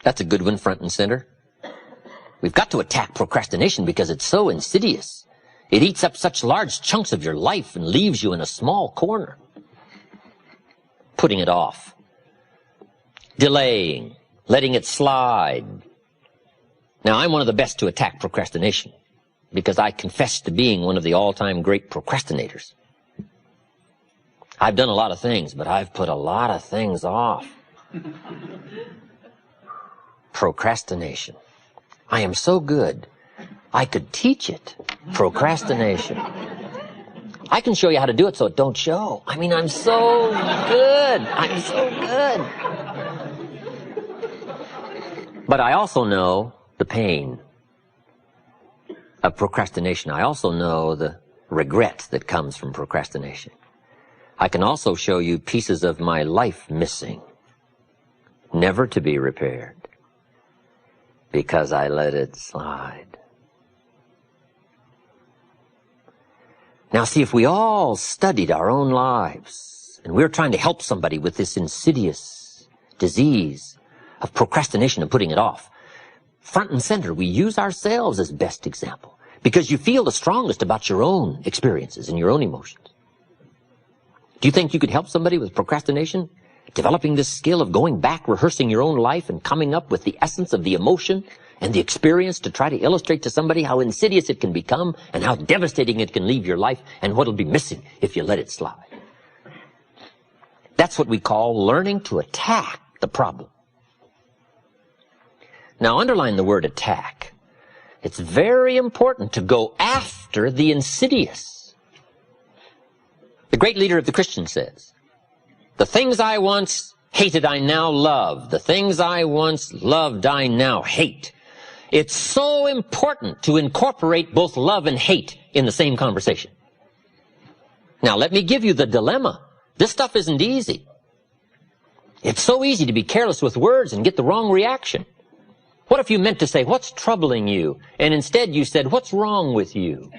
That's a good one, front and center. We've got to attack procrastination because it's so insidious. It eats up such large chunks of your life and leaves you in a small corner. Putting it off. Delaying. Letting it slide. Now, I'm one of the best to attack procrastination because I confess to being one of the all-time great procrastinators. I've done a lot of things, but I've put a lot of things off. Procrastination. I am so good, I could teach it. Procrastination. I can show you how to do it so it don't show. I mean, I'm so good. I'm so good. But I also know the pain of procrastination. I also know the regret that comes from procrastination. I can also show you pieces of my life missing, never to be repaired, because I let it slide. Now see, if we all studied our own lives, and we're trying to help somebody with this insidious disease of procrastination and putting it off, front and center, we use ourselves as best example, because you feel the strongest about your own experiences and your own emotions. Do you think you could help somebody with procrastination? Developing this skill of going back, rehearsing your own life, and coming up with the essence of the emotion and the experience to try to illustrate to somebody how insidious it can become and how devastating it can leave your life and what'll be missing if you let it slide. That's what we call learning to attack the problem. Now, underline the word attack. It's very important to go after the insidious. The great leader of the Christians says, "The things I once hated I now love. The things I once loved I now hate." It's so important to incorporate both love and hate in the same conversation. Now, let me give you the dilemma. This stuff isn't easy. It's so easy to be careless with words and get the wrong reaction. What if you meant to say, "What's troubling you?" and instead you said, "What's wrong with you?"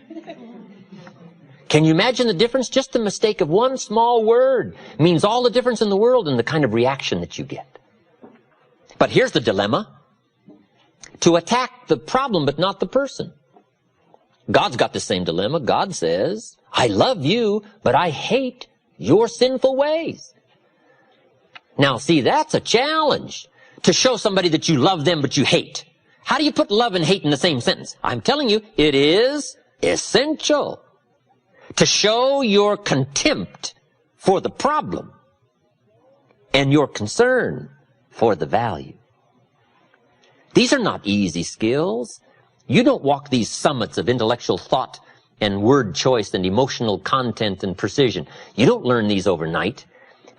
Can you imagine the difference? Just the mistake of one small word means all the difference in the world in the kind of reaction that you get. But here's the dilemma. To attack the problem but not the person. God's got the same dilemma. God says, "I love you, but I hate your sinful ways." Now see, that's a challenge, to show somebody that you love them but you hate. How do you put love and hate in the same sentence? I'm telling you, it is essential to show your contempt for the problem and your concern for the value. These are not easy skills. You don't walk these summits of intellectual thought and word choice and emotional content and precision. You don't learn these overnight.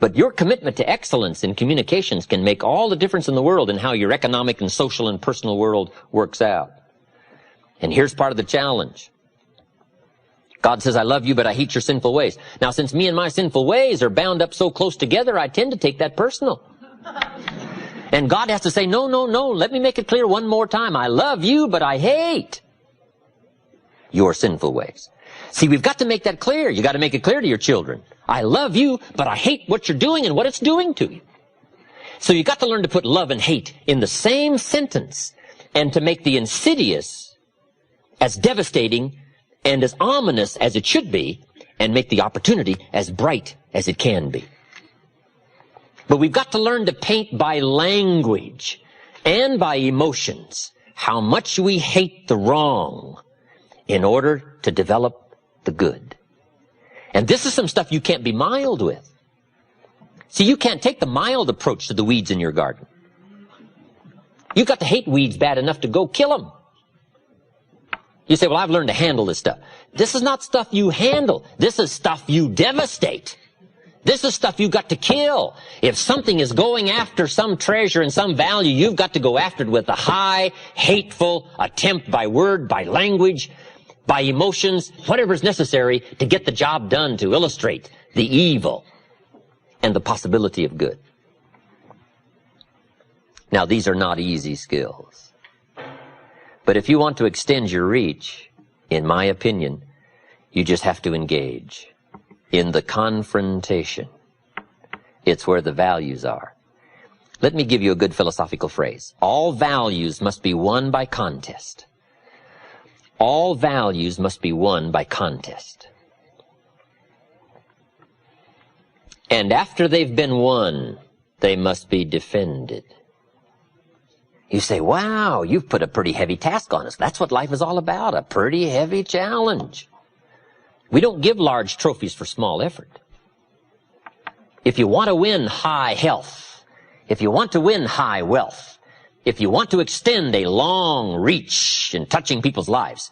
But your commitment to excellence in communications can make all the difference in the world in how your economic and social and personal world works out. And here's part of the challenge. God says, "I love you, but I hate your sinful ways." Now, since me and my sinful ways are bound up so close together, I tend to take that personal. And God has to say, "No, no, no, let me make it clear one more time. I love you, but I hate your sinful ways." See, we've got to make that clear. You got to make it clear to your children. I love you, but I hate what you're doing and what it's doing to you. So you got to learn to put love and hate in the same sentence and to make the insidious as devastating and as ominous as it should be, and make the opportunity as bright as it can be. But we've got to learn to paint by language and by emotions how much we hate the wrong in order to develop the good. And this is some stuff you can't be mild with. See, you can't take the mild approach to the weeds in your garden. You've got to hate weeds bad enough to go kill them. You say, well, I've learned to handle this stuff. This is not stuff you handle. This is stuff you devastate. This is stuff you've got to kill. If something is going after some treasure and some value, you've got to go after it with a high, hateful attempt by word, by language, by emotions, whatever is necessary to get the job done, to illustrate the evil and the possibility of good. Now, these are not easy skills. But if you want to extend your reach, in my opinion, you just have to engage in the confrontation. It's where the values are. Let me give you a good philosophical phrase. All values must be won by contest. All values must be won by contest. And after they've been won, they must be defended. You say, wow, you've put a pretty heavy task on us. That's what life is all about, a pretty heavy challenge. We don't give large trophies for small effort. If you want to win high health, if you want to win high wealth, if you want to extend a long reach in touching people's lives,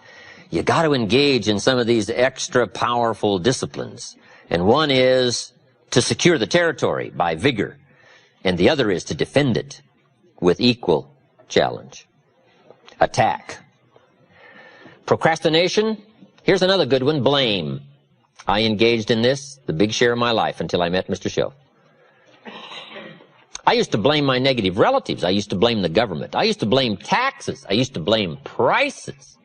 you got to engage in some of these extra powerful disciplines. And one is to secure the territory by vigor, and the other is to defend it with equal challenge. Attack. Procrastination. Here's another good one, blame. I engaged in this the big share of my life until I met Mr. Show. I used to blame my negative relatives. I used to blame the government. I used to blame taxes. I used to blame prices.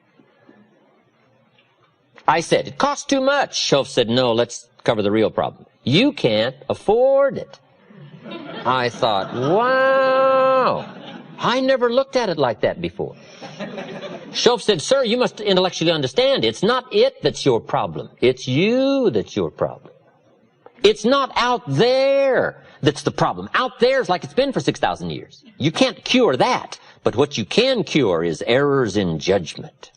I said, it costs too much. Show said, no, let's cover the real problem. You can't afford it. I thought, wow, I never looked at it like that before. Shoaff said, sir, you must intellectually understand, it's not it that's your problem. It's you that's your problem. It's not out there that's the problem. Out there is like it's been for 6,000 years. You can't cure that. But what you can cure is errors in judgment,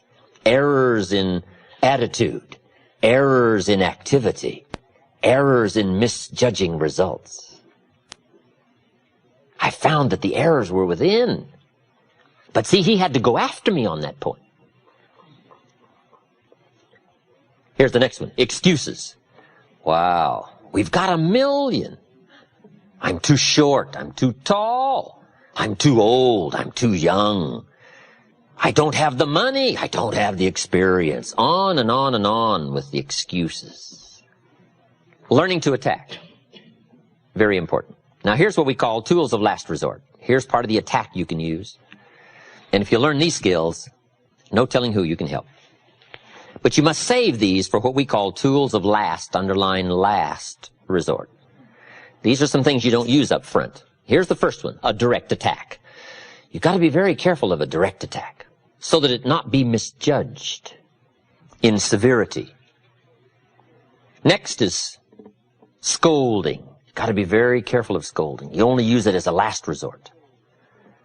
errors in attitude, errors in activity, errors in misjudging results. I found that the errors were within. But see, he had to go after me on that point. Here's the next one. Excuses. Wow. We've got a million. I'm too short. I'm too tall. I'm too old. I'm too young. I don't have the money. I don't have the experience. On and on and on with the excuses. Learning to attack. Very important. Now here's what we call tools of last resort. Here's part of the attack you can use. And if you learn these skills, no telling who you can help. But you must save these for what we call tools of last, underline last resort. These are some things you don't use up front. Here's the first one, a direct attack. You've got to be very careful of a direct attack so that it not be misjudged in severity. Next is scolding. You've got to be very careful of scolding. You only use it as a last resort.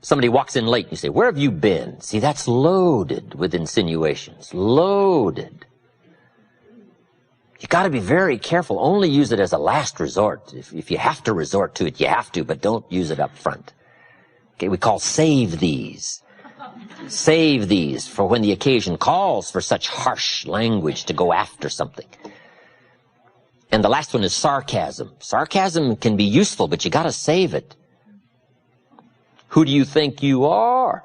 Somebody walks in late and you say, where have you been? See, that's loaded with insinuations. Loaded. You got to be very careful. Only use it as a last resort. If you have to resort to it, you have to, but don't use it up front. Okay, we call save these. Save these for when the occasion calls for such harsh language to go after something. And the last one is sarcasm. Sarcasm can be useful, but you got to save it. Who do you think you are?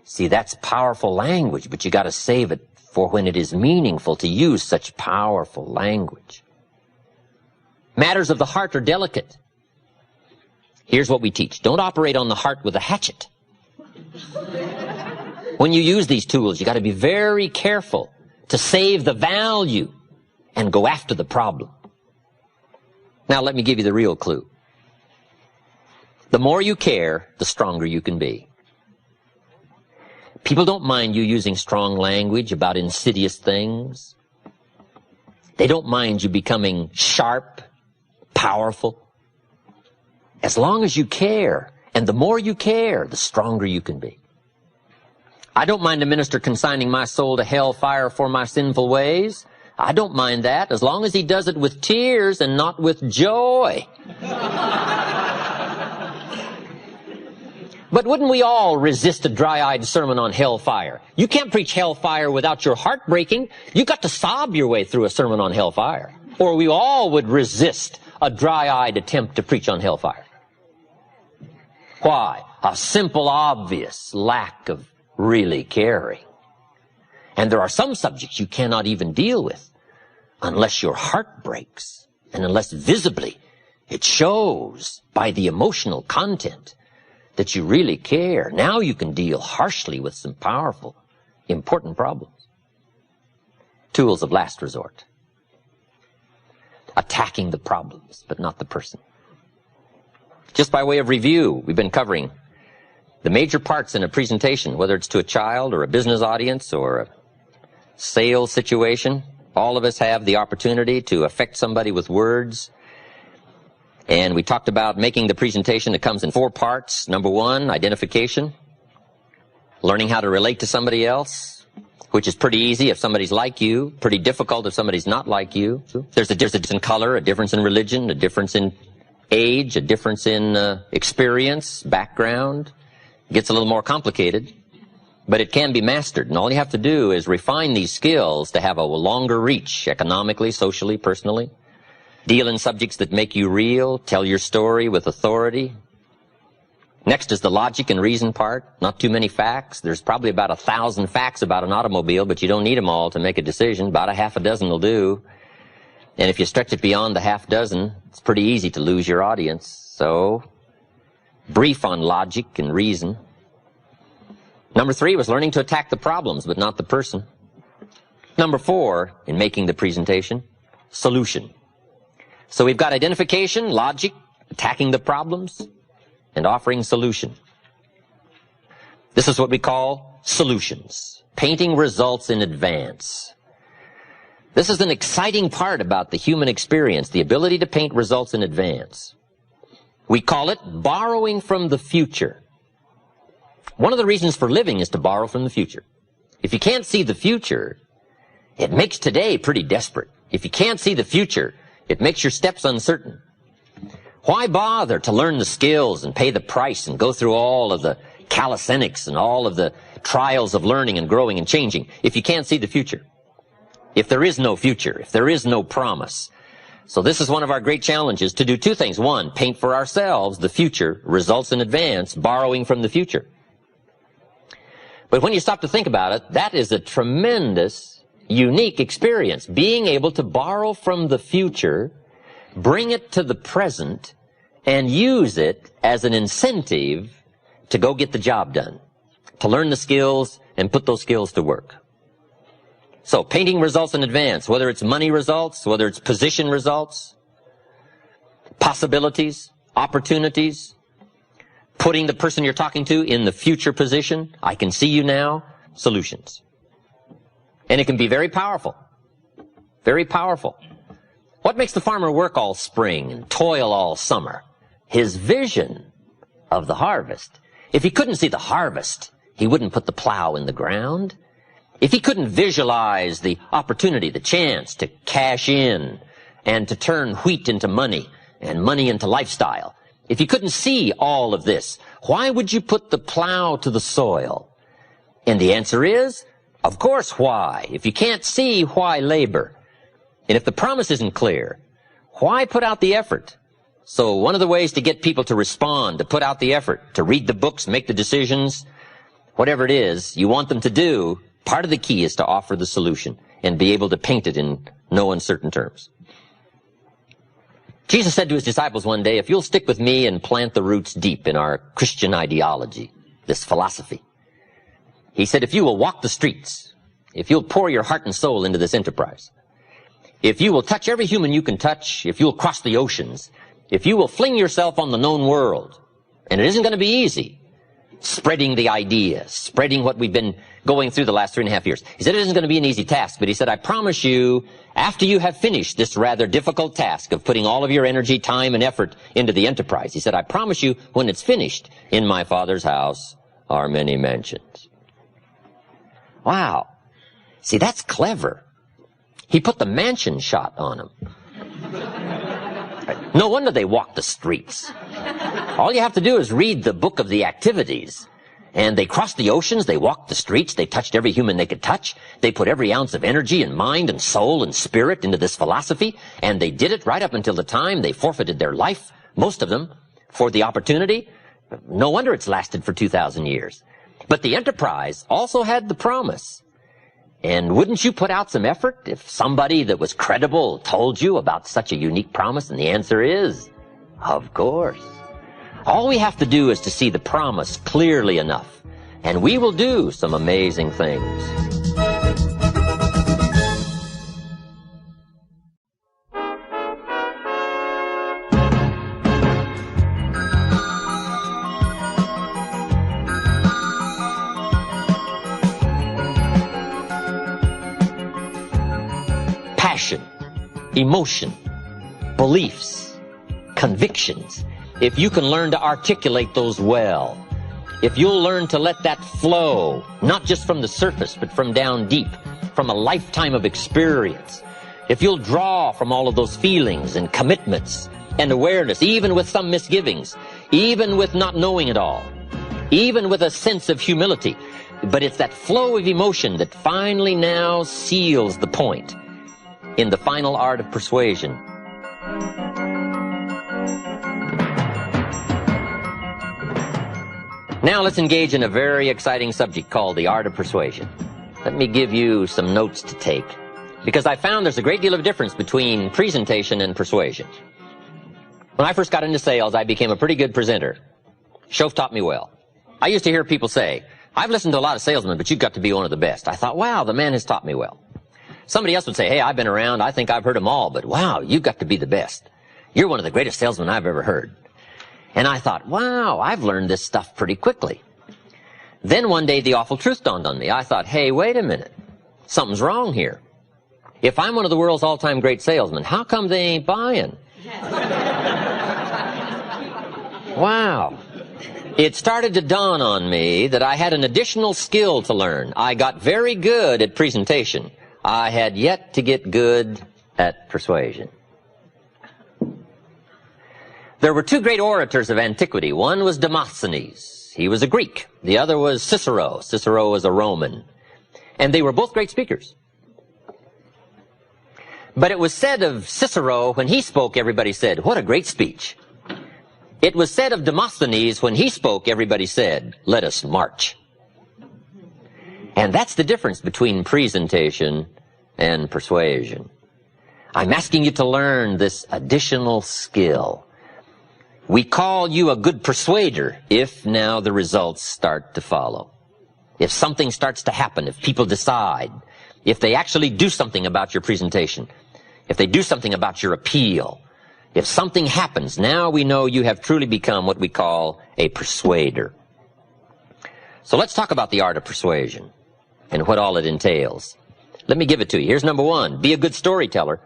See, that's powerful language, but you got to save it for when it is meaningful to use such powerful language. Matters of the heart are delicate. Here's what we teach. Don't operate on the heart with a hatchet. When you use these tools, you got to be very careful to save the value and go after the problem. Now let me give you the real clue. The more you care, the stronger you can be. People don't mind you using strong language about insidious things. They don't mind you becoming sharp, powerful. As long as you care, and the more you care, the stronger you can be. I don't mind a minister consigning my soul to hell fire for my sinful ways. I don't mind that, as long as he does it with tears and not with joy. But wouldn't we all resist a dry-eyed sermon on hellfire? You can't preach hellfire without your heart breaking. You've got to sob your way through a sermon on hellfire. Or we all would resist a dry-eyed attempt to preach on hellfire. Why? A simple, obvious lack of really caring. And there are some subjects you cannot even deal with unless your heart breaks and unless visibly it shows by the emotional content that you really care. Now you can deal harshly with some powerful, important problems. Tools of last resort. Attacking the problems, but not the person. Just by way of review, we've been covering the major parts in a presentation, whether it's to a child or a business audience or a sales situation. All of us have the opportunity to affect somebody with words. And we talked about making the presentation. It comes in 4 parts. Number 1, identification. Learning how to relate to somebody else, which is pretty easy if somebody's like you, pretty difficult if somebody's not like you. There's a difference in color, a difference in religion, a difference in age, a difference in experience, background. It gets a little more complicated, but it can be mastered. And all you have to do is refine these skills to have a longer reach, economically, socially, personally. Deal in subjects that make you real. Tell your story with authority. Next is the logic and reason part. Not too many facts. There's probably about 1,000 facts about an automobile, but you don't need them all to make a decision. About a half a dozen will do. And if you stretch it beyond the half dozen, it's pretty easy to lose your audience. So, brief on logic and reason. Number 3 was learning to attack the problems, but not the person. Number 4, in making the presentation, solution. So we've got identification, logic, attacking the problems, and offering solution. This is what we call solutions. Painting results in advance. This is an exciting part about the human experience, the ability to paint results in advance. We call it borrowing from the future. One of the reasons for living is to borrow from the future. If you can't see the future, it makes today pretty desperate. If you can't see the future, it makes your steps uncertain. Why bother to learn the skills and pay the price and go through all of the calisthenics and all of the trials of learning and growing and changing if you can't see the future? If there is no future, if there is no promise. So this is one of our great challenges, to do 2 things. 1, paint for ourselves the future, results in advance, borrowing from the future. But when you stop to think about it, that is a tremendous, unique experience. Being able to borrow from the future, bring it to the present, and use it as an incentive to go get the job done, to learn the skills and put those skills to work. So painting results in advance, whether it's money results, whether it's position results, possibilities, opportunities, putting the person you're talking to in the future position. I can see you now. Solutions. And it can be very powerful. Very powerful. What makes the farmer work all spring and toil all summer? His vision of the harvest. If he couldn't see the harvest, he wouldn't put the plow in the ground. If he couldn't visualize the opportunity, the chance to cash in and to turn wheat into money and money into lifestyle, if you couldn't see all of this, why would you put the plow to the soil? And the answer is, of course, why? If you can't see, why labor? And if the promise isn't clear, why put out the effort? So one of the ways to get people to respond, to put out the effort, to read the books, make the decisions, whatever it is you want them to do, part of the key is to offer the solution and be able to paint it in no uncertain terms. Jesus said to his disciples one day, if you'll stick with me and plant the roots deep in our Christian ideology, this philosophy, he said, if you will walk the streets, if you'll pour your heart and soul into this enterprise, if you will touch every human you can touch, if you'll cross the oceans, if you will fling yourself on the known world, and it isn't going to be easy, spreading the idea, spreading what we've been going through the last 3.5 years. He said it isn't going to be an easy task, but he said, I promise you, after you have finished this rather difficult task of putting all of your energy, time, and effort into the enterprise, he said, I promise you, when it's finished, in my Father's house are many mansions. Wow. See, that's clever. He put the mansion shot on him. No wonder they walk the streets. All you have to do is read the book of the activities. And they crossed the oceans, they walked the streets, they touched every human they could touch. They put every ounce of energy and mind and soul and spirit into this philosophy. And they did it right up until the time they forfeited their life, most of them, for the opportunity. No wonder it's lasted for 2,000 years. But the enterprise also had the promise. And wouldn't you put out some effort if somebody that was credible told you about such a unique promise? And the answer is, of course. All we have to do is to see the promise clearly enough, and we will do some amazing things. Passion, emotion, beliefs, convictions. If you can learn to articulate those well, if you'll learn to let that flow, not just from the surface, but from down deep, from a lifetime of experience, if you'll draw from all of those feelings and commitments and awareness, even with some misgivings, even with not knowing it all, even with a sense of humility, but it's that flow of emotion that finally now seals the point in the final art of persuasion. Now let's engage in a very exciting subject called the art of persuasion. Let me give you some notes to take, because I found there's a great deal of difference between presentation and persuasion. When I first got into sales, I became a pretty good presenter. Show taught me well. I used to hear people say, I've listened to a lot of salesmen, but you've got to be one of the best. I thought, wow, the man has taught me well. Somebody else would say, hey, I've been around, I think I've heard them all, but wow, you've got to be the best. You're one of the greatest salesmen I've ever heard. And I thought, wow, I've learned this stuff pretty quickly. Then one day the awful truth dawned on me. I thought, hey, wait a minute. Something's wrong here. If I'm one of the world's all-time great salesmen, how come they ain't buying? Wow. It started to dawn on me that I had an additional skill to learn. I got very good at presentation. I had yet to get good at persuasion. There were two great orators of antiquity. One was Demosthenes. He was a Greek. The other was Cicero. Cicero was a Roman. And they were both great speakers. But it was said of Cicero, when he spoke, everybody said, what a great speech. It was said of Demosthenes, when he spoke, everybody said, let us march. And that's the difference between presentation and persuasion. I'm asking you to learn this additional skill. We call you a good persuader if now the results start to follow. If something starts to happen, if people decide, if they actually do something about your presentation, if they do something about your appeal, if something happens, now we know you have truly become what we call a persuader. So let's talk about the art of persuasion and what all it entails. Let me give it to you. Here's number one. Be a good storyteller.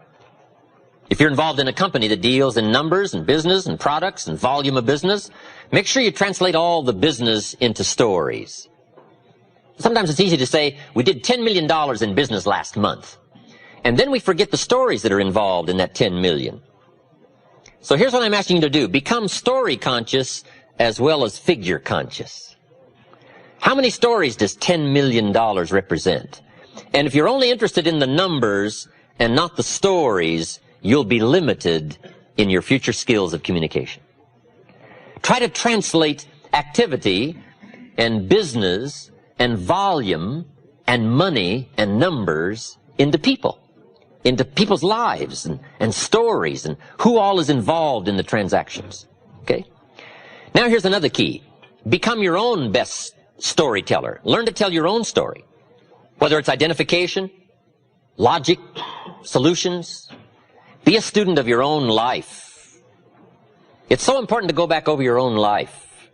If you're involved in a company that deals in numbers and business and products and volume of business, make sure you translate all the business into stories. Sometimes it's easy to say, we did $10 million in business last month. And then we forget the stories that are involved in that 10 million. So here's what I'm asking you to do. Become story conscious as well as figure conscious. How many stories does $10 million represent? And if you're only interested in the numbers and not the stories, you'll be limited in your future skills of communication. Try to translate activity and business and volume and money and numbers into people's lives and stories and who all is involved in the transactions. Okay? Now here's another key. Become your own best storyteller. Learn to tell your own story. Whether it's identification, logic, solutions. Be a student of your own life. It's so important to go back over your own life.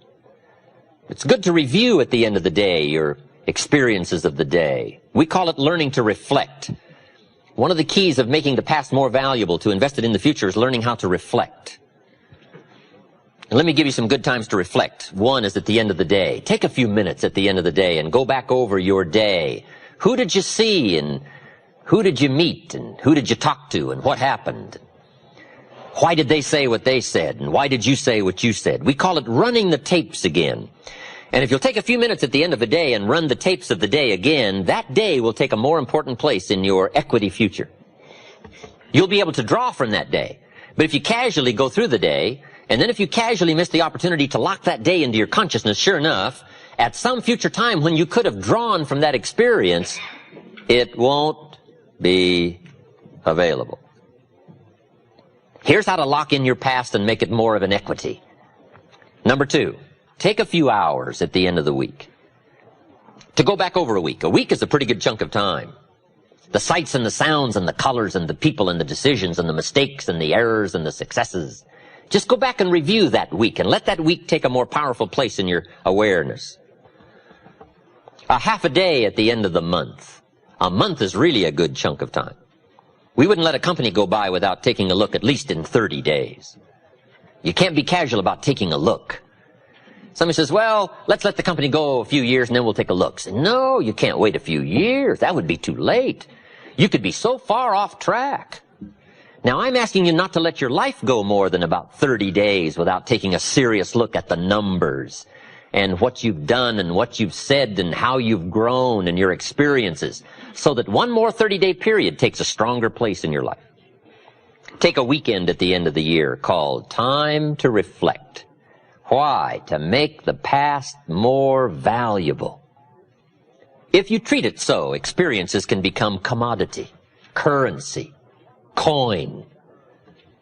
It's good to review at the end of the day your experiences of the day. We call it learning to reflect. One of the keys of making the past more valuable to invest it in the future is learning how to reflect. And let me give you some good times to reflect. One is at the end of the day. Take a few minutes at the end of the day and go back over your day. Who did you see, and who did you meet, and who did you talk to, and what happened? Why did they say what they said, and why did you say what you said? We call it running the tapes again. And if you'll take a few minutes at the end of a day and run the tapes of the day again, that day will take a more important place in your equity future. You'll be able to draw from that day. But if you casually go through the day, and then if you casually miss the opportunity to lock that day into your consciousness, sure enough, at some future time when you could have drawn from that experience, it won't be available. Here's how to lock in your past and make it more of an equity. Number 2, take a few hours at the end of the week to go back over a week. A week is a pretty good chunk of time. The sights and the sounds and the colors and the people and the decisions and the mistakes and the errors and the successes. Just go back and review that week and let that week take a more powerful place in your awareness. A half a day at the end of the month. A month is really a good chunk of time. We wouldn't let a company go by without taking a look at least in 30 days. You can't be casual about taking a look. Somebody says, well, let's let the company go a few years and then we'll take a look. Say, no, you can't wait a few years. That would be too late. You could be so far off track. Now, I'm asking you not to let your life go more than about 30 days without taking a serious look at the numbers and what you've done and what you've said and how you've grown and your experiences, so that one more 30-day period takes a stronger place in your life. Take a weekend at the end of the year called Time to Reflect. Why? To make the past more valuable. If you treat it so, experiences can become commodity, currency, coin.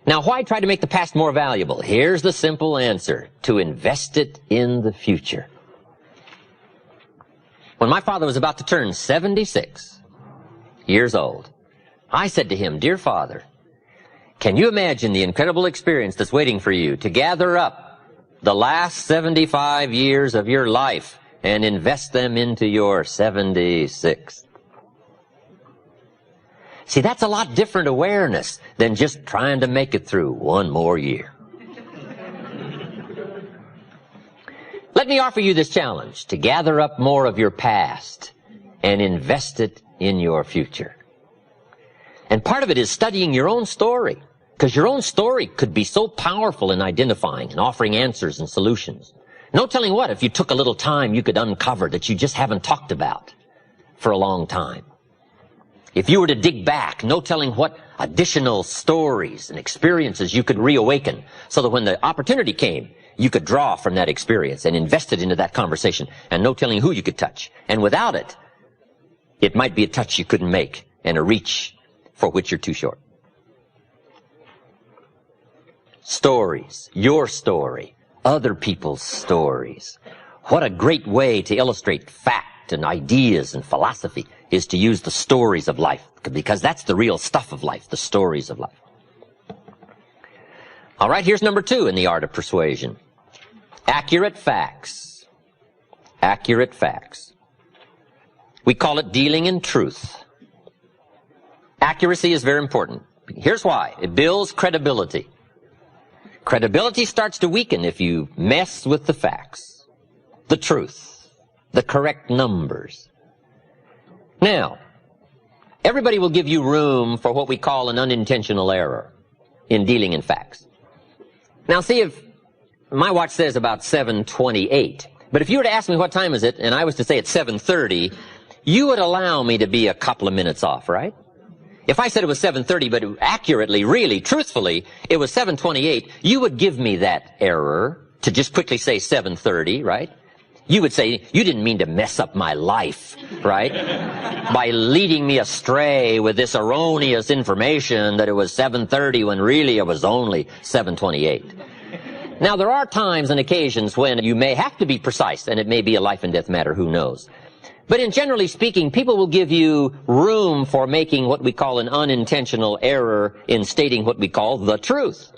Now, why try to make the past more valuable? Here's the simple answer: to invest it in the future. When my father was about to turn 76 years old, I said to him, dear Father, can you imagine the incredible experience that's waiting for you to gather up the last 75 years of your life and invest them into your 76th? See, that's a lot different awareness than just trying to make it through one more year. Let me offer you this challenge: to gather up more of your past and invest it in your future. And part of it is studying your own story, because your own story could be so powerful in identifying and offering answers and solutions. No telling what, if you took a little time, you could uncover that you just haven't talked about for a long time. If you were to dig back, no telling what additional stories and experiences you could reawaken, so that when the opportunity came, you could draw from that experience and invest it into that conversation, and no telling who you could touch. And without it, it might be a touch you couldn't make and a reach for which you're too short. Stories, your story, other people's stories. What a great way to illustrate fact and ideas and philosophy is to use the stories of life, because that's the real stuff of life, the stories of life. All right, here's number 2 in the art of persuasion. Accurate facts. Accurate facts. We call it dealing in truth. Accuracy is very important. Here's why. It builds credibility. Credibility starts to weaken if you mess with the facts, the truth, the correct numbers. Now, everybody will give you room for what we call an unintentional error in dealing in facts. Now, see, if my watch says about 7:28, but if you were to ask me what time is it, and I was to say it's 7:30, you would allow me to be a couple of minutes off, right? If I said it was 7:30, but accurately, really, truthfully, it was 7:28, you would give me that error to just quickly say 7:30, right? You would say, you didn't mean to mess up my life, right? By leading me astray with this erroneous information that it was 7:30 when really it was only 7:28. Now, there are times and occasions when you may have to be precise, and it may be a life and death matter, who knows. But in generally speaking, people will give you room for making what we call an unintentional error in stating what we call the truth.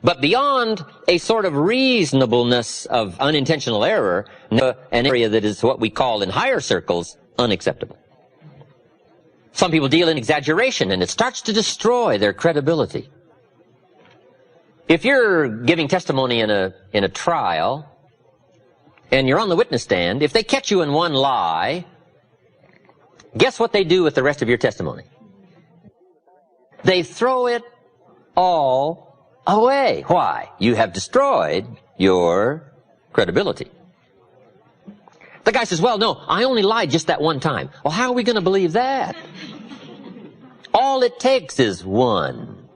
But beyond a sort of reasonableness of unintentional error, an area that is what we call in higher circles unacceptable. Some people deal in exaggeration, and it starts to destroy their credibility. If you're giving testimony in a trial, and you're on the witness stand, if they catch you in one lie, Guess what they do with the rest of your testimony? They throw it all away. Why? You have destroyed your credibility. The guy says, well, no, I only lied just that one time. Well, how are we going to believe that? All it takes is one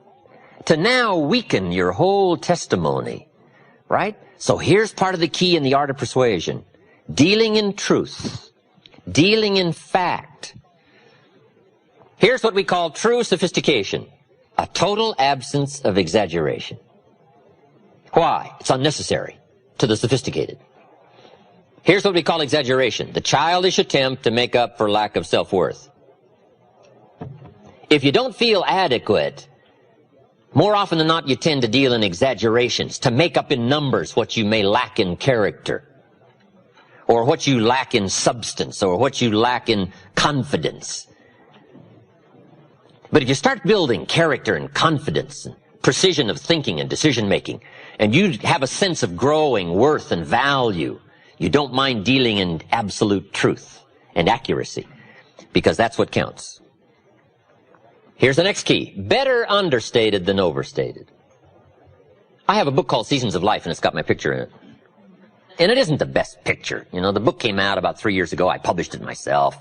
to now weaken your whole testimony, right? So here's part of the key in the art of persuasion. Dealing in truth. Dealing in fact. Here's what we call true sophistication. A total absence of exaggeration. Why? It's unnecessary to the sophisticated. Here's what we call exaggeration. The childish attempt to make up for lack of self-worth. If you don't feel adequate, more often than not you tend to deal in exaggerations, to make up in numbers what you may lack in character, or what you lack in substance, or what you lack in confidence. But if you start building character and confidence and precision of thinking and decision-making, and you have a sense of growing worth and value, you don't mind dealing in absolute truth and accuracy, because that's what counts. Here's the next key. Better understated than overstated. I have a book called Seasons of Life, and it's got my picture in it. And it isn't the best picture. You know, the book came out about 3 years ago. I published it myself.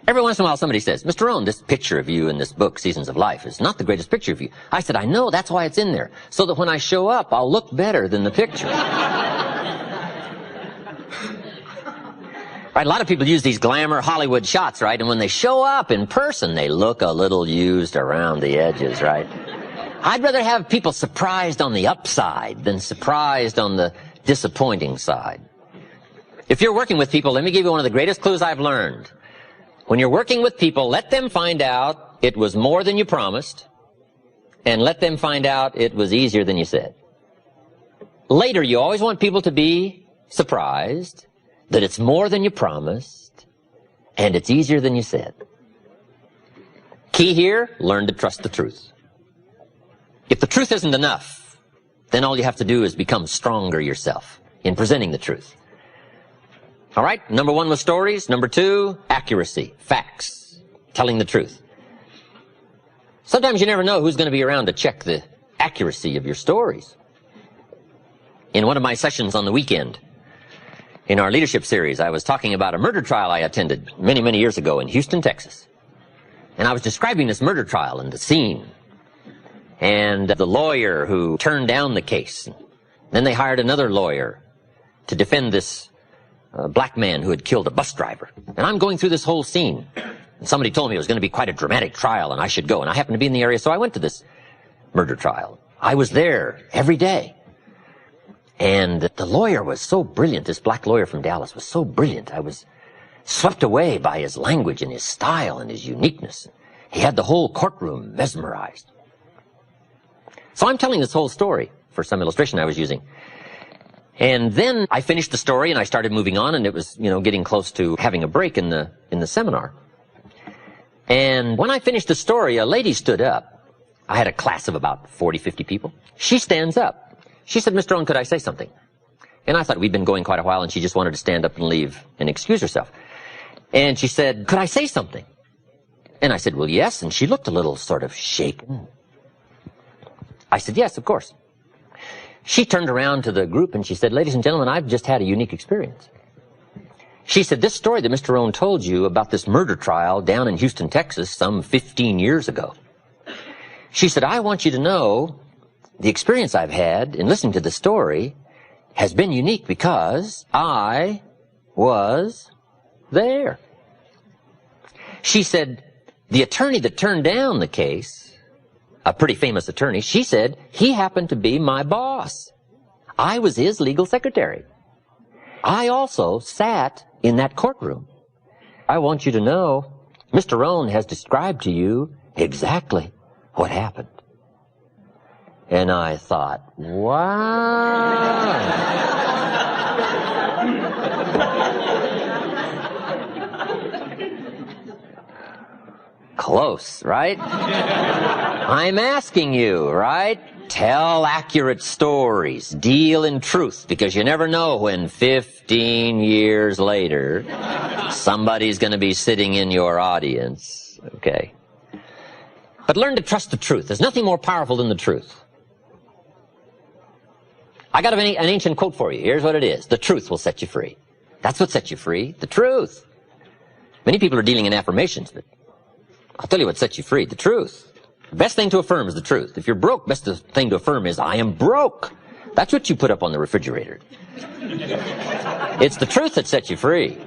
Every once in a while somebody says, Mr. Rohn, this picture of you in this book, Seasons of Life, is not the greatest picture of you. I said, I know, that's why it's in there. So that when I show up, I'll look better than the picture. Right, a lot of people use these glamour Hollywood shots, right? And when they show up in person, they look a little used around the edges, right? I'd rather have people surprised on the upside than surprised on the disappointing side. If you're working with people, let me give you one of the greatest clues I've learned. When you're working with people, let them find out it was more than you promised, and let them find out it was easier than you said. Later, you always want people to be surprised that it's more than you promised, and it's easier than you said. Key here, learn to trust the truth. If the truth isn't enough, then all you have to do is become stronger yourself in presenting the truth. All right, number one was stories. Number two, accuracy, facts, telling the truth. Sometimes you never know who's going to be around to check the accuracy of your stories. In one of my sessions on the weekend, in our leadership series, I was talking about a murder trial I attended many, many years ago in Houston, Texas. And I was describing this murder trial and the scene, and the lawyer who turned down the case. Then they hired another lawyer to defend this black man who had killed a bus driver. And I'm going through this whole scene. And somebody told me it was going to be quite a dramatic trial and I should go. And I happened to be in the area, so I went to this murder trial. I was there every day. And the lawyer was so brilliant. This black lawyer from Dallas was so brilliant. I was swept away by his language and his style and his uniqueness. He had the whole courtroom mesmerized. So I'm telling this whole story for some illustration I was using. And then I finished the story and I started moving on, and it was, getting close to having a break in the seminar. And when I finished the story, a lady stood up. I had a class of about 40, 50 people. She stands up. She said, Mr. Rohn, could I say something? And I thought we'd been going quite a while, and she just wanted to stand up and leave and excuse herself. And she said, could I say something? And I said, well, yes. And she looked a little sort of shaken. I said, yes, of course. She turned around to the group and she said, ladies and gentlemen, I've just had a unique experience. She said, this story that Mr. Rohn told you about this murder trial down in Houston, Texas, some 15 years ago. She said, I want you to know the experience I've had in listening to the story has been unique because I was there. She said, the attorney that turned down the case, a pretty famous attorney, she said, he happened to be my boss. I was his legal secretary. I also sat in that courtroom. I want you to know, Mr. Rohn has described to you exactly what happened. And I thought, wow. Close, right? I'm asking you, right? Tell accurate stories. Deal in truth, because you never know when 15 years later somebody's going to be sitting in your audience. Okay. But learn to trust the truth. There's nothing more powerful than the truth. I got an ancient quote for you. Here's what it is. The truth will set you free. That's what sets you free. The truth. Many people are dealing in affirmations, but I'll tell you what sets you free. The truth. The best thing to affirm is the truth. If you're broke, best thing to affirm is, I am broke. That's what you put up on the refrigerator. It's the truth that sets you free.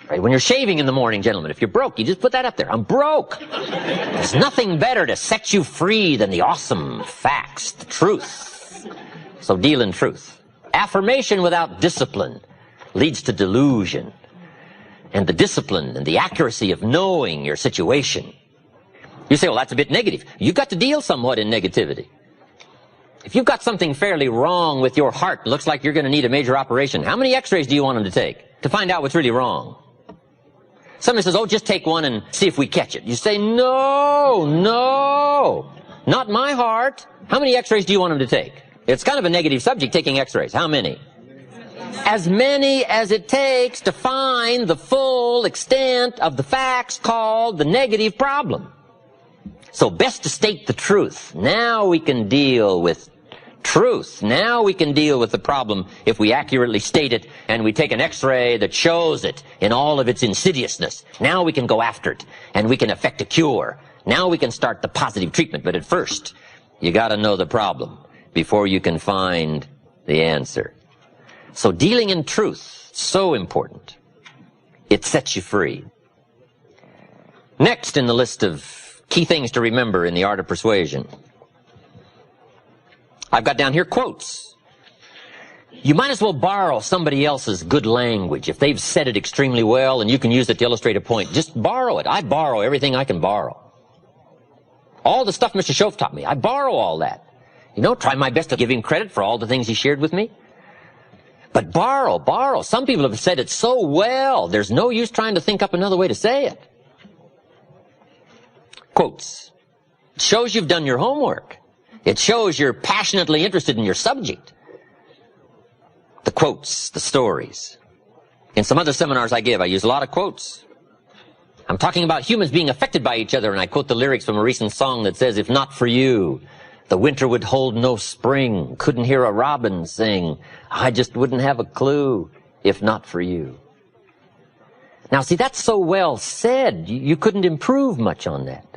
Right? When you're shaving in the morning, gentlemen, if you're broke, you just put that up there. I'm broke. There's nothing better to set you free than the awesome facts, the truth. So deal in truth. Affirmation without discipline leads to delusion. And the discipline and the accuracy of knowing your situation. You say, well, that's a bit negative. You've got to deal somewhat in negativity. If you've got something fairly wrong with your heart, looks like you're going to need a major operation, how many x-rays do you want them to take to find out what's really wrong? Somebody says, oh, just take one and see if we catch it. You say, no, not my heart. How many x-rays do you want them to take? It's kind of a negative subject, taking x-rays. How many? As many as it takes to find the full extent of the facts called the negative problem. So best to state the truth. Now we can deal with truth. Now we can deal with the problem if we accurately state it and we take an x-ray that shows it in all of its insidiousness. Now we can go after it and we can effect a cure. Now we can start the positive treatment. But at first, you got to know the problem before you can find the answer. So dealing in truth, so important. It sets you free. Next in the list of key things to remember in the art of persuasion, I've got down here quotes. You might as well borrow somebody else's good language. If they've said it extremely well and you can use it to illustrate a point, just borrow it. I borrow everything I can borrow. All the stuff Mr. Schoaf taught me, I borrow all that. You know, try my best to give him credit for all the things he shared with me. But borrow. Some people have said it so well, there's no use trying to think up another way to say it. Quotes. It shows you've done your homework. It shows you're passionately interested in your subject. The quotes, the stories. In some other seminars I give, I use a lot of quotes. I'm talking about humans being affected by each other, and I quote the lyrics from a recent song that says, if not for you, the winter would hold no spring, couldn't hear a robin sing. I just wouldn't have a clue if not for you. Now, see, that's so well said. You couldn't improve much on that.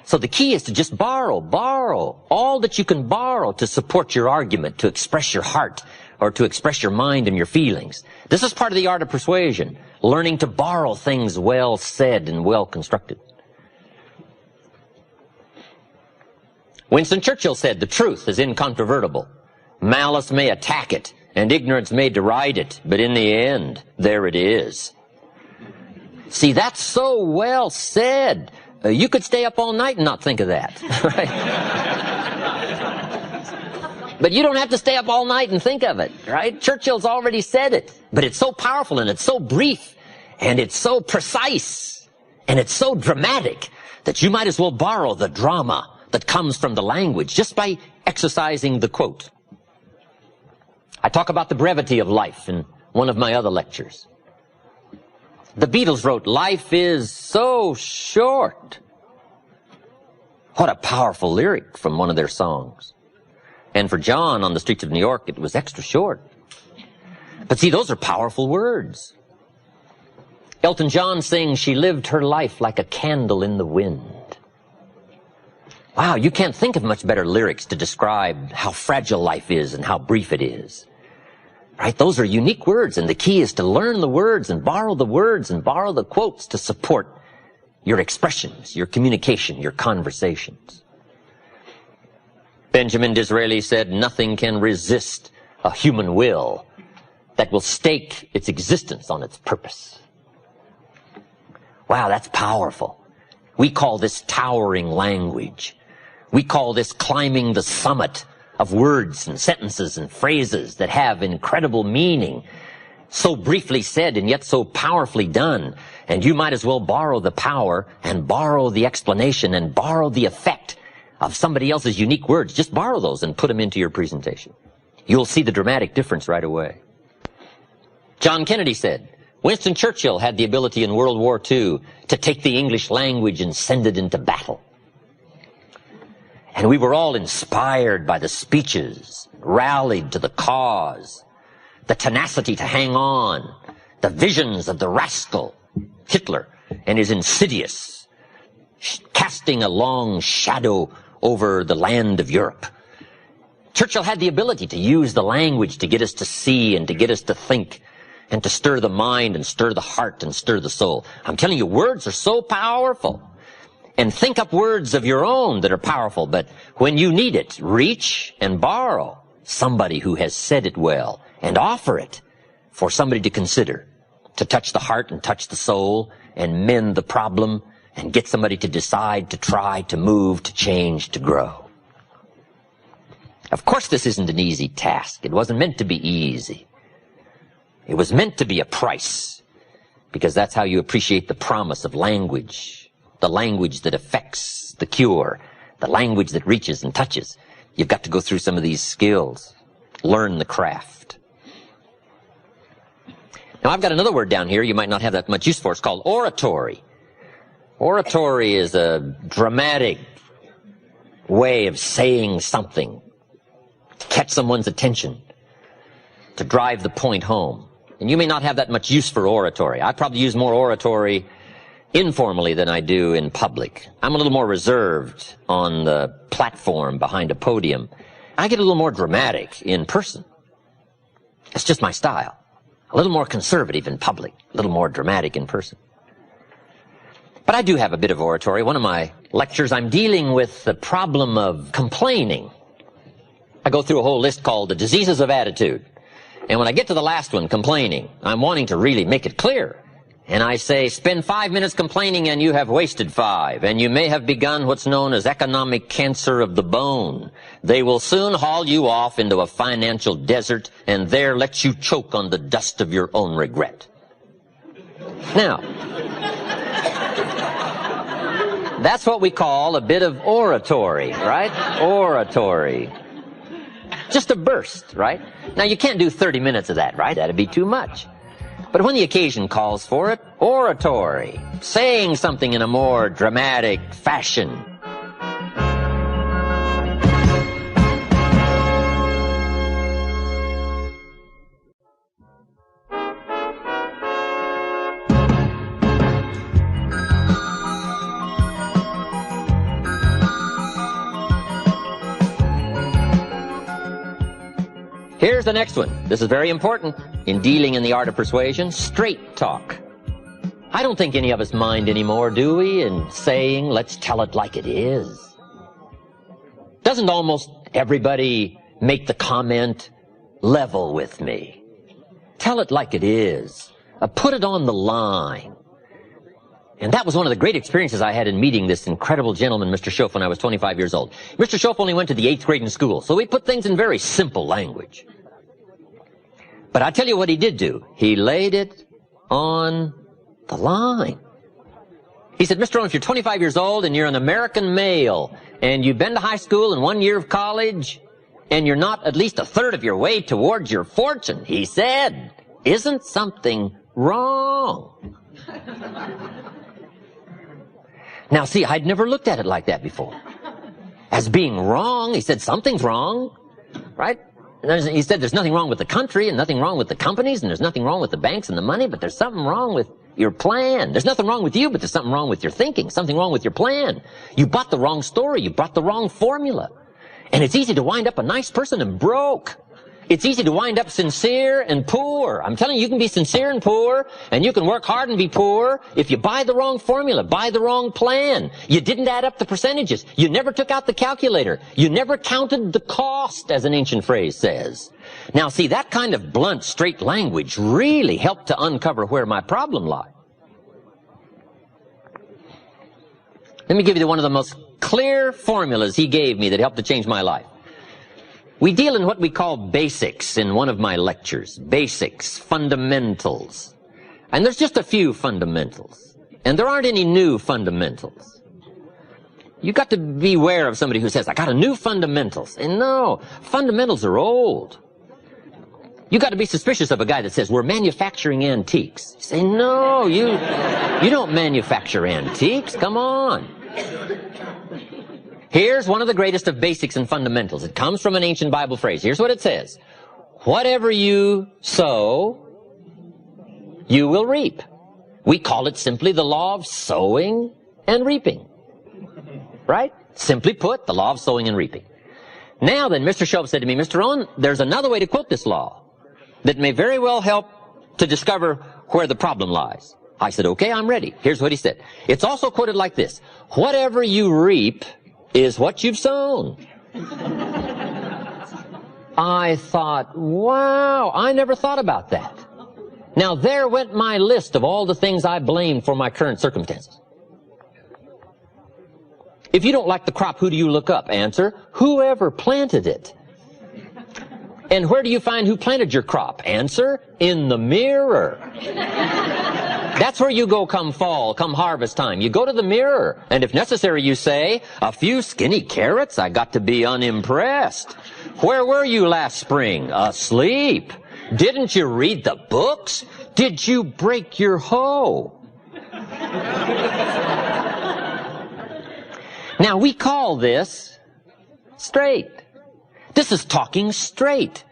So the key is to just borrow all that you can borrow to support your argument, to express your heart, or to express your mind and your feelings. This is part of the art of persuasion, learning to borrow things well said and well constructed. Winston Churchill said, the truth is incontrovertible. Malice may attack it, and ignorance may deride it, but in the end, there it is. See, that's so well said. You could stay up all night and not think of that, right? But you don't have to stay up all night and think of it, right? Churchill's already said it. But it's so powerful, and it's so brief, and it's so precise, and it's so dramatic that you might as well borrow the drama that comes from the language just by exercising the quote. I talk about the brevity of life in one of my other lectures. The Beatles wrote, life is so short. What a powerful lyric from one of their songs. And for John on the streets of New York, it was extra short. But see, those are powerful words. Elton John sings, she lived her life like a candle in the wind. Wow, you can't think of much better lyrics to describe how fragile life is and how brief it is. Right? Those are unique words, and the key is to learn the words and borrow the quotes to support your expressions, your communication, your conversations. Benjamin Disraeli said, nothing can resist a human will that will stake its existence on its purpose. Wow, that's powerful. We call this towering language. We call this climbing the summit of words and sentences and phrases that have incredible meaning, so briefly said and yet so powerfully done. And you might as well borrow the power and borrow the explanation and borrow the effect of somebody else's unique words. Just borrow those and put them into your presentation. You'll see the dramatic difference right away. John Kennedy said, Winston Churchill had the ability in World War II to take the English language and send it into battle. And we were all inspired by the speeches, rallied to the cause, the tenacity to hang on, the visions of the rascal, Hitler, and his insidious, casting a long shadow over the land of Europe. Churchill had the ability to use the language to get us to see and to get us to think and to stir the mind and stir the heart and stir the soul. I'm telling you, words are so powerful. And think up words of your own that are powerful, but when you need it, reach and borrow somebody who has said it well and offer it for somebody to consider, to touch the heart and touch the soul and mend the problem and get somebody to decide, to try, to move, to change, to grow. Of course, this isn't an easy task. It wasn't meant to be easy. It was meant to be a price, because that's how you appreciate the promise of language, the language that affects the cure, the language that reaches and touches. You've got to go through some of these skills, learn the craft. Now, I've got another word down here you might not have that much use for. It's called oratory. Oratory is a dramatic way of saying something, to catch someone's attention, to drive the point home. And you may not have that much use for oratory. I probably use more oratory informally than I do in public. I'm a little more reserved on the platform behind a podium. I get a little more dramatic in person. It's just my style. A little more conservative in public, a little more dramatic in person. But I do have a bit of oratory. One of my lectures, I'm dealing with the problem of complaining. I go through a whole list called the diseases of attitude. And when I get to the last one, complaining, I'm wanting to really make it clear. And I say, spend 5 minutes complaining and you have wasted 5. And you may have begun what's known as economic cancer of the bone. They will soon haul you off into a financial desert and there let you choke on the dust of your own regret. Now, that's what we call a bit of oratory, right? Oratory. Just a burst, right? Now, you can't do 30 minutes of that, right? That'd be too much. But when the occasion calls for it, oratory, saying something in a more dramatic fashion. Here's the next one. This is very important in dealing in the art of persuasion. Straight talk. I don't think any of us mind anymore, do we, in saying, let's tell it like it is. Doesn't almost everybody make the comment, level with me? Tell it like it is. Put it on the line. And that was one of the great experiences I had in meeting this incredible gentleman, Mr. Schoaf, when I was 25 years old. Mr. Schoaf only went to the 8th grade in school, so we put things in very simple language. But I tell you what he did do. He laid it on the line. He said, Mr. Rohn, if you're 25 years old and you're an American male and you've been to high school and 1 year of college and you're not at least a third of your way towards your fortune, he said, isn't something wrong? Now, see, I'd never looked at it like that before. As being wrong, he said, something's wrong, right? And he said, there's nothing wrong with the country and nothing wrong with the companies and there's nothing wrong with the banks and the money, but there's something wrong with your plan. There's nothing wrong with you, but there's something wrong with your thinking, something wrong with your plan. You bought the wrong story. You bought the wrong formula. And it's easy to wind up a nice person and broke. It's easy to wind up sincere and poor. I'm telling you, you can be sincere and poor, and you can work hard and be poor if you buy the wrong formula, buy the wrong plan. You didn't add up the percentages. You never took out the calculator. You never counted the cost, as an ancient phrase says. Now, see, that kind of blunt, straight language really helped to uncover where my problem lied. Let me give you one of the most clear formulas he gave me that helped to change my life. We deal in what we call basics in one of my lectures. Basics, fundamentals. And there's just a few fundamentals. And there aren't any new fundamentals. You got to beware of somebody who says, I got a new fundamentals. And no, fundamentals are old. You got to be suspicious of a guy that says, we're manufacturing antiques. You say, no, you don't manufacture antiques. Come on. Here's one of the greatest of basics and fundamentals. It comes from an ancient Bible phrase. Here's what it says. Whatever you sow, you will reap. We call it simply the law of sowing and reaping. Right? Simply put, the law of sowing and reaping. Now then, Mr. Shoaff said to me, Mr. Rohn, there's another way to quote this law that may very well help to discover where the problem lies. I said, okay, I'm ready. Here's what he said. It's also quoted like this. Whatever you reap is what you've sown. I thought, wow, I never thought about that. Now there went my list of all the things I blamed for my current circumstances. If you don't like the crop, who do you look up? Answer, whoever planted it. And where do you find who planted your crop? Answer, in the mirror. That's where you go come fall, come harvest time. You go to the mirror, and if necessary you say, a few skinny carrots, I got to be unimpressed. Where were you last spring? Asleep. Didn't you read the books? Did you break your hoe? Now we call this straight. This is talking straight.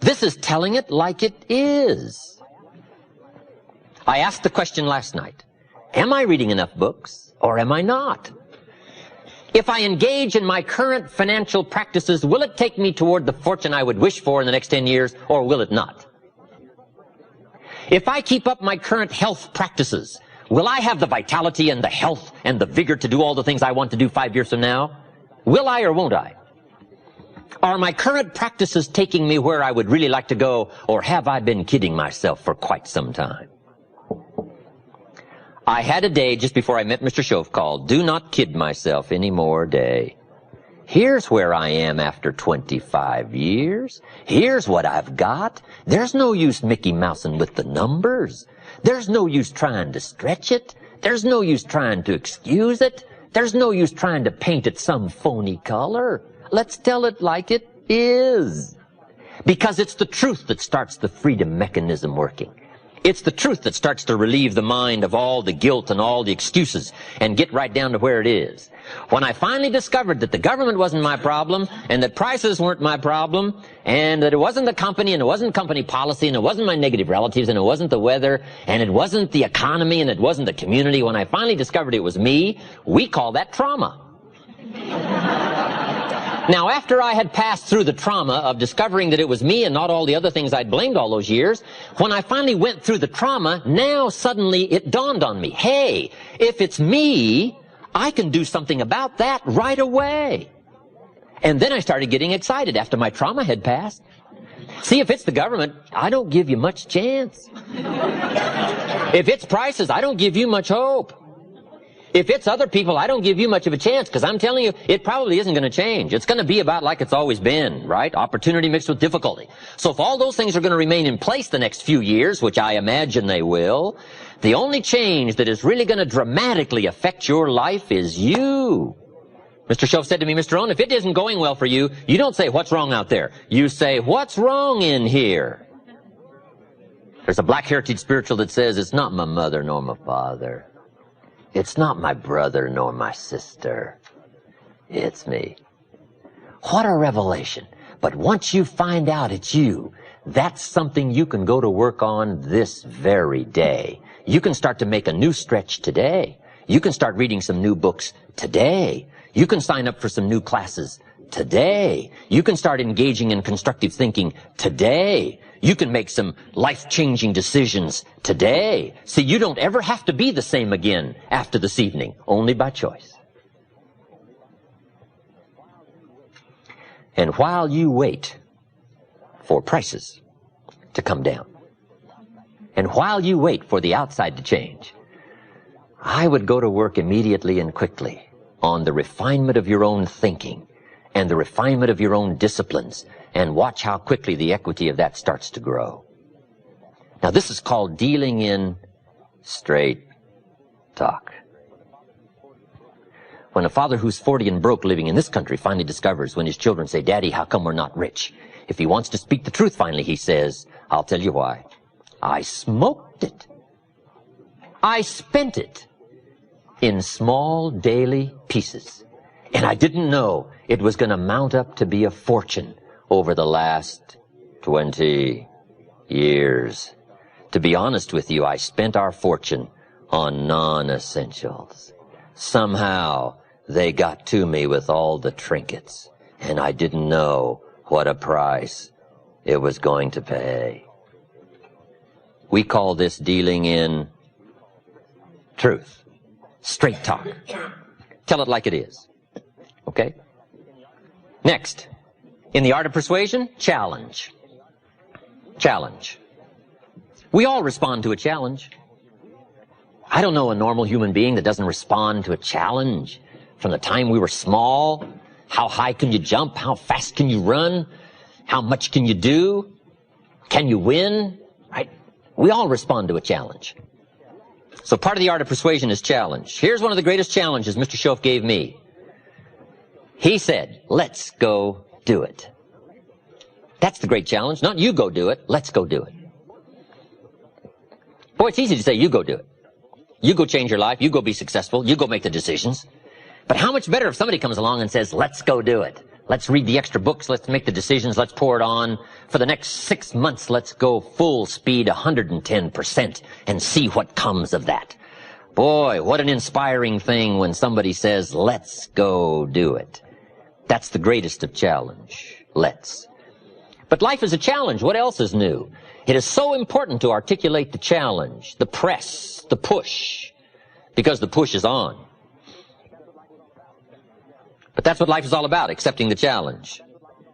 This is telling it like it is. I asked the question last night, am I reading enough books or am I not? If I engage in my current financial practices, will it take me toward the fortune I would wish for in the next 10 years or will it not? If I keep up my current health practices, will I have the vitality and the health and the vigor to do all the things I want to do 5 years from now? Will I or won't I? Are my current practices taking me where I would really like to go, or have I been kidding myself for quite some time? I had a day just before I met Mr. Shoaff called, Do Not Kid Myself Anymore Day. Here's where I am after 25 years. Here's what I've got. There's no use Mickey Mousing with the numbers. There's no use trying to stretch it. There's no use trying to excuse it. There's no use trying to paint it some phony color. Let's tell it like it is. Because it's the truth that starts the freedom mechanism working. It's the truth that starts to relieve the mind of all the guilt and all the excuses and get right down to where it is. When I finally discovered that the government wasn't my problem and that prices weren't my problem and that it wasn't the company and it wasn't company policy and it wasn't my negative relatives and it wasn't the weather and it wasn't the economy and it wasn't the community, when I finally discovered it was me, we call that trauma. Now, after I had passed through the trauma of discovering that it was me and not all the other things I'd blamed all those years, when I finally went through the trauma, now suddenly it dawned on me, hey, if it's me, I can do something about that right away. And then I started getting excited after my trauma had passed. See, if it's the government, I don't give you much chance. If it's prices, I don't give you much hope. If it's other people, I don't give you much of a chance, because I'm telling you, it probably isn't going to change. It's going to be about like it's always been, right? Opportunity mixed with difficulty. So if all those things are going to remain in place the next few years, which I imagine they will, the only change that is really going to dramatically affect your life is you. Mr. Shoaff said to me, Mr. Rohn, if it isn't going well for you, you don't say, what's wrong out there? You say, what's wrong in here? There's a Black Heritage spiritual that says, it's not my mother nor my father. It's not my brother nor my sister. It's me. What a revelation. But once you find out it's you, that's something you can go to work on this very day. You can start to make a new stretch today. You can start reading some new books today. You can sign up for some new classes today. You can start engaging in constructive thinking today. You can make some life-changing decisions today. See, you don't ever have to be the same again after this evening, only by choice. And while you wait for prices to come down, and while you wait for the outside to change, I would go to work immediately and quickly on the refinement of your own thinking and the refinement of your own disciplines, and watch how quickly the equity of that starts to grow. Now, this is called dealing in straight talk. When When a father who's 40 and broke living in this country finally discovers when his children say, "Daddy, how come we're not rich?" If he wants to speak the truth finally, he says, "I'll tell you why. I smoked it. I spent it in small daily pieces. And I didn't know it was going to mount up to be a fortune over the last 20 years. To be honest with you, I spent our fortune on non-essentials. Somehow they got to me with all the trinkets, and I didn't know what a price it was going to pay." We call this dealing in truth. Straight talk. Tell it like it is. Okay? Next, in the art of persuasion, challenge. Challenge. We all respond to a challenge. I don't know a normal human being that doesn't respond to a challenge. From the time we were small, how high can you jump? How fast can you run? How much can you do? Can you win? Right? We all respond to a challenge. So part of the art of persuasion is challenge. Here's one of the greatest challenges Mr. Shoaff gave me. He said, "Let's go do it." That's the great challenge. Not you go do it, let's go do it. Boy, it's easy to say you go do it. You go change your life, you go be successful, you go make the decisions. But how much better if somebody comes along and says, "Let's go do it. Let's read the extra books, let's make the decisions, let's pour it on. For the next 6 months, let's go full speed 110% and see what comes of that." Boy, what an inspiring thing when somebody says, "Let's go do it." That's the greatest of challenge. Let's. But life is a challenge. What else is new? It is so important to articulate the challenge, the press, the push, because the push is on. But that's what life is all about, accepting the challenge,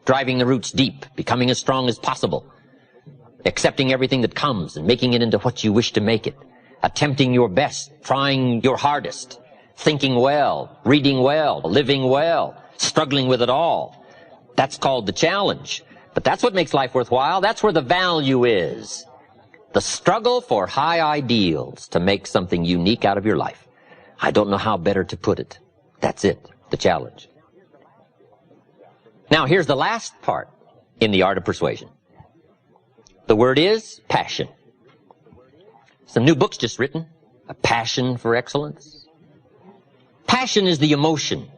driving the roots deep, becoming as strong as possible, accepting everything that comes and making it into what you wish to make it, attempting your best, trying your hardest, thinking well, reading well, living well, struggling with it all. That's called the challenge. But that's what makes life worthwhile. That's where the value is. The struggle for high ideals to make something unique out of your life. I don't know how better to put it. That's it, the challenge. Now, here's the last part in the art of persuasion. The word is passion. Some new books just written. A Passion for Excellence. Passion is the emotion.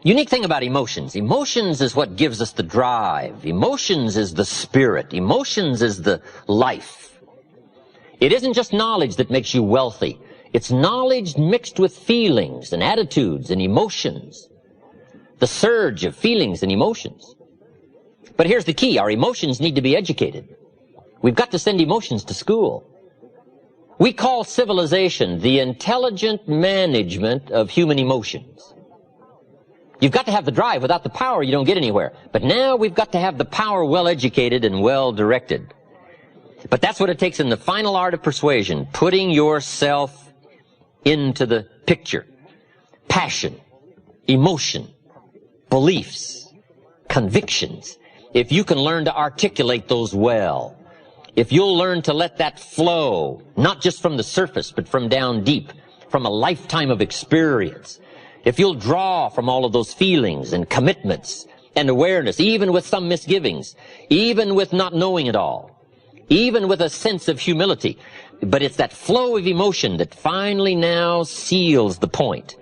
Unique thing about emotions. Emotions is what gives us the drive. Emotions is the spirit. Emotions is the life. It isn't just knowledge that makes you wealthy. It's knowledge mixed with feelings and attitudes and emotions. The surge of feelings and emotions. But here's the key. Our emotions need to be educated. We've got to send emotions to school. We call civilization the intelligent management of human emotions. You've got to have the drive. Without the power, you don't get anywhere. But now we've got to have the power well educated and well directed. But that's what it takes in the final art of persuasion, putting yourself into the picture. Passion, emotion, beliefs, convictions. If you can learn to articulate those well, if you'll learn to let that flow, not just from the surface, but from down deep, from a lifetime of experience, if you'll draw from all of those feelings and commitments and awareness, even with some misgivings, even with not knowing it all, even with a sense of humility, but it's that flow of emotion that finally now seals the point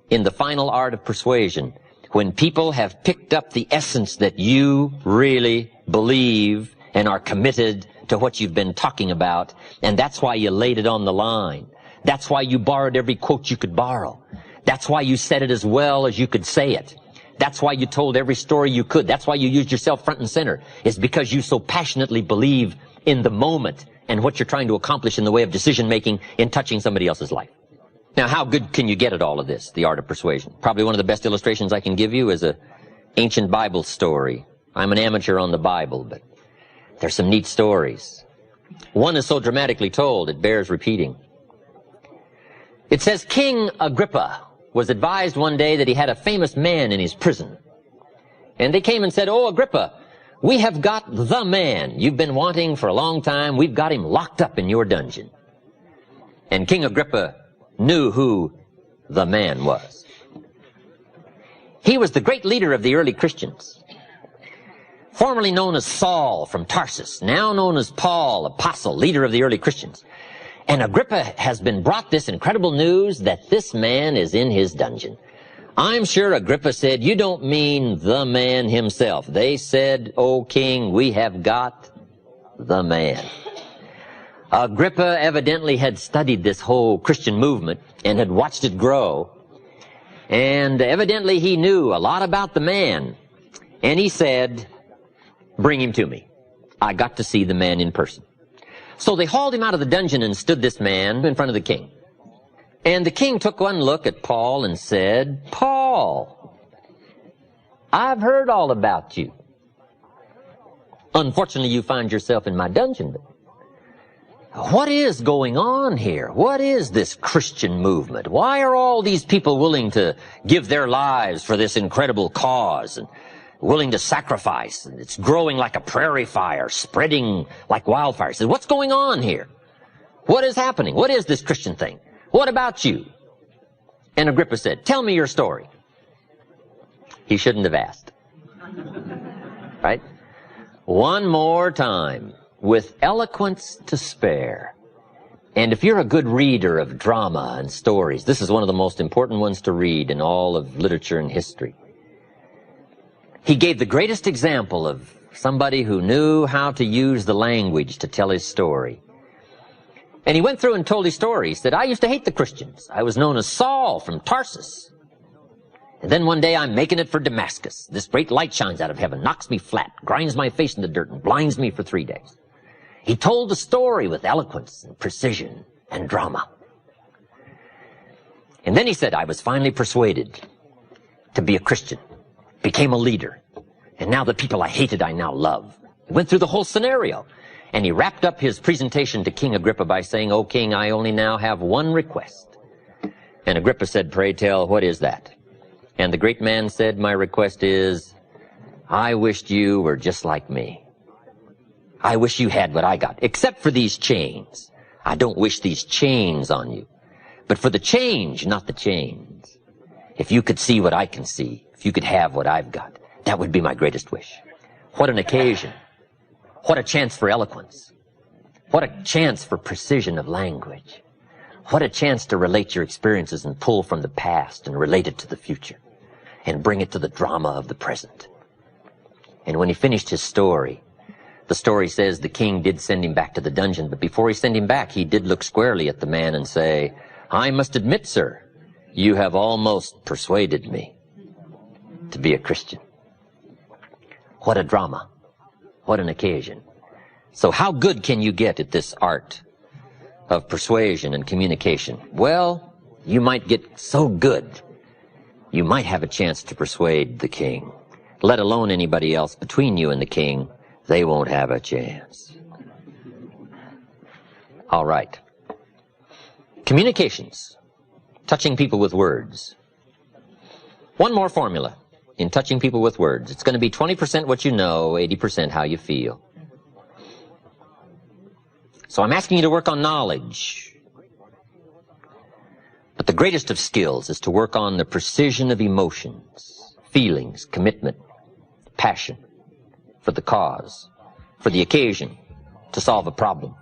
in the final art of persuasion, when people have picked up the essence that you really believe and are committed to what you've been talking about, and that's why you laid it on the line. That's why you borrowed every quote you could borrow. That's why you said it as well as you could say it. That's why you told every story you could. That's why you used yourself front and center. It's because you so passionately believe in the moment and what you're trying to accomplish in the way of decision making in touching somebody else's life. Now, how good can you get at all of this, the art of persuasion? Probably one of the best illustrations I can give you is an ancient Bible story. I'm an amateur on the Bible, but there's some neat stories. One is so dramatically told, it bears repeating. It says, King Agrippa was advised one day that he had a famous man in his prison. And they came and said, "Oh, Agrippa, we have got the man you've been wanting for a long time. We've got him locked up in your dungeon." And King Agrippa knew who the man was. He was the great leader of the early Christians, formerly known as Saul from Tarsus, now known as Paul, apostle, leader of the early Christians. And Agrippa has been brought this incredible news that this man is in his dungeon. I'm sure Agrippa said, "You don't mean the man himself." They said, "O king, we have got the man." Agrippa evidently had studied this whole Christian movement and had watched it grow. And evidently he knew a lot about the man. And he said, "Bring him to me. I got to see the man in person." So they hauled him out of the dungeon and stood this man in front of the king. And the king took one look at Paul and said, "Paul, I've heard all about you. Unfortunately, you find yourself in my dungeon, but what is going on here? What is this Christian movement? Why are all these people willing to give their lives for this incredible cause and willing to sacrifice? And it's growing like a prairie fire, spreading like wildfire." He said, "What's going on here? What is happening? What is this Christian thing? What about you?" And Agrippa said, "Tell me your story." He shouldn't have asked. Right? One more time, with eloquence to spare. And if you're a good reader of drama and stories, this is one of the most important ones to read in all of literature and history. He gave the greatest example of somebody who knew how to use the language to tell his story. And he went through and told his story. He said, "I used to hate the Christians. I was known as Saul from Tarsus. And then one day I'm making it for Damascus. This great light shines out of heaven, knocks me flat, grinds my face in the dirt, and blinds me for 3 days." He told the story with eloquence and precision and drama. And then he said, "I was finally persuaded to be a Christian, became a leader, and now the people I hated I now love." He went through the whole scenario, and he wrapped up his presentation to King Agrippa by saying, "O king, I only now have one request." And Agrippa said, "Pray tell, what is that?" And the great man said, "My request is, I wished you were just like me. I wish you had what I got, except for these chains. I don't wish these chains on you, but for the change, not the chains. If you could see what I can see, if you could have what I've got, that would be my greatest wish." What an occasion. What a chance for eloquence. What a chance for precision of language. What a chance to relate your experiences and pull from the past and relate it to the future and bring it to the drama of the present. And when he finished his story, the story says the king did send him back to the dungeon, but before he sent him back, he did look squarely at the man and say, "I must admit, sir, you have almost persuaded me to be a Christian." What a drama. What an occasion. So how good can you get at this art of persuasion and communication? Well, you might get so good, you might have a chance to persuade the king. Let alone anybody else between you and the king, they won't have a chance. All right. Communications. Touching people with words. One more formula in touching people with words. It's going to be 20% what you know, 80% how you feel. So I'm asking you to work on knowledge. But the greatest of skills is to work on the precision of emotions, feelings, commitment, passion, for the cause, for the occasion, to solve a problem,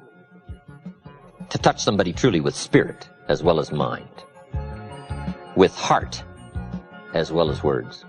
to touch somebody truly with spirit as well as mind, with heart as well as words.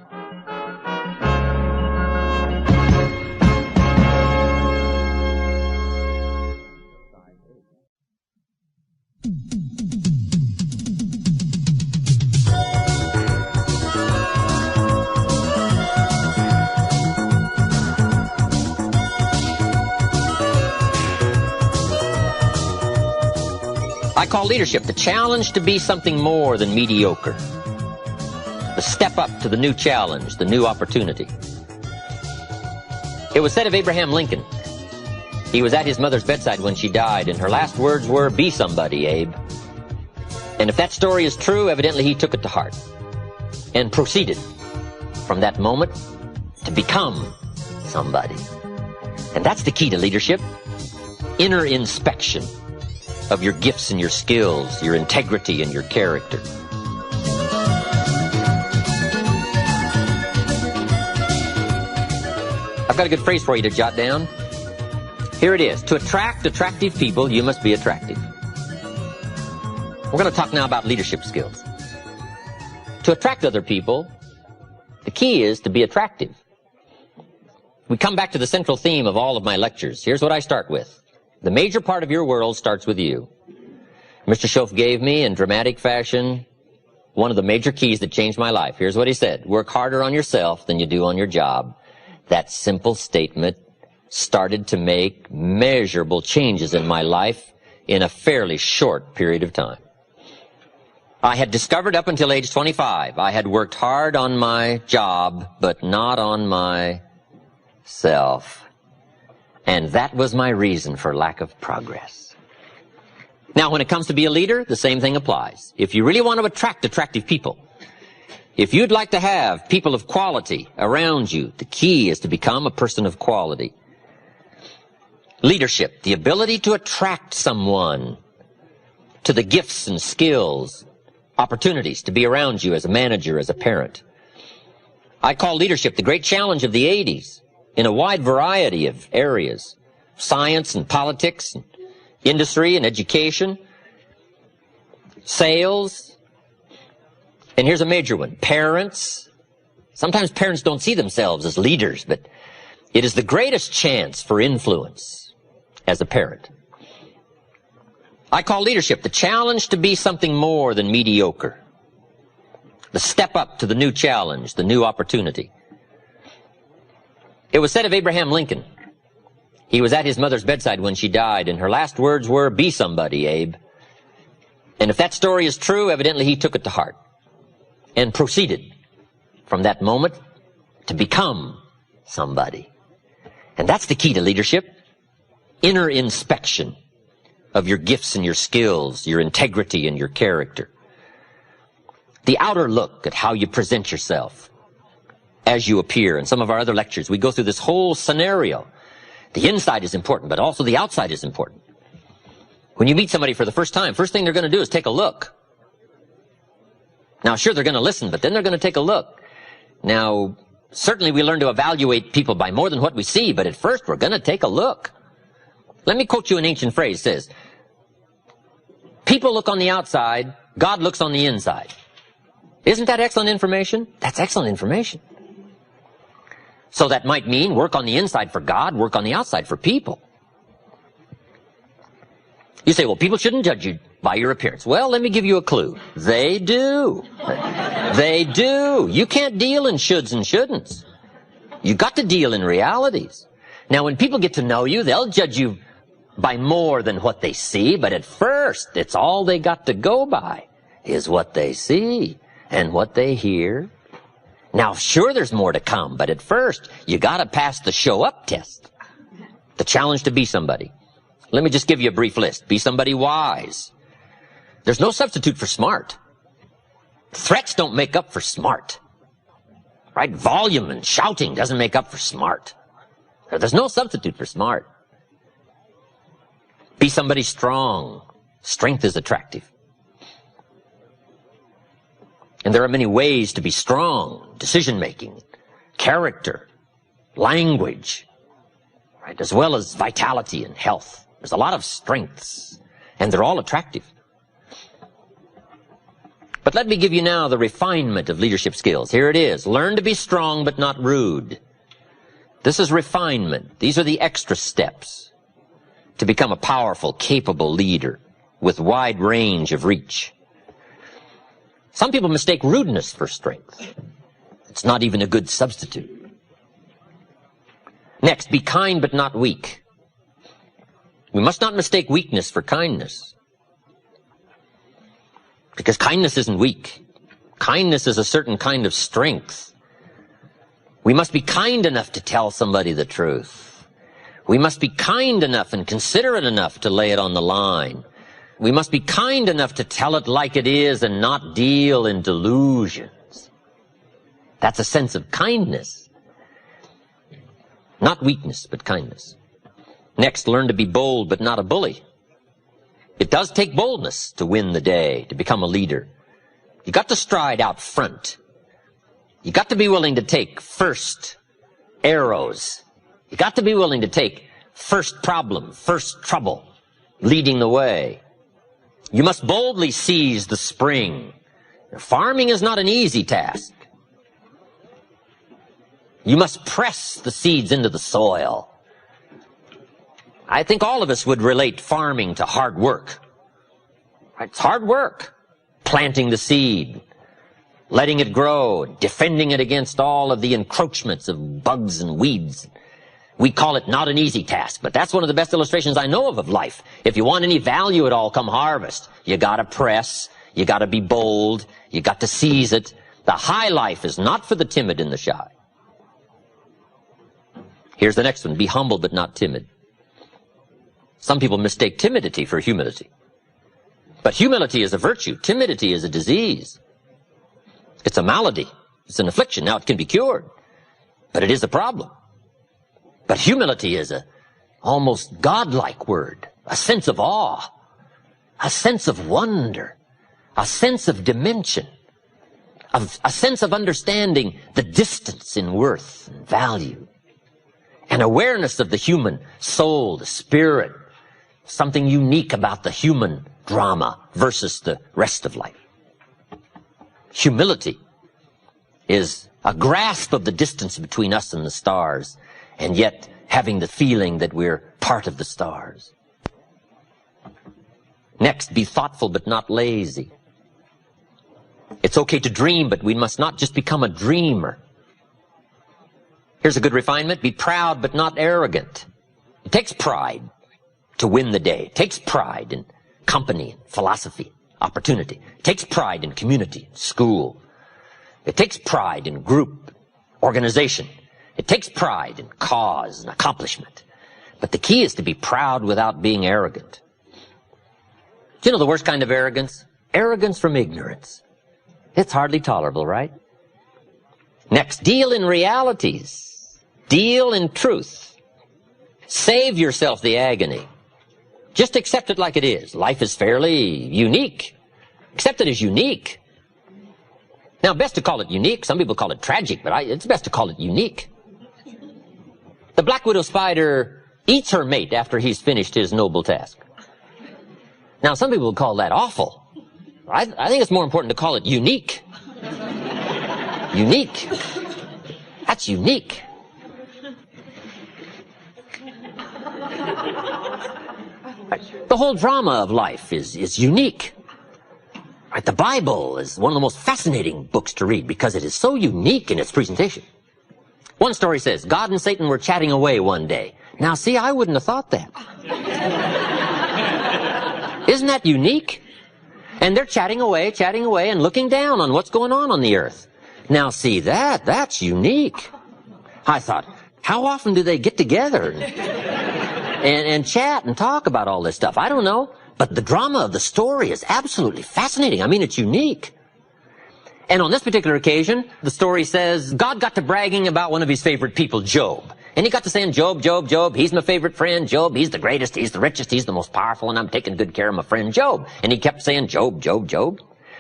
I call leadership the challenge to be something more than mediocre. The step up to the new challenge, the new opportunity. It was said of Abraham Lincoln, he was at his mother's bedside when she died, and her last words were, "Be somebody, Abe." And if that story is true, evidently he took it to heart and proceeded from that moment to become somebody. And that's the key to leadership. Inner inspection of your gifts and your skills, your integrity and your character. I've got a good phrase for you to jot down. Here it is. To attract attractive people, you must be attractive. We're going to talk now about leadership skills. To attract other people, the key is to be attractive. We come back to the central theme of all of my lectures. Here's what I start with. The major part of your world starts with you. Mr. Schoaf gave me, in dramatic fashion, one of the major keys that changed my life. Here's what he said. Work harder on yourself than you do on your job. That simple statement started to make measurable changes in my life in a fairly short period of time. I had discovered up until age 25, I had worked hard on my job, but not on myself. And that was my reason for lack of progress. Now, when it comes to be a leader, the same thing applies. If you really want to attract attractive people, if you'd like to have people of quality around you, the key is to become a person of quality. Leadership, the ability to attract someone to the gifts and skills, opportunities to be around you as a manager, as a parent. I call leadership the great challenge of the 80s in a wide variety of areas. Science and politics, and industry and education, sales, and here's a major one, parents. Sometimes parents don't see themselves as leaders, but it is the greatest chance for influence as a parent. I call leadership the challenge to be something more than mediocre. The step up to the new challenge, the new opportunity. It was said of Abraham Lincoln, he was at his mother's bedside when she died, and her last words were, "Be somebody, Abe." And if that story is true, evidently he took it to heart and proceeded from that moment to become somebody. And that's the key to leadership. Inner inspection of your gifts and your skills, your integrity and your character. The outer look at how you present yourself as you appear. In some of our other lectures, we go through this whole scenario. The inside is important, but also the outside is important. When you meet somebody for the first time, first thing they're going to do is take a look. Now, sure, they're going to listen, but then they're going to take a look. Now, certainly we learn to evaluate people by more than what we see, but at first we're going to take a look. Let me quote you an ancient phrase. It says, people look on the outside, God looks on the inside. Isn't that excellent information? That's excellent information. So that might mean work on the inside for God, work on the outside for people. You say, well, people shouldn't judge you by your appearance. Well, let me give you a clue. They do. They do. You can't deal in shoulds and shouldn'ts. You got to deal in realities. Now, when people get to know you, they'll judge you by more than what they see, but at first, it's all they got to go by is what they see and what they hear. Now, sure, there's more to come, but at first, you got to pass the show-up test, the challenge to be somebody. Let me just give you a brief list. Be somebody wise. There's no substitute for smart. Threats don't make up for smart. Right? Volume and shouting doesn't make up for smart. There's no substitute for smart. Be somebody strong. Strength is attractive. And there are many ways to be strong. Decision-making, character, language, right? As well as vitality and health. There's a lot of strengths, and they're all attractive. But let me give you now the refinement of leadership skills. Here it is. Learn to be strong but not rude. This is refinement. These are the extra steps to become a powerful, capable leader with wide range of reach. Some people mistake rudeness for strength. It's not even a good substitute. Next, be kind but not weak. We must not mistake weakness for kindness. Because kindness isn't weak. Kindness is a certain kind of strength. We must be kind enough to tell somebody the truth. We must be kind enough and considerate enough to lay it on the line. We must be kind enough to tell it like it is and not deal in delusions. That's a sense of kindness. Not weakness, but kindness. Next, learn to be bold, but not a bully. It does take boldness to win the day, to become a leader. You got to stride out front. You got to be willing to take first arrows You got to be willing to take first problem, first trouble, leading the way. You must boldly seize the spring. Farming is not an easy task. You must press the seeds into the soil. I think all of us would relate farming to hard work. It's hard work. Planting the seed, letting it grow, defending it against all of the encroachments of bugs and weeds. We call it not an easy task, but that's one of the best illustrations I know of life. If you want any value at all come harvest, you gotta press, you gotta be bold, you got to seize it. The high life is not for the timid and the shy. Here's the next one, be humble but not timid. Some people mistake timidity for humility. But humility is a virtue. Timidity is a disease. It's a malady. It's an affliction. Now, it can be cured, but it is a problem. But humility is a almost godlike word, a sense of awe, a sense of wonder, a sense of dimension, a sense of understanding the distance in worth and value, an awareness of the human soul, the spirit, something unique about the human drama versus the rest of life. Humility is a grasp of the distance between us and the stars, and yet having the feeling that we're part of the stars. Next, be thoughtful but not lazy. It's okay to dream, but we must not just become a dreamer. Here's a good refinement. Be proud but not arrogant. It takes pride to win the day. It takes pride in company, philosophy, opportunity. It takes pride in community, school. It takes pride in group, organization. It takes pride in cause and accomplishment. But the key is to be proud without being arrogant. Do you know the worst kind of arrogance? Arrogance from ignorance. It's hardly tolerable, right? Next, deal in realities. Deal in truth. Save yourself the agony. Just accept it like it is. Life is fairly unique. Accept it as unique. Now, best to call it unique. Some people call it tragic, but it's best to call it unique. The black widow spider eats her mate after he's finished his noble task. Now, some people would call that awful. I think it's more important to call it unique. Unique. That's unique. The whole drama of life is unique. Right? The Bible is one of the most fascinating books to read because it is so unique in its presentation. One story says, God and Satan were chatting away one day. Now, see, I wouldn't have thought that. Isn't that unique? And they're chatting away, and looking down on what's going on the earth. Now, see, that's unique. I thought, how often do they get together and chat and talk about all this stuff? I don't know. But the drama of the story is absolutely fascinating. I mean, it's unique. And on this particular occasion, the story says, God got to bragging about one of his favorite people, Job. And he got to saying, Job, he's my favorite friend. Job, he's the greatest, he's the richest, he's the most powerful, and I'm taking good care of my friend Job. And he kept saying, Job.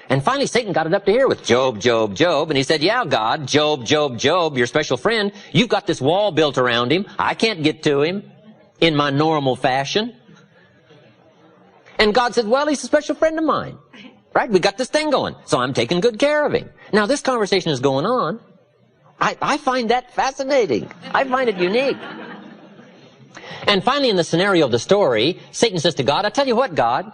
And finally, Satan got it up to here with Job. And he said, yeah, God, Job, your special friend, you've got this wall built around him. I can't get to him in my normal fashion. And God said, well, he's a special friend of mine. Right? We got this thing going, so I'm taking good care of him. Now, this conversation is going on. I find that fascinating. I find it unique. And finally, in the scenario of the story, Satan says to God, I tell you what, God,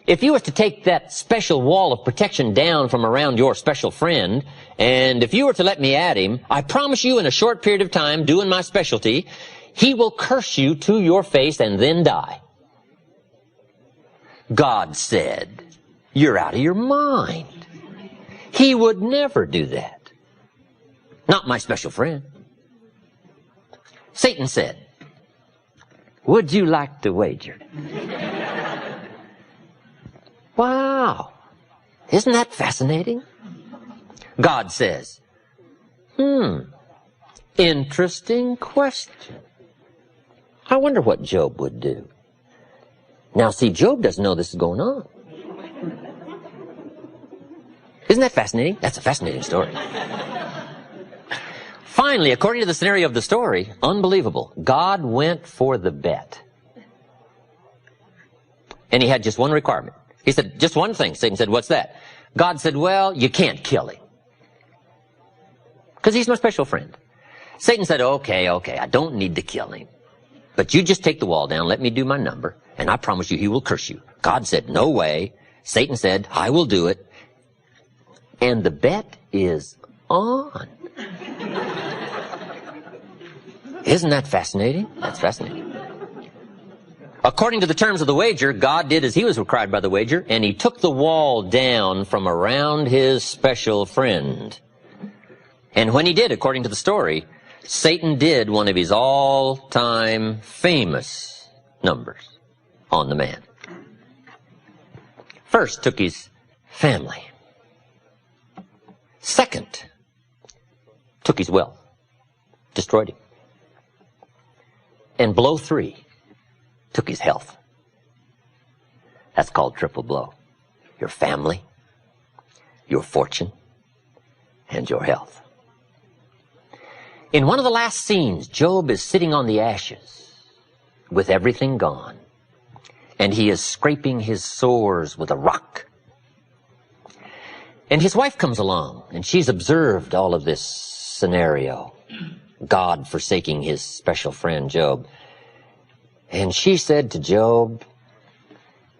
if you was to take that special wall of protection down from around your special friend, and if you were to let me at him, I promise you in a short period of time, doing my specialty, he will curse you to your face and then die. God said, you're out of your mind. He would never do that. Not my special friend. Satan said, would you like to wager? Wow. Isn't that fascinating? God says, interesting question. I wonder what Job would do. Now, see, Job doesn't know this is going on. Isn't that fascinating? That's a fascinating story. finally, according to the scenario of the story, unbelievable, God went for the bet. And he had just one requirement. He said, just one thing. Satan said, what's that? God said, well, you can't kill him, because he's my special friend. Satan said, okay, I don't need to kill him, but you just take the wall down, let me do my number, and I promise you he will curse you. God said, no way. Satan said, I will do it. And the bet is on. Isn't that fascinating? That's fascinating. According to the terms of the wager, God did as he was required by the wager, and he took the wall down from around his special friend. And when he did, according to the story, Satan did one of his all-time famous numbers on the man. First, took his family. Second, took his wealth, destroyed him. And blow 3, took his health. That's called triple blow. Your family, your fortune, and your health. In one of the last scenes, Job is sitting on the ashes with everything gone, and he is scraping his sores with a rock. And his wife comes along, and she's observed all of this scenario, God forsaking his special friend Job. And she said to Job,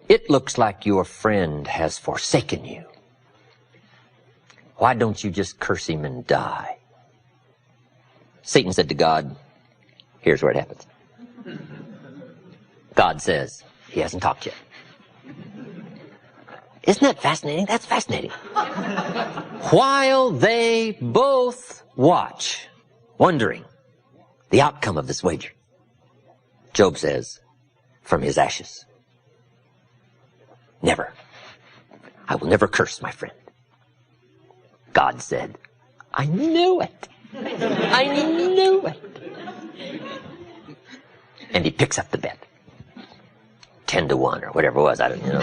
it looks like your friend has forsaken you. Why don't you just curse him and die? Satan said to God, here's where it happens. God says, he hasn't talked yet. Isn't that fascinating? That's fascinating. While they both watch, wondering the outcome of this wager, Job says, from his ashes, never. I will never curse my friend. God said, I knew it. I knew it. And he picks up the bet. 10-1 or whatever it was. I don't know.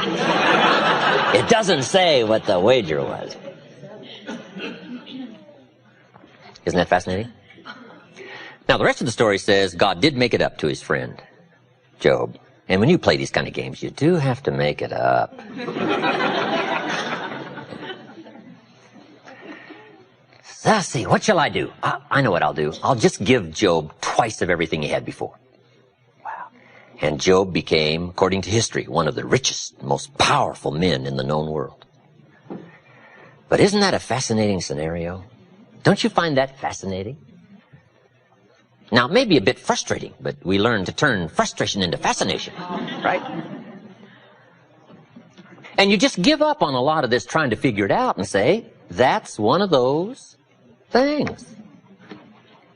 It doesn't say what the wager was. Isn't that fascinating? Now, the rest of the story says God did make it up to his friend, Job. And when you play these kind of games, you do have to make it up. So let's see, what shall I do? I know what I'll do. I'll just give Job twice of everything he had before. Wow. And Job became, according to history, one of the richest, most powerful men in the known world. But isn't that a fascinating scenario? Don't you find that fascinating? Now, it may be a bit frustrating, but we learn to turn frustration into fascination, right? And you just give up on a lot of this trying to figure it out and say, that's one of those things.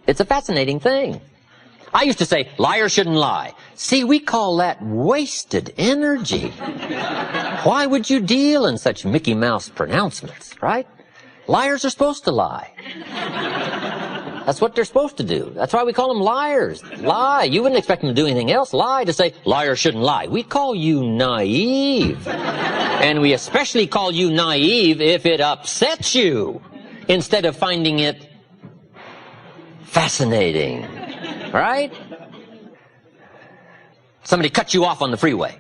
It's a fascinating thing. I used to say, liars shouldn't lie. See, we call that wasted energy. Why would you deal in such Mickey Mouse pronouncements, right? Liars are supposed to lie. That's what they're supposed to do. That's why we call them liars. Lie. You wouldn't expect them to do anything else. Lie to say, liars shouldn't lie. We call you naive. And we especially call you naive if it upsets you, instead of finding it fascinating. Right? Somebody cuts you off on the freeway.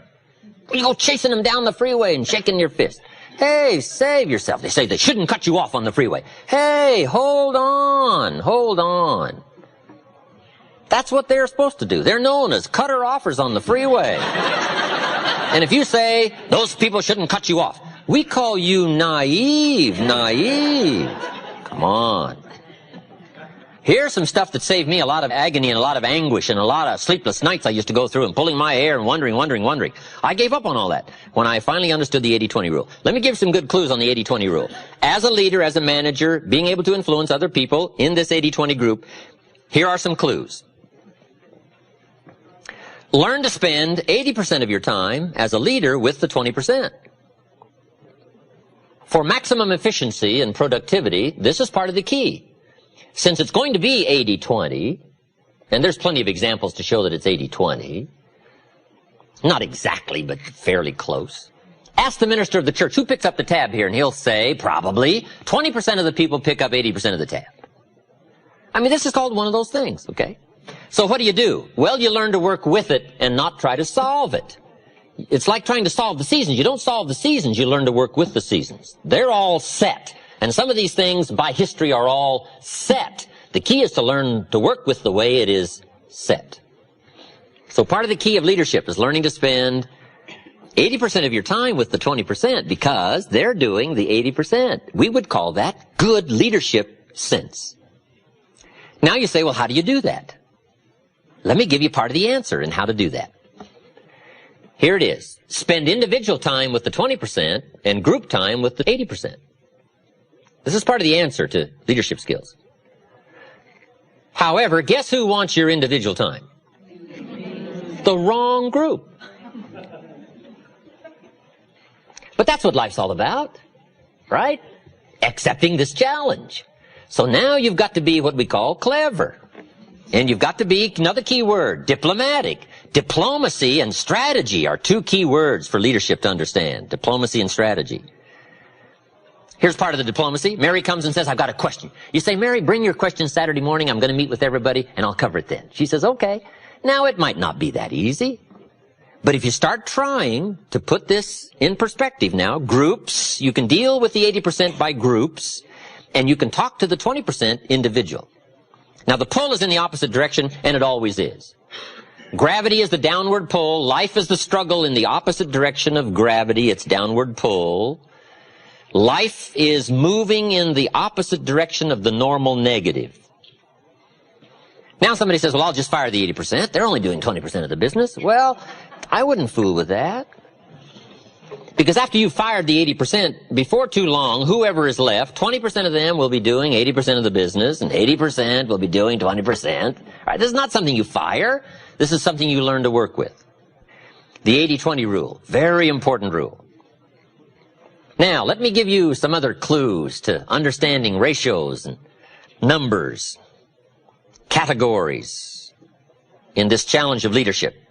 You go chasing them down the freeway and shaking your fist. Hey, save yourself. They say they shouldn't cut you off on the freeway. Hey, hold on, hold on. That's what they're supposed to do. They're known as cutter-offers on the freeway. And if you say, those people shouldn't cut you off, we call you naive. Come on. Here's some stuff that saved me a lot of agony and a lot of anguish and a lot of sleepless nights I used to go through and pulling my hair and wondering. I gave up on all that when I finally understood the 80-20 rule. Let me give some good clues on the 80-20 rule. As a leader, as a manager, being able to influence other people in this 80-20 group, here are some clues. Learn to spend 80% of your time as a leader with the 20%. For maximum efficiency and productivity, this is part of the key. Since it's going to be 80-20, and there's plenty of examples to show that it's 80-20, not exactly, but fairly close. Ask the minister of the church, who picks up the tab here? And he'll say, probably, 20% of the people pick up 80% of the tab. I mean, this is called one of those things, okay? So what do? Well, you learn to work with it and not try to solve it. It's like trying to solve the seasons. You don't solve the seasons, you learn to work with the seasons. They're all set. And some of these things by history are all set. The key is to learn to work with the way it is set. So part of the key of leadership is learning to spend 80% of your time with the 20% because they're doing the 80%. We would call that good leadership sense. Now you say, well, how do you do that? Let me give you part of the answer in how to do that. Here it is. Spend individual time with the 20% and group time with the 80%. This is part of the answer to leadership skills. However, guess who wants your individual time? The wrong group. But that's what life's all about, right? Accepting this challenge. So now you've got to be what we call clever. And you've got to be, another key word, diplomatic. Diplomacy and strategy are two key words for leadership to understand. Diplomacy and strategy. Here's part of the diplomacy. Mary comes and says, I've got a question. You say, Mary, bring your question Saturday morning. I'm going to meet with everybody, and I'll cover it then. She says, okay. Now, it might not be that easy. But if you start trying to put this in perspective now, groups, you can deal with the 80% by groups, and you can talk to the 20% individual. Now, the pull is in the opposite direction, and it always is. Gravity is the downward pull. Life is the struggle in the opposite direction of gravity. It's downward pull. Life is moving in the opposite direction of the normal negative. Now somebody says, well, I'll just fire the 80%. They're only doing 20% of the business. Well, I wouldn't fool with that. Because after you've fired the 80%, before too long, whoever is left, 20% of them will be doing 80% of the business, and 80% will be doing 20%. All right, this is not something you fire. This is something you learn to work with. The 80-20 rule, very important rule. Now, let me give you some other clues to understanding ratios and numbers, categories in this challenge of leadership.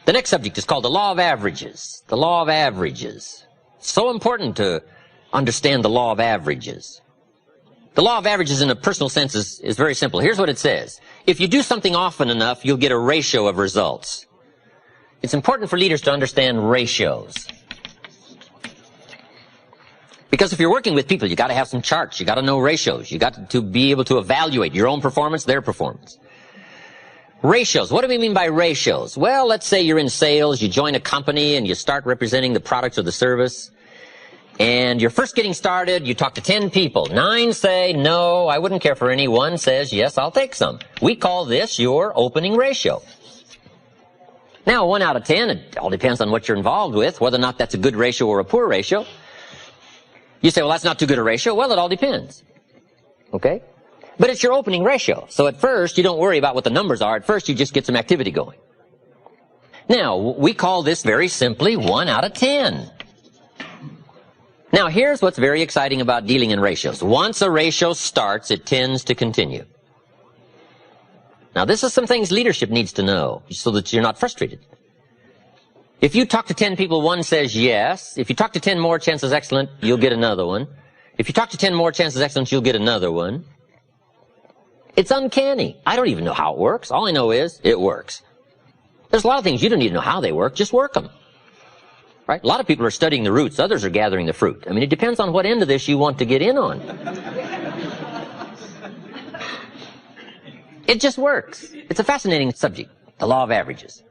The next subject is called the law of averages. The law of averages. So important to understand the law of averages. The law of averages in a personal sense is very simple. Here's what it says. If you do something often enough, you'll get a ratio of results. It's important for leaders to understand ratios. Because if you're working with people, you got to have some charts. You got to know ratios. You got to be able to evaluate your own performance, their performance. Ratios. What do we mean by ratios? Well, let's say you're in sales, you join a company, and you start representing the product or the service. And you're first getting started, you talk to 10 people. 9 say, no, I wouldn't care for any. 1 says, yes, I'll take some. We call this your opening ratio. Now, 1 out of 10, it all depends on what you're involved with, whether or not that's a good ratio or a poor ratio. You say, well, that's not too good a ratio. Well, it all depends. Okay? But it's your opening ratio. So at first, you don't worry about what the numbers are. At first, you just get some activity going. Now, we call this very simply 1 out of 10. Now, here's what's very exciting about dealing in ratios. Once a ratio starts, it tends to continue. Now, this is some things leadership needs to know so that you're not frustrated. If you talk to 10 people, 1 says yes. If you talk to 10 more, chances excellent, you'll get another one. If you talk to 10 more, chances excellent, you'll get another one. It's uncanny. I don't even know how it works. All I know is it works. There's a lot of things you don't even know how they work. Just work them. Right? A lot of people are studying the roots. Others are gathering the fruit. I mean, it depends on what end of this you want to get in on. It just works. It's a fascinating subject, the law of averages.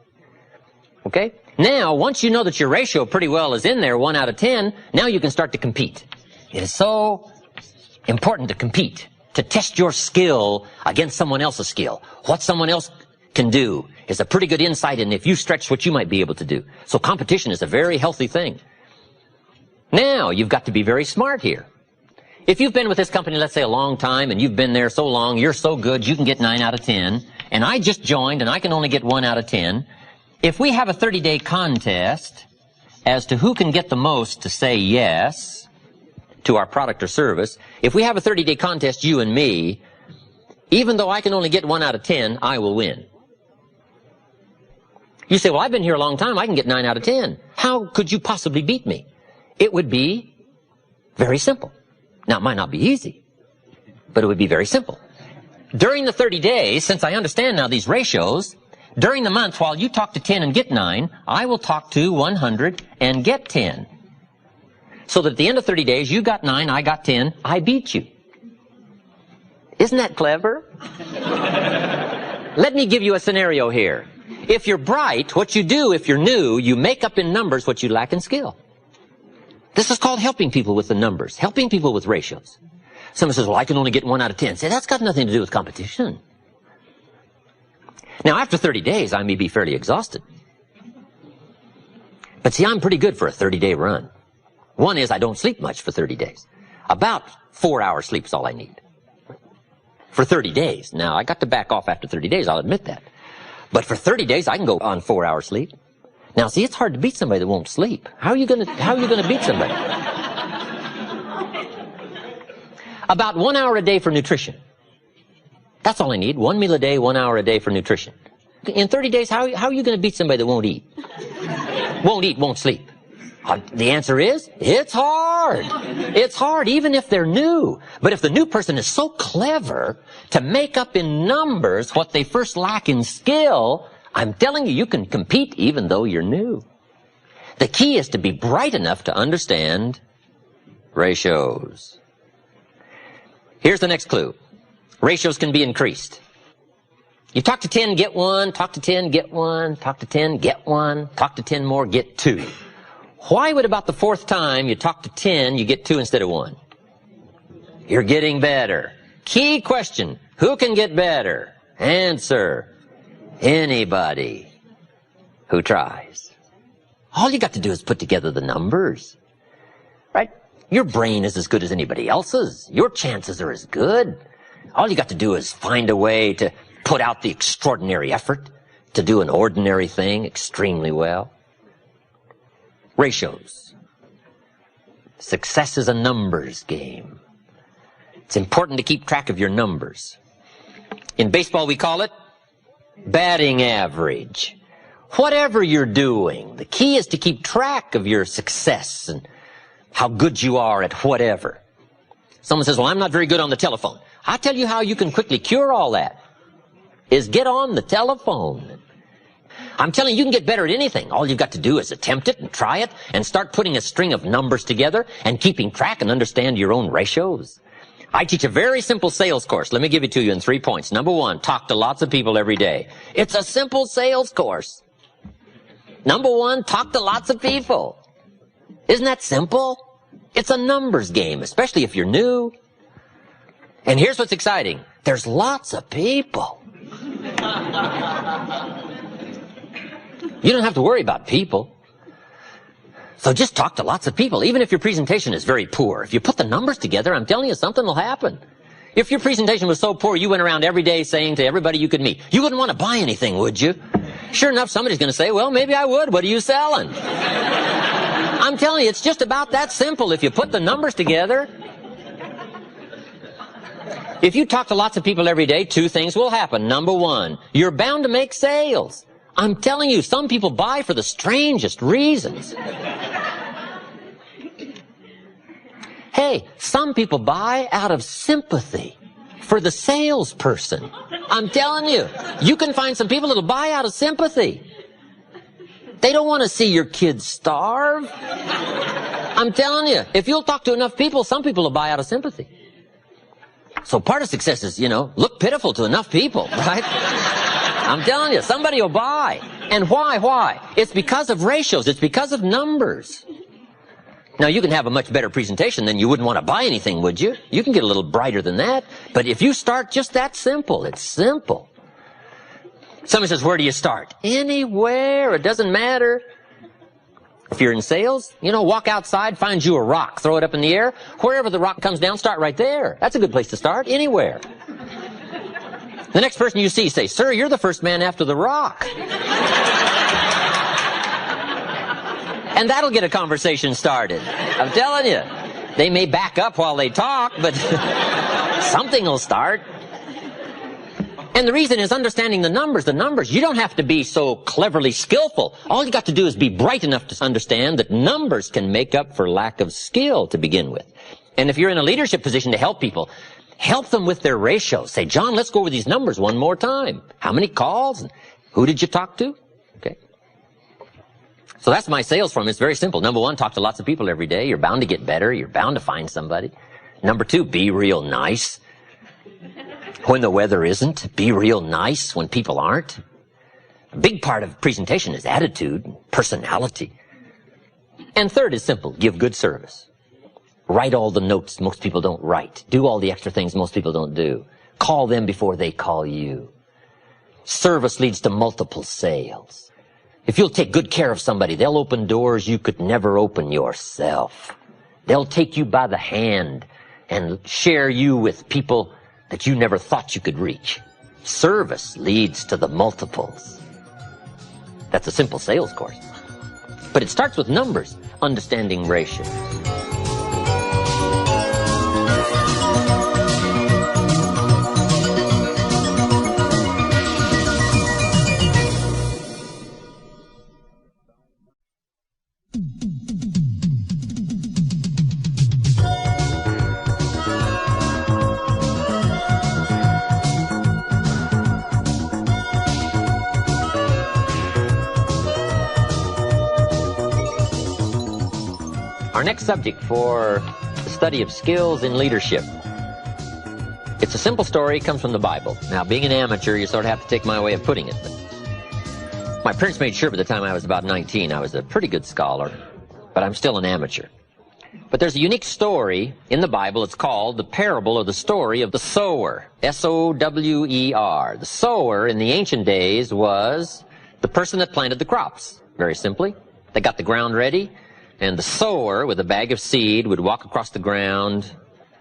Okay? Now, once you know that your ratio pretty well is in there, 1 out of 10, now you can start to compete. It is so important to compete, to test your skill against someone else's skill. What someone else can do is a pretty good insight in if you stretch what you might be able to do. So competition is a very healthy thing. Now, you've got to be very smart here. If you've been with this company, let's say a long time, and you've been there so long, you're so good, you can get 9 out of 10, and I just joined, and I can only get 1 out of 10, if we have a 30-day contest as to who can get the most to say yes to our product or service, if we have a 30-day contest, you and me, even though I can only get 1 out of 10, I will win. You say, well, I've been here a long time, I can get 9 out of 10. How could you possibly beat me? It would be very simple. Now, it might not be easy, but it would be very simple. During the 30 days, since I understand now these ratios, during the month while you talk to 10 and get 9, I will talk to 100 and get 10. So that at the end of 30 days, you got 9, I got 10, I beat you. Isn't that clever? Let me give you a scenario here. If you're bright, what you do if you're new, you make up in numbers what you lack in skill. This is called helping people with the numbers, helping people with ratios. Someone says, well, I can only get 1 out of 10. Say, that's got nothing to do with competition. Now, after 30 days, I may be fairly exhausted. But see, I'm pretty good for a 30-day run. One is I don't sleep much for 30 days. About 4 hours sleep is all I need. For 30 days. Now, I got to back off after 30 days, I'll admit that. But for 30 days, I can go on 4 hours sleep. Now, see, it's hard to beat somebody that won't sleep. How are you going to beat somebody? About 1 hour a day for nutrition. That's all I need. 1 meal a day, 1 hour a day for nutrition. In 30 days, how are you going to beat somebody that won't eat? Won't eat, won't sleep. The answer is, it's hard. It's hard, even if they're new. But if the new person is so clever to make up in numbers what they first lack in skill, I'm telling you, you can compete even though you're new. The key is to be bright enough to understand ratios. Here's the next clue. Ratios can be increased. You talk to 10, get 1, talk to 10, get 1, talk to 10, get 1, talk to 10 more, get 2. Why would about the 4th time you talk to 10, you get 2 instead of 1? You're getting better. Key question, who can get better? Answer, anybody who tries. All you got to do is put together the numbers. Right? Your brain is as good as anybody else's. Your chances are as good. All you got to do is find a way to put out the extraordinary effort to do an ordinary thing extremely well. Ratios. Success is a numbers game. It's important to keep track of your numbers. In baseball, we call it batting average. Whatever you're doing, the key is to keep track of your success and how good you are at whatever. Someone says, well, I'm not very good on the telephone. I'll tell you how you can quickly cure all that, is get on the telephone. I'm telling you, you can get better at anything. All you've got to do is attempt it and try it and start putting a string of numbers together and keeping track and understand your own ratios. I teach a very simple sales course. Let me give it to you in 3 points. Number 1, talk to lots of people every day. It's a simple sales course. Number 1, talk to lots of people. Isn't that simple? It's a numbers game, especially if you're new. And here's what's exciting. There's lots of people. You don't have to worry about people. So just talk to lots of people, even if your presentation is very poor. If you put the numbers together, I'm telling you, something will happen. If your presentation was so poor, you went around every day saying to everybody you could meet, you wouldn't want to buy anything, would you? Sure enough, somebody's going to say, well, maybe I would. What are you selling? I'm telling you, it's just about that simple. If you put the numbers together, if you talk to lots of people every day, 2 things will happen. Number 1, you're bound to make sales. I'm telling you, some people buy for the strangest reasons. Hey, some people buy out of sympathy for the salesperson. I'm telling you, you can find some people that'll buy out of sympathy. They don't want to see your kids starve. I'm telling you, if you'll talk to enough people, some people will buy out of sympathy. So part of success is, look pitiful to enough people, right? I'm telling you, somebody will buy. And why? Why? It's because of ratios. It's because of numbers. Now, you can have a much better presentation than you wouldn't want to buy anything, would you? You can get a little brighter than that. But if you start just that simple, it's simple. Somebody says, where do you start? Anywhere. It doesn't matter. If you're in sales, walk outside, find you a rock, throw it up in the air. Wherever the rock comes down, start right there. That's a good place to start. Anywhere. The next person you see, say, sir, you're the first man after the rock. And that'll get a conversation started. I'm telling you. They may back up while they talk, but something will start. And the reason is understanding the numbers. The numbers, you don't have to be so cleverly skillful. All you got to do is be bright enough to understand that numbers can make up for lack of skill to begin with. And if you're in a leadership position to help people, Help them with their ratios. Say, John, let's go over these numbers one more time. How many calls? And who did you talk to? Okay. So that's my sales from. It's very simple. Number one, talk to lots of people every day. You're bound to get better. You're bound to find somebody. Number two, be real nice. When the weather isn't, be real nice when people aren't. A big part of presentation is attitude, personality. And third is simple. Give good service. Write all the notes most people don't write. Do all the extra things most people don't do. Call them before they call you. Service leads to multiple sales. If you'll take good care of somebody, they'll open doors you could never open yourself. They'll take you by the hand and share you with people that you never thought you could reach. Service leads to the multiples. That's a simple sales course. But it starts with numbers, understanding ratios. Our next subject for the study of skills in leadership. It's a simple story, comes from the Bible. Now, being an amateur, you sort of have to take my way of putting it. But my parents made sure by the time I was about 19, I was a pretty good scholar, but I'm still an amateur. But there's a unique story in the Bible. It's called the parable or the story of the sower. S-O-W-E-R. The sower in the ancient days was the person that planted the crops, very simply. They got the ground ready. And the sower with a bag of seed would walk across the ground,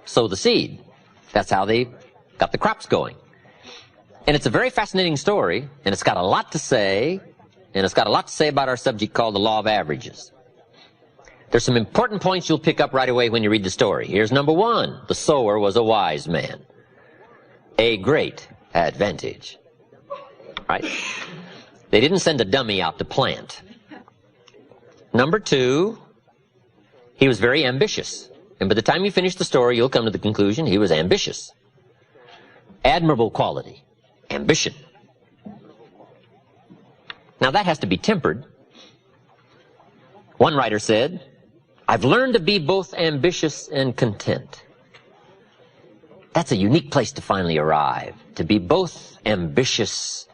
sow the seed. That's how they got the crops going. And it's a very fascinating story, and it's got a lot to say, and it's got a lot to say about our subject called the law of averages. There's some important points you'll pick up right away when you read the story. Here's number one. The sower was a wise man. A great advantage. Right? They didn't send a dummy out to plant. Number two, he was very ambitious. And by the time you finish the story, you'll come to the conclusion he was ambitious. Admirable quality. Ambition. Now that has to be tempered. One writer said, I've learned to be both ambitious and content. That's a unique place to finally arrive, to be both ambitious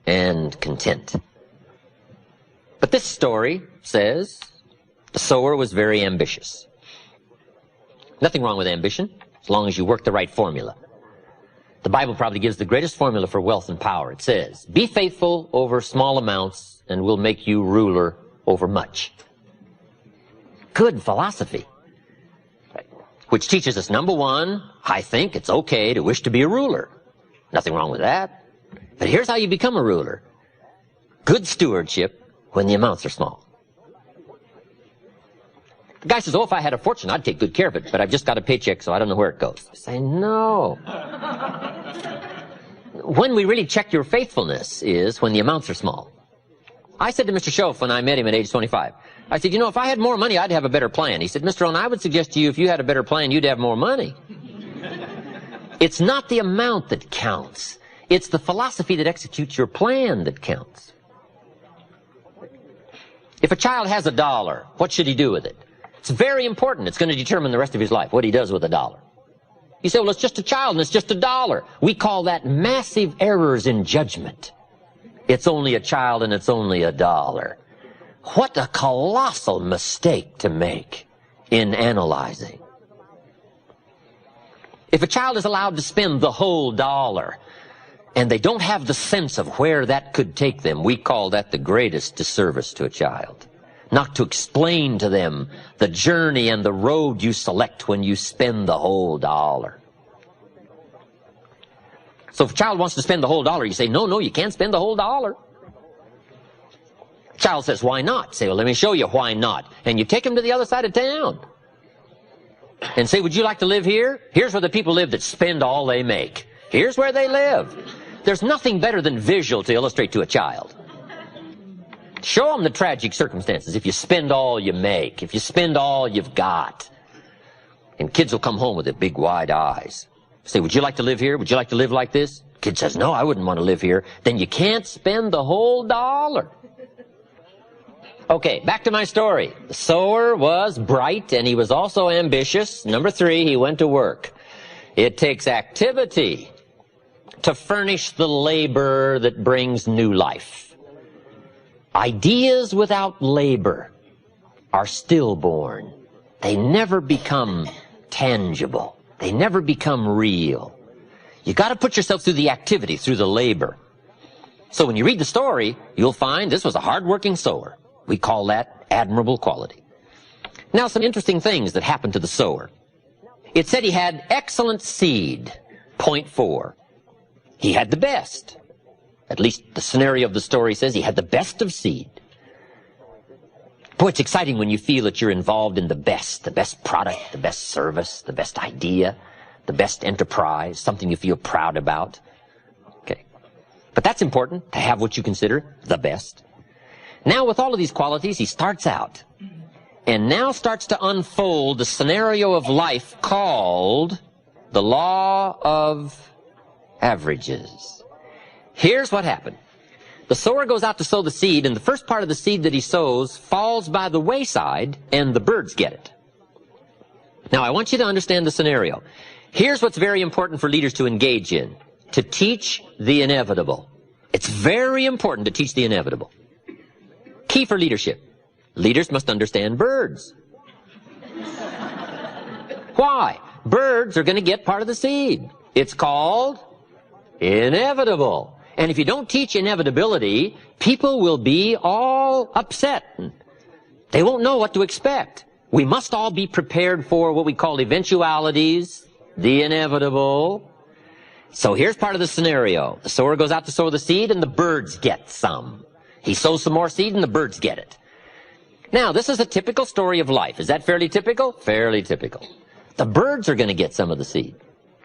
and content. But this story says the sower was very ambitious. Nothing wrong with ambition, as long as you work the right formula. The Bible probably gives the greatest formula for wealth and power. It says, be faithful over small amounts and we'll make you ruler over much. Good philosophy. Which teaches us, number one, I think it's okay to wish to be a ruler. Nothing wrong with that. But here's how you become a ruler. Good stewardship when the amounts are small. The guy says, oh, if I had a fortune, I'd take good care of it, but I've just got a paycheck, so I don't know where it goes. I say, no. When we really check your faithfulness is when the amounts are small. I said to Mr. Schoaf when I met him at age 25, I said, you know, if I had more money, I'd have a better plan. He said, Mr. Rohn, I would suggest to you, if you had a better plan, you'd have more money. It's not the amount that counts. It's the philosophy that executes your plan that counts. If a child has $1, what should he do with it? It's very important. It's going to determine the rest of his life, what he does with $1. You say, well, it's just a child and it's just $1. We call that massive errors in judgment. It's only a child and it's only $1. What a colossal mistake to make in analyzing. If a child is allowed to spend the whole $1 and they don't have the sense of where that could take them, we call that the greatest disservice to a child. Not to explain to them the journey and the road you select when you spend the whole $1. So if a child wants to spend the whole $1, you say, no, you can't spend the whole $1. Child says, why not? Say, well, let me show you why not. And you take him to the other side of town and say, would you like to live here? Here's where the people live that spend all they make. Here's where they live. There's nothing better than visual to illustrate to a child. Show them the tragic circumstances. If you spend all you make, if you spend all you've got. And kids will come home with their big wide eyes. Say, would you like to live here? Would you like to live like this? Kid says, no, I wouldn't want to live here. Then you can't spend the whole dollar. Okay, back to my story. The sower was bright and he was also ambitious. Number 3, he went to work. It takes activity to furnish the labor that brings new life. Ideas without labor are stillborn. They never become tangible. They never become real. You got to put yourself through the activity, through the labor. So when you read the story, you'll find this was a hard-working sower. We call that admirable quality. Now, some interesting things that happened to the sower. It said he had excellent seed, point 4. He had the best. At least the scenario of the story says he had the best of seed. Boy, it's exciting when you feel that you're involved in the best product, the best service, the best idea, the best enterprise, something you feel proud about. Okay. But that's important, to have what you consider the best. Now, with all of these qualities, he starts out and now starts to unfold the scenario of life called the law of averages. Here's what happened. The sower goes out to sow the seed, and the first part of the seed that he sows falls by the wayside, and the birds get it. Now, I want you to understand the scenario. Here's what's very important for leaders to engage in, to teach the inevitable. It's very important to teach the inevitable. Key for leadership. Leaders must understand birds. Why? Birds are going to get part of the seed. It's called inevitable. And if you don't teach inevitability, people will be all upset. They won't know what to expect. We must all be prepared for what we call eventualities, the inevitable. So here's part of the scenario. The sower goes out to sow the seed, and the birds get some. He sows some more seed, and the birds get it. Now, this is a typical story of life. Is that fairly typical? Fairly typical. The birds are going to get some of the seed.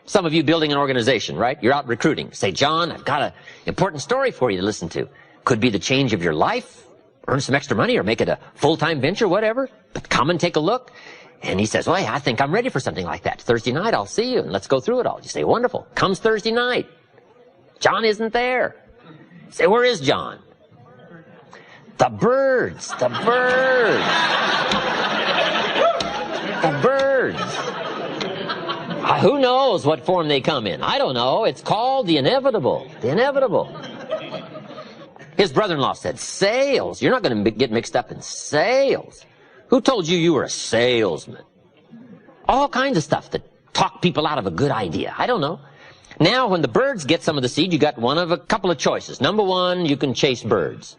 Some of you building an organization, right? You're out recruiting. Say, John, I've got an important story for you to listen to. Could be the change of your life, earn some extra money, or make it a full-time venture, whatever. But come and take a look. And he says, well, I think I'm ready for something like that. Thursday night, I'll see you, and let's go through it all. You say, wonderful. Comes Thursday night. John isn't there. You say, where is John? The birds. The birds. The birds. Who knows what form they come in? I don't know. It's called the inevitable. The inevitable. His brother-in-law said, sales? You're not going to get mixed up in sales. Who told you you were a salesman? All kinds of stuff that talk people out of a good idea. I don't know. Now, when the birds get some of the seed, you got one of a couple of choices. Number 1, you can chase birds.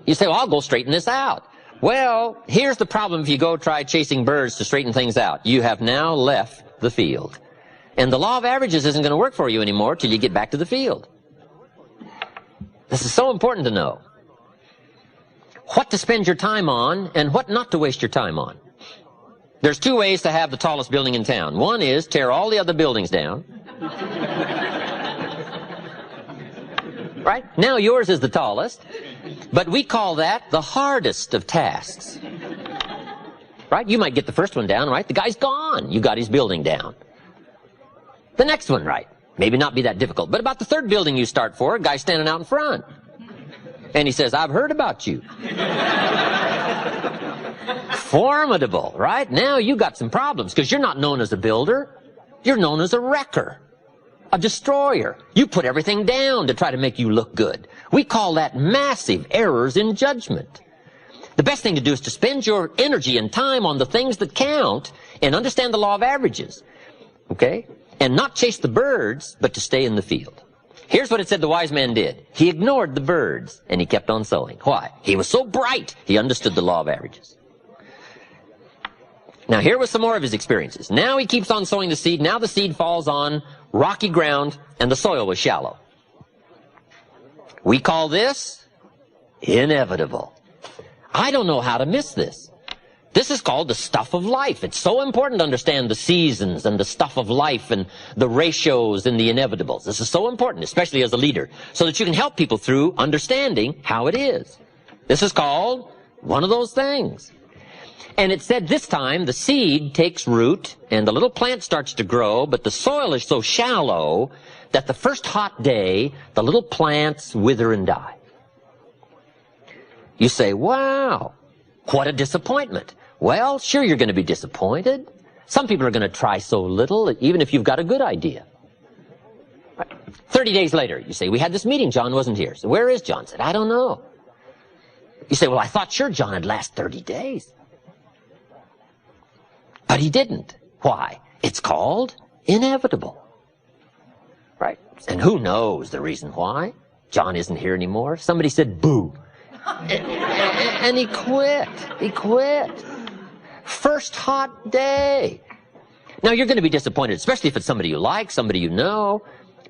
You say, well, I'll go straighten this out. Well, here's the problem if you go try chasing birds to straighten things out. You have now left the field. And the law of averages isn't going to work for you anymore till you get back to the field. This is so important to know. What to spend your time on and what not to waste your time on. There's 2 ways to have the tallest building in town. One is tear all the other buildings down. Right? Now yours is the tallest. But we call that the hardest of tasks. Right? You might get the first one down, right? The guy's gone. You got his building down. The next one, right? Maybe not be that difficult. But about the 3rd building you start for, a guy standing out in front. And he says, I've heard about you. Formidable, right? Now you got some problems because you're not known as a builder. You're known as a wrecker. A destroyer. You put everything down to try to make you look good. We call that massive errors in judgment. The best thing to do is to spend your energy and time on the things that count and understand the law of averages. Okay? And not chase the birds, but to stay in the field. Here's what it said the wise man did. He ignored the birds and he kept on sowing. Why? He was so bright, he understood the law of averages. Now here was some more of his experiences. Now he keeps on sowing the seed. Now the seed falls on rocky ground and the soil was shallow. We call this inevitable. I don't know how to miss this. This is called the stuff of life. It's so important to understand the seasons and the stuff of life and the ratios and the inevitables. This is so important, especially as a leader, so that you can help people through understanding how it is. This is called one of those things. And it said this time the seed takes root and the little plant starts to grow, but the soil is so shallow that the first hot day, the little plants wither and die. You say, wow, what a disappointment. Well, sure, you're going to be disappointed. Some people are going to try so little, even if you've got a good idea. 30 days later, you say, we had this meeting, John wasn't here. So where is John? I said, I don't know. You say, well, I thought sure John would last 30 days. But he didn't. Why? It's called inevitable. Right? And who knows the reason why? John isn't here anymore. Somebody said, boo. And he quit. He quit. First hot day. Now, you're going to be disappointed, especially if it's somebody you like, somebody you know.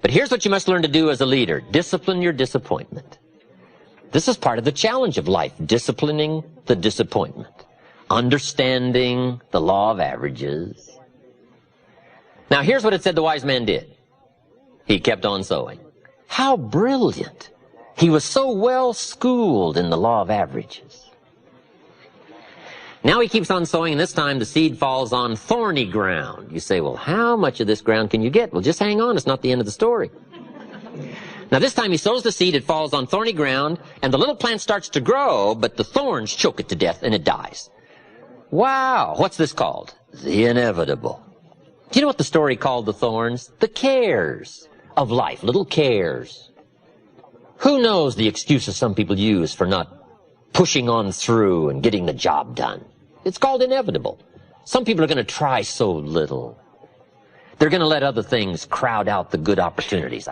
But here's what you must learn to do as a leader. Discipline your disappointment. This is part of the challenge of life, disciplining the disappointment. Understanding the law of averages. Now, here's what it said the wise man did. He kept on sowing. How brilliant. He was so well schooled in the law of averages. Now he keeps on sowing, and this time the seed falls on thorny ground. You say, well, how much of this ground can you get? Well, just hang on. It's not the end of the story. Now this time he sows the seed, it falls on thorny ground, and the little plant starts to grow, but the thorns choke it to death, and it dies. Wow, what's this called? The inevitable. Do you know what the story called the thorns? The cares of life, little cares. Who knows the excuses some people use for not pushing on through and getting the job done? It's called inevitable. Some people are going to try so little. They're going to let other things crowd out the good opportunities.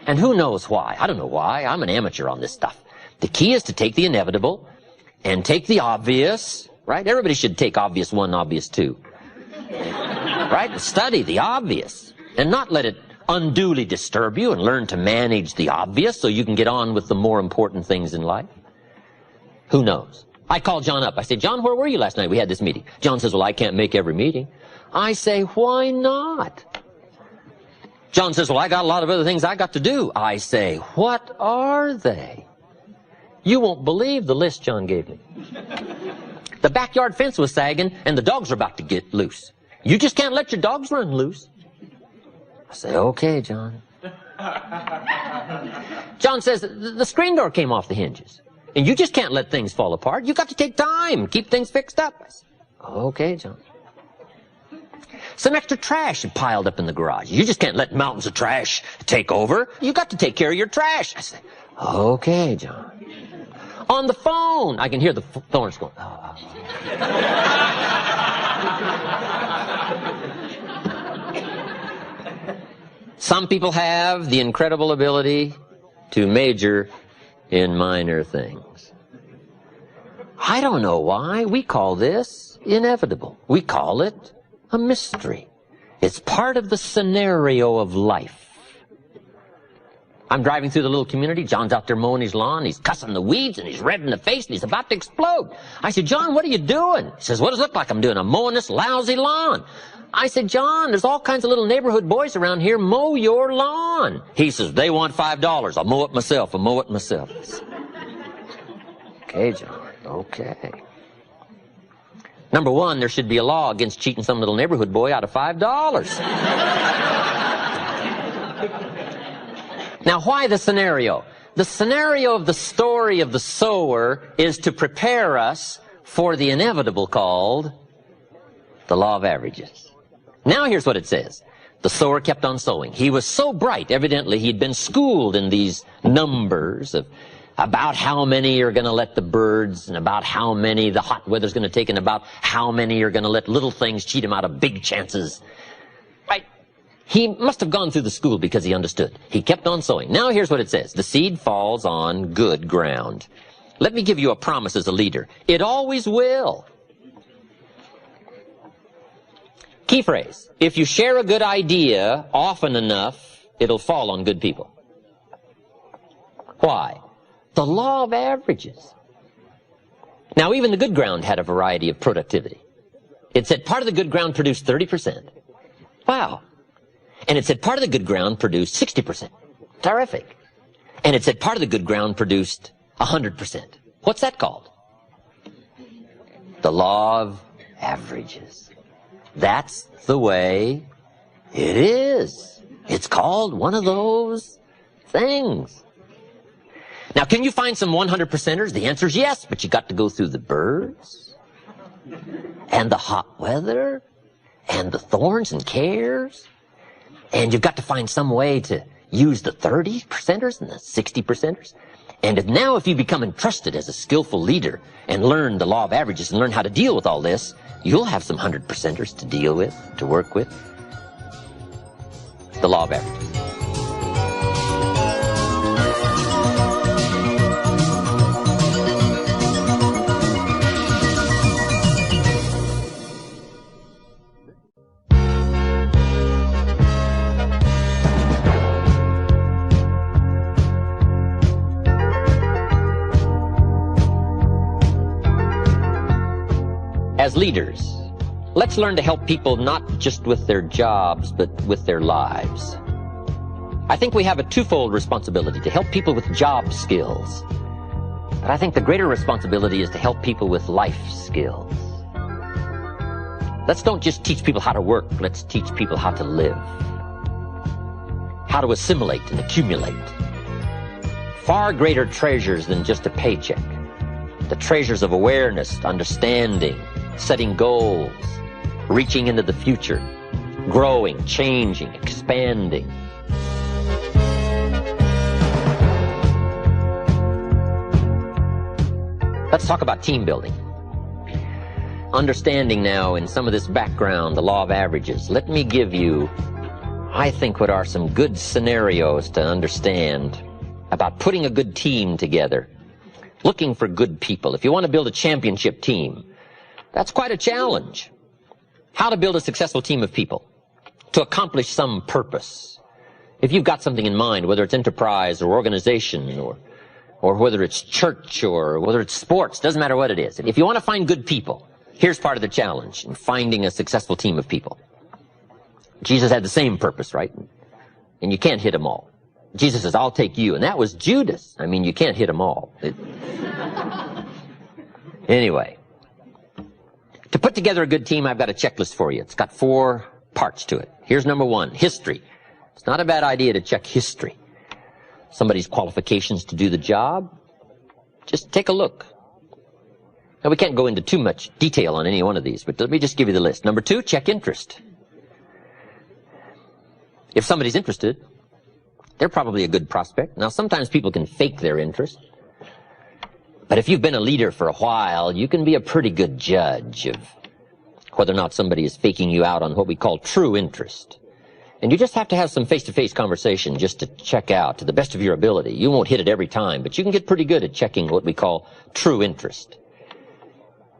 And who knows why? I don't know why. I'm an amateur on this stuff. The key is to take the inevitable and take the obvious, right? Everybody should take obvious 1, obvious 2. Right? Study the obvious and not let it unduly disturb you, and learn to manage the obvious so you can get on with the more important things in life. Who knows? I called John up. I said, John, where were you last night? We had this meeting. John says, well, I can't make every meeting. I say, why not? John says, well, I got a lot of other things I got to do. I say, what are they? You won't believe the list John gave me. The backyard fence was sagging, and the dogs are about to get loose. You just can't let your dogs run loose. I say, okay, John. John says, the screen door came off the hinges. And you just can't let things fall apart. You got to take time, keep things fixed up. I say, okay, John. Some extra trash had piled up in the garage. You just can't let mountains of trash take over. You got to take care of your trash. I say, okay, John. On the phone, I can hear the thorns going, oh. Some people have the incredible ability to major in minor things. I don't know why. We call this inevitable. We call it a mystery. It's part of the scenario of life. I'm driving through the little community. John's out there mowing his lawn. He's cussing the weeds, and he's red in the face, and he's about to explode. I said, John, what are you doing? He says, what does it look like I'm doing? I'm mowing this lousy lawn. I said, John, there's all kinds of little neighborhood boys around here. Mow your lawn. He says, they want $5. I'll mow it myself. I'll mow it myself. Okay, John. Okay. Number one, there should be a law against cheating some little neighborhood boy out of $5. Now, why the scenario? The scenario of the story of the sower is to prepare us for the inevitable called the law of averages. Now here's what it says. The sower kept on sowing. He was so bright, evidently he'd been schooled in these numbers of about how many are going to let the birds, and about how many the hot weather's going to take, and about how many are going to let little things cheat him out of big chances. Right? He must have gone through the school because he understood. He kept on sowing. Now here's what it says. The seed falls on good ground. Let me give you a promise as a leader. It always will. Key phrase. If you share a good idea often enough, it'll fall on good people. Why? The law of averages. Now, even the good ground had a variety of productivity. It said part of the good ground produced 30%. Wow. And it said part of the good ground produced 60%. Terrific. And it said part of the good ground produced 100%. What's that called? The law of averages. That's the way it is. It's called one of those things. Now, can you find some 100%ers? The answer is yes, but you got to go through the birds and the hot weather and the thorns and cares, and you've got to find some way to use the 30%ers and the 60%ers. And if you become entrusted as a skillful leader and learn the law of averages and learn how to deal with all this, you'll have some 100%ers to deal with, to work with. The law of averages. As leaders, let's learn to help people not just with their jobs, but with their lives. I think we have a twofold responsibility to help people with job skills. But I think the greater responsibility is to help people with life skills. Let's don't just teach people how to work, let's teach people how to live. How to assimilate and accumulate. Far greater treasures than just a paycheck. The treasures of awareness, understanding, setting goals, reaching into the future, growing, changing, expanding. Let's talk about team building. Understanding now in some of this background, the law of averages, let me give you, I think, what are some good scenarios to understand about putting a good team together, looking for good people. If you want to build a championship team, that's quite a challenge. How to build a successful team of people to accomplish some purpose. If you've got something in mind, whether it's enterprise or organization or whether it's church or whether it's sports, doesn't matter what it is. If you want to find good people, here's part of the challenge in finding a successful team of people. Jesus had the same purpose, right? And you can't hit them all. Jesus says, I'll take you. And that was Judas. I mean, you can't hit them all. Anyway. To put together a good team, I've got a checklist for you. It's got 4 parts to it. Here's number 1, history. It's not a bad idea to check history. Somebody's qualifications to do the job. Just take a look. Now, we can't go into too much detail on any one of these, but let me just give you the list. Number 2, check interest. If somebody's interested, they're probably a good prospect. Now, sometimes people can fake their interest. But if you've been a leader for a while, you can be a pretty good judge of whether or not somebody is faking you out on what we call true interest. And you just have to have some face-to-face conversation just to check out to the best of your ability. You won't hit it every time, but you can get pretty good at checking what we call true interest.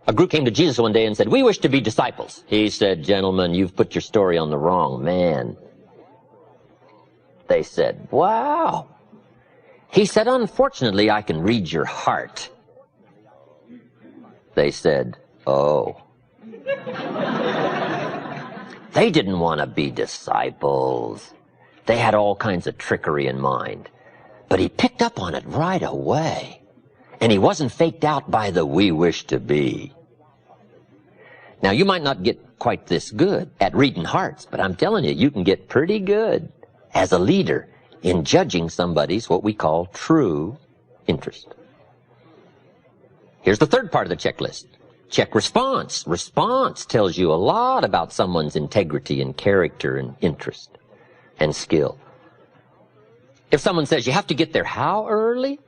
A group came to Jesus one day and said, we wish to be disciples. He said, gentlemen, you've put your story on the wrong man. They said, wow. He said, unfortunately, I can read your heart. They said, oh. They didn't want to be disciples. They had all kinds of trickery in mind. But he picked up on it right away. And he wasn't faked out by the we wish to be. Now, you might not get quite this good at reading hearts, but I'm telling you, you can get pretty good as a leader in judging somebody's what we call true interest. Here's the third part of the checklist. Check response. Response tells you a lot about someone's integrity and character and interest and skill. If someone says you have to get there how early?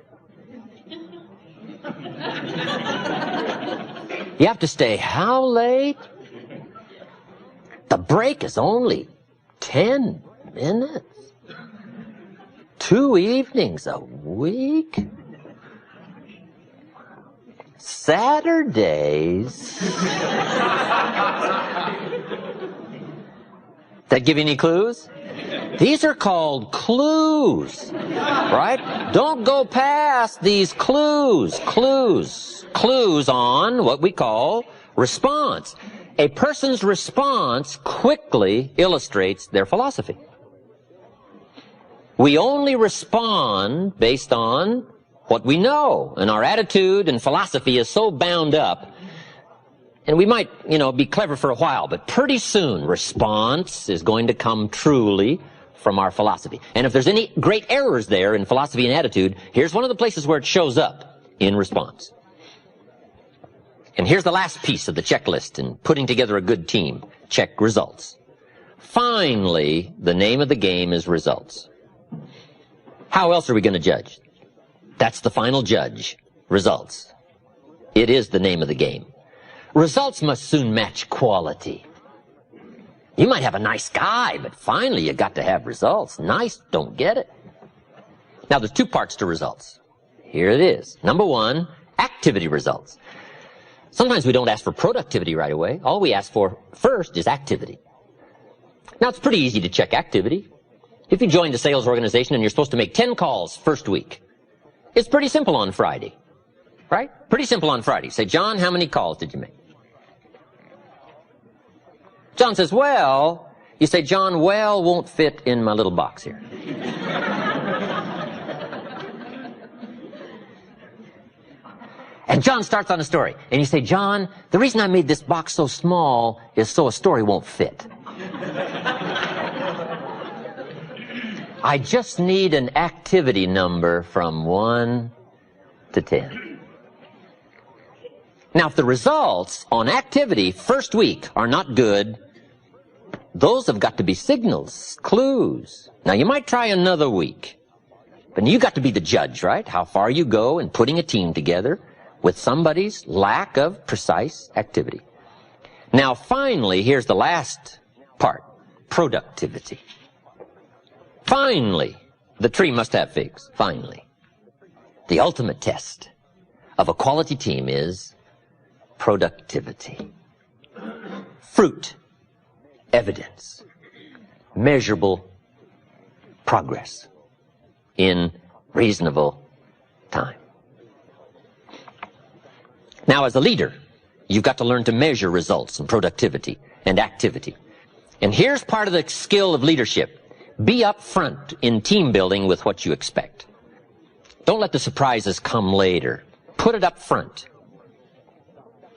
You have to stay how late? The break is only 10 minutes. 2 evenings a week? Saturdays? That give you any clues? These are called clues, right? Don't go past these clues. Clues on what we call response. A person's response quickly illustrates their philosophy. We only respond based on what we know, and our attitude and philosophy is so bound up And we might, be clever for a while, but pretty soon response is going to come truly from our philosophy. And if there's any great errors there in philosophy and attitude, here's one of the places where it shows up in response. And here's the last piece of the checklist in putting together a good team. Check results. Finally, the name of the game is results. How else are we going to judge? That's the final judge. Results. It is the name of the game. Results must soon match quality. You might have a nice guy, but finally you got to have results. Nice don't get it. Now there's two parts to results. Here it is. Number one, activity results. Sometimes we don't ask for productivity right away. All we ask for first is activity. Now it's pretty easy to check activity. If you joined a sales organization and you're supposed to make 10 calls first week, it's pretty simple on Friday, right? Pretty simple on Friday. Say, John, how many calls did you make? John says, well, you say, John, well won't fit in my little box here. And John starts on a story. And you say, John, the reason I made this box so small is so a story won't fit. I just need an activity number from 1 to 10. Now, if the results on activity first week are not good, those have got to be signals, clues. Now, you might try another week, but you got to be the judge, right? How far you go in putting a team together with somebody's lack of precise activity. Now, finally, here's the last part, productivity. Finally, the tree must have figs. Finally. The ultimate test of a quality team is productivity. Fruit, evidence, measurable progress in reasonable time. Now, as a leader, you've got to learn to measure results and productivity and activity. And here's part of the skill of leadership. Be upfront in team building with what you expect. Don't let the surprises come later. Put it up front.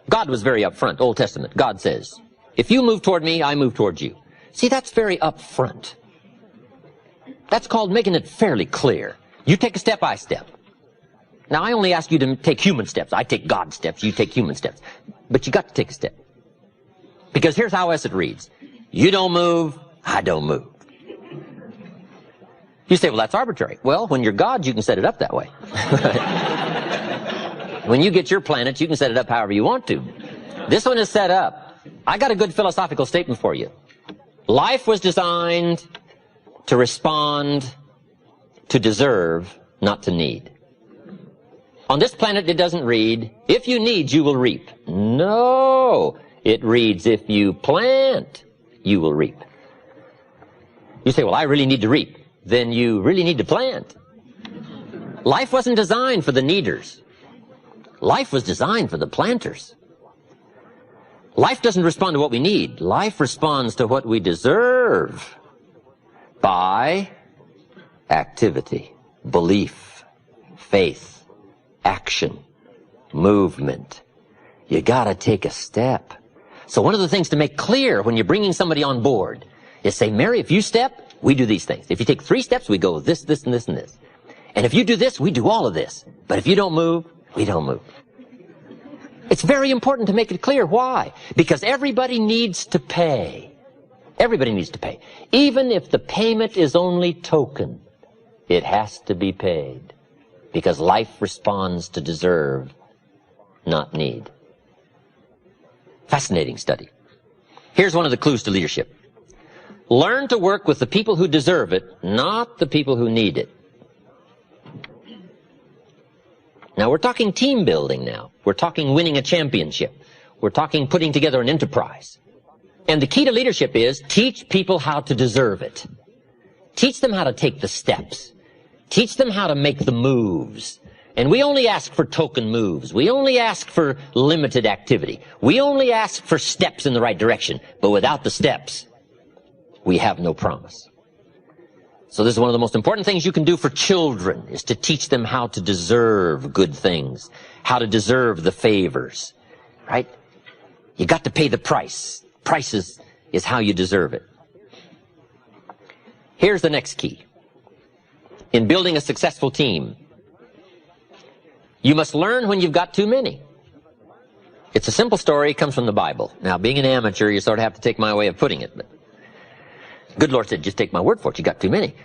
God was very upfront. Old Testament. God says, if you move toward me, I move towards you. See, that's very upfront. That's called making it fairly clear. You take a step, I step. Now, I only ask you to take human steps. I take God steps, you take human steps. But you got to take a step. Because here's how else it reads. You don't move, I don't move. You say, well, that's arbitrary. Well, when you're God, you can set it up that way. When you get your planet, you can set it up however you want to. This one is set up. I got a good philosophical statement for you. Life was designed to respond, to deserve, not to need. On this planet, it doesn't read, if you need, you will reap. No, it reads, if you plant, you will reap. You say, well, I really need to reap. Then you really need to plant. Life wasn't designed for the needers. Life was designed for the planters. Life doesn't respond to what we need. Life responds to what we deserve by activity, belief, faith, action, movement. You gotta take a step. So one of the things to make clear when you're bringing somebody on board is say, Mary, if you step, we do these things. If you take 3 steps, we go this, this, and this, and this. And if you do this, we do all of this. But if you don't move, we don't move. It's very important to make it clear. Why? Because everybody needs to pay. Everybody needs to pay. Even if the payment is only token, it has to be paid. Because life responds to deserve, not need. Fascinating study. Here's one of the clues to leadership. Learn to work with the people who deserve it, not the people who need it. Now, we're talking team building now. We're talking winning a championship. We're talking putting together an enterprise. And the key to leadership is teach people how to deserve it. Teach them how to take the steps. Teach them how to make the moves. And we only ask for token moves. We only ask for limited activity. We only ask for steps in the right direction. But without the steps, we have no promise. So this is one of the most important things you can do for children, is to teach them how to deserve good things, how to deserve the favors, right? You got to pay the price. Price is how you deserve it. Here's the next key. In building a successful team, you must learn when you've got too many. It's a simple story. It comes from the Bible. Now, being an amateur, you sort of have to take my way of putting it. But the good Lord said, just take my word for it. You got too many.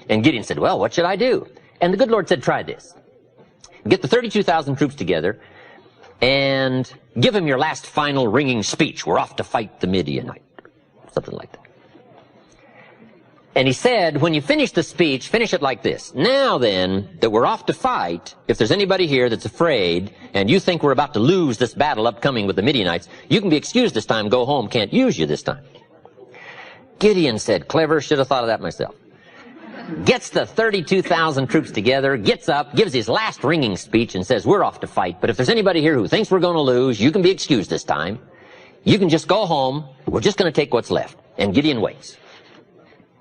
And Gideon said, well, what should I do? And the good Lord said, try this. Get the 32,000 troops together and give them your last final ringing speech. We're off to fight the Midianite. Something like that. And he said, when you finish the speech, finish it like this. Now then, that we're off to fight, if there's anybody here that's afraid, and you think we're about to lose this battle upcoming with the Midianites, you can be excused this time, go home, can't use you this time. Gideon said, clever, should have thought of that myself. Gets the 32,000 troops together, gets up, gives his last ringing speech and says, we're off to fight, but if there's anybody here who thinks we're going to lose, you can be excused this time. You can just go home, we're just going to take what's left. And Gideon waits.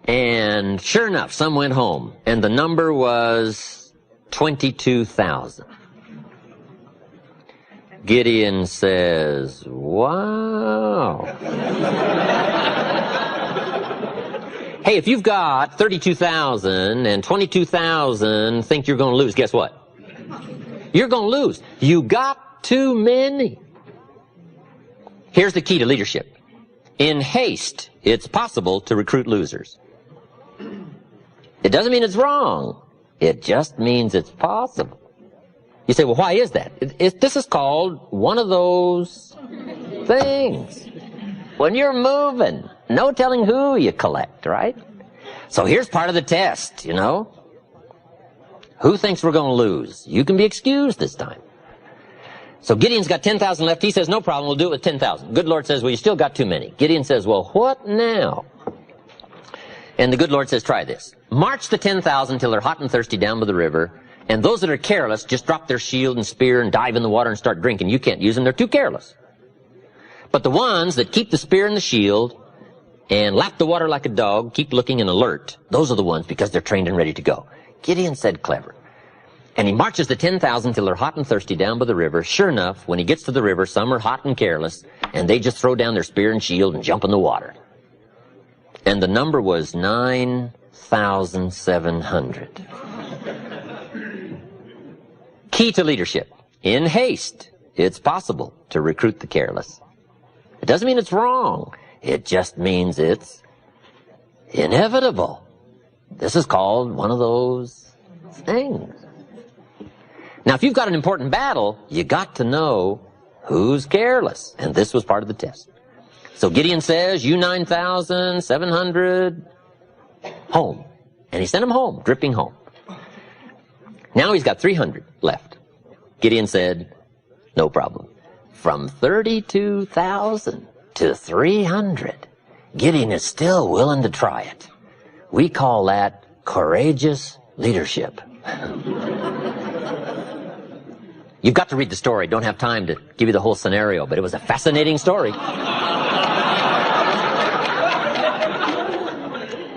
And sure enough, some went home, and the number was 22,000. Gideon says, wow. Hey, if you've got 32,000 and 22,000 think you're going to lose, guess what? You're going to lose. You got too many. Here's the key to leadership. In haste, it's possible to recruit losers. It doesn't mean it's wrong. It just means it's possible. You say, well, why is that? This is called one of those things. When you're moving, no telling who you collect, right? So here's part of the test, you know. Who thinks we're going to lose? You can be excused this time. So Gideon's got 10,000 left. He says, no problem, we'll do it with 10,000. Good Lord says, well, you still got too many. Gideon says, well, what now? And the good Lord says, try this. March the 10,000 till they're hot and thirsty down by the river, and those that are careless just drop their shield and spear and dive in the water and start drinking. You can't use them, they're too careless. But the ones that keep the spear and the shield and lap the water like a dog, keep looking and alert, those are the ones because they're trained and ready to go. Gideon said, clever. And he marches the 10,000 till they're hot and thirsty down by the river. Sure enough, when he gets to the river, some are hot and careless, and they just throw down their spear and shield and jump in the water. And the number was 9,700. Key to leadership. In haste, it's possible to recruit the careless. It doesn't mean it's wrong. It just means it's inevitable. This is called one of those things. Now, if you've got an important battle, you got to know who's careless. And this was part of the test. So Gideon says, you 9,700, home. And he sent them home, dripping home. Now he's got 300 left. Gideon said, no problem. From 32,000 to 300, Gideon is still willing to try it. We call that courageous leadership. You've got to read the story. Don't have time to give you the whole scenario, but it was a fascinating story.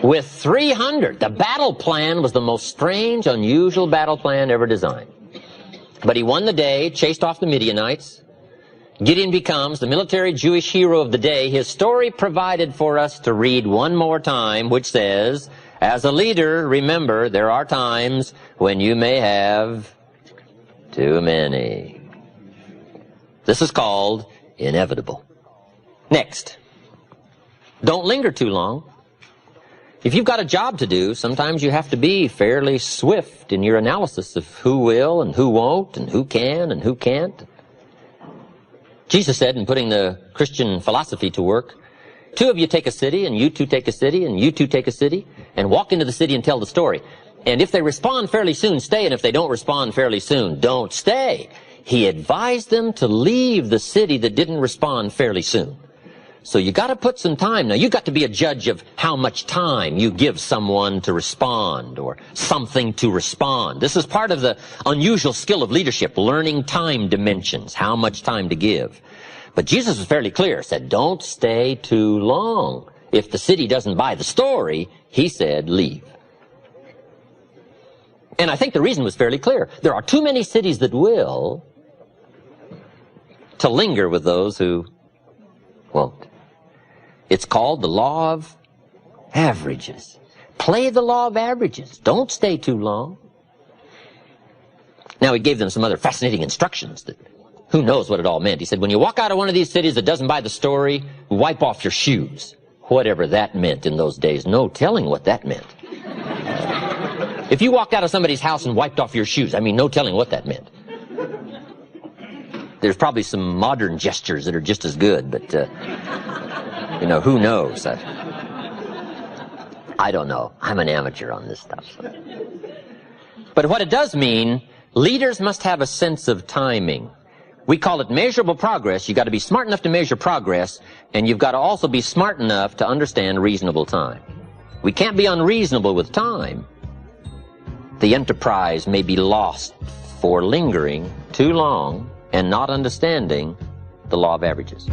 With 300, the battle plan was the most strange, unusual battle plan ever designed. But he won the day, chased off the Midianites. Gideon becomes the military Jewish hero of the day. His story provided for us to read one more time, which says, as a leader, remember, there are times when you may have too many. This is called inevitable. Next, don't linger too long. If you've got a job to do, sometimes you have to be fairly swift in your analysis of who will and who won't and who can and who can't. Jesus said, in putting the Christian philosophy to work, two of you take a city, and you two take a city, and you two take a city, and walk into the city and tell the story. And if they respond fairly soon, stay, and if they don't respond fairly soon, don't stay. He advised them to leave the city that didn't respond fairly soon. So you got to put some time. Now, you got to be a judge of how much time you give someone to respond or something to respond. This is part of the unusual skill of leadership, learning time dimensions, how much time to give. But Jesus was fairly clear, said, don't stay too long. If the city doesn't buy the story, he said, leave. And I think the reason was fairly clear. There are too many cities that will to linger with those who Won't. It's called the law of averages. Play the law of averages. Don't stay too long. Now, he gave them some other fascinating instructions that who knows what it all meant. He said, when you walk out of one of these cities that doesn't buy the story, wipe off your shoes. Whatever that meant in those days, no telling what that meant. If you walked out of somebody's house and wiped off your shoes, I mean, no telling what that meant. There's probably some modern gestures that are just as good, but, you know, who knows? I don't know. I'm an amateur on this stuff. So. But what it does mean, leaders must have a sense of timing. We call it measurable progress. You've got to be smart enough to measure progress, and you've got to also be smart enough to understand reasonable time. We can't be unreasonable with time. The enterprise may be lost for lingering too long and not understanding the law of averages.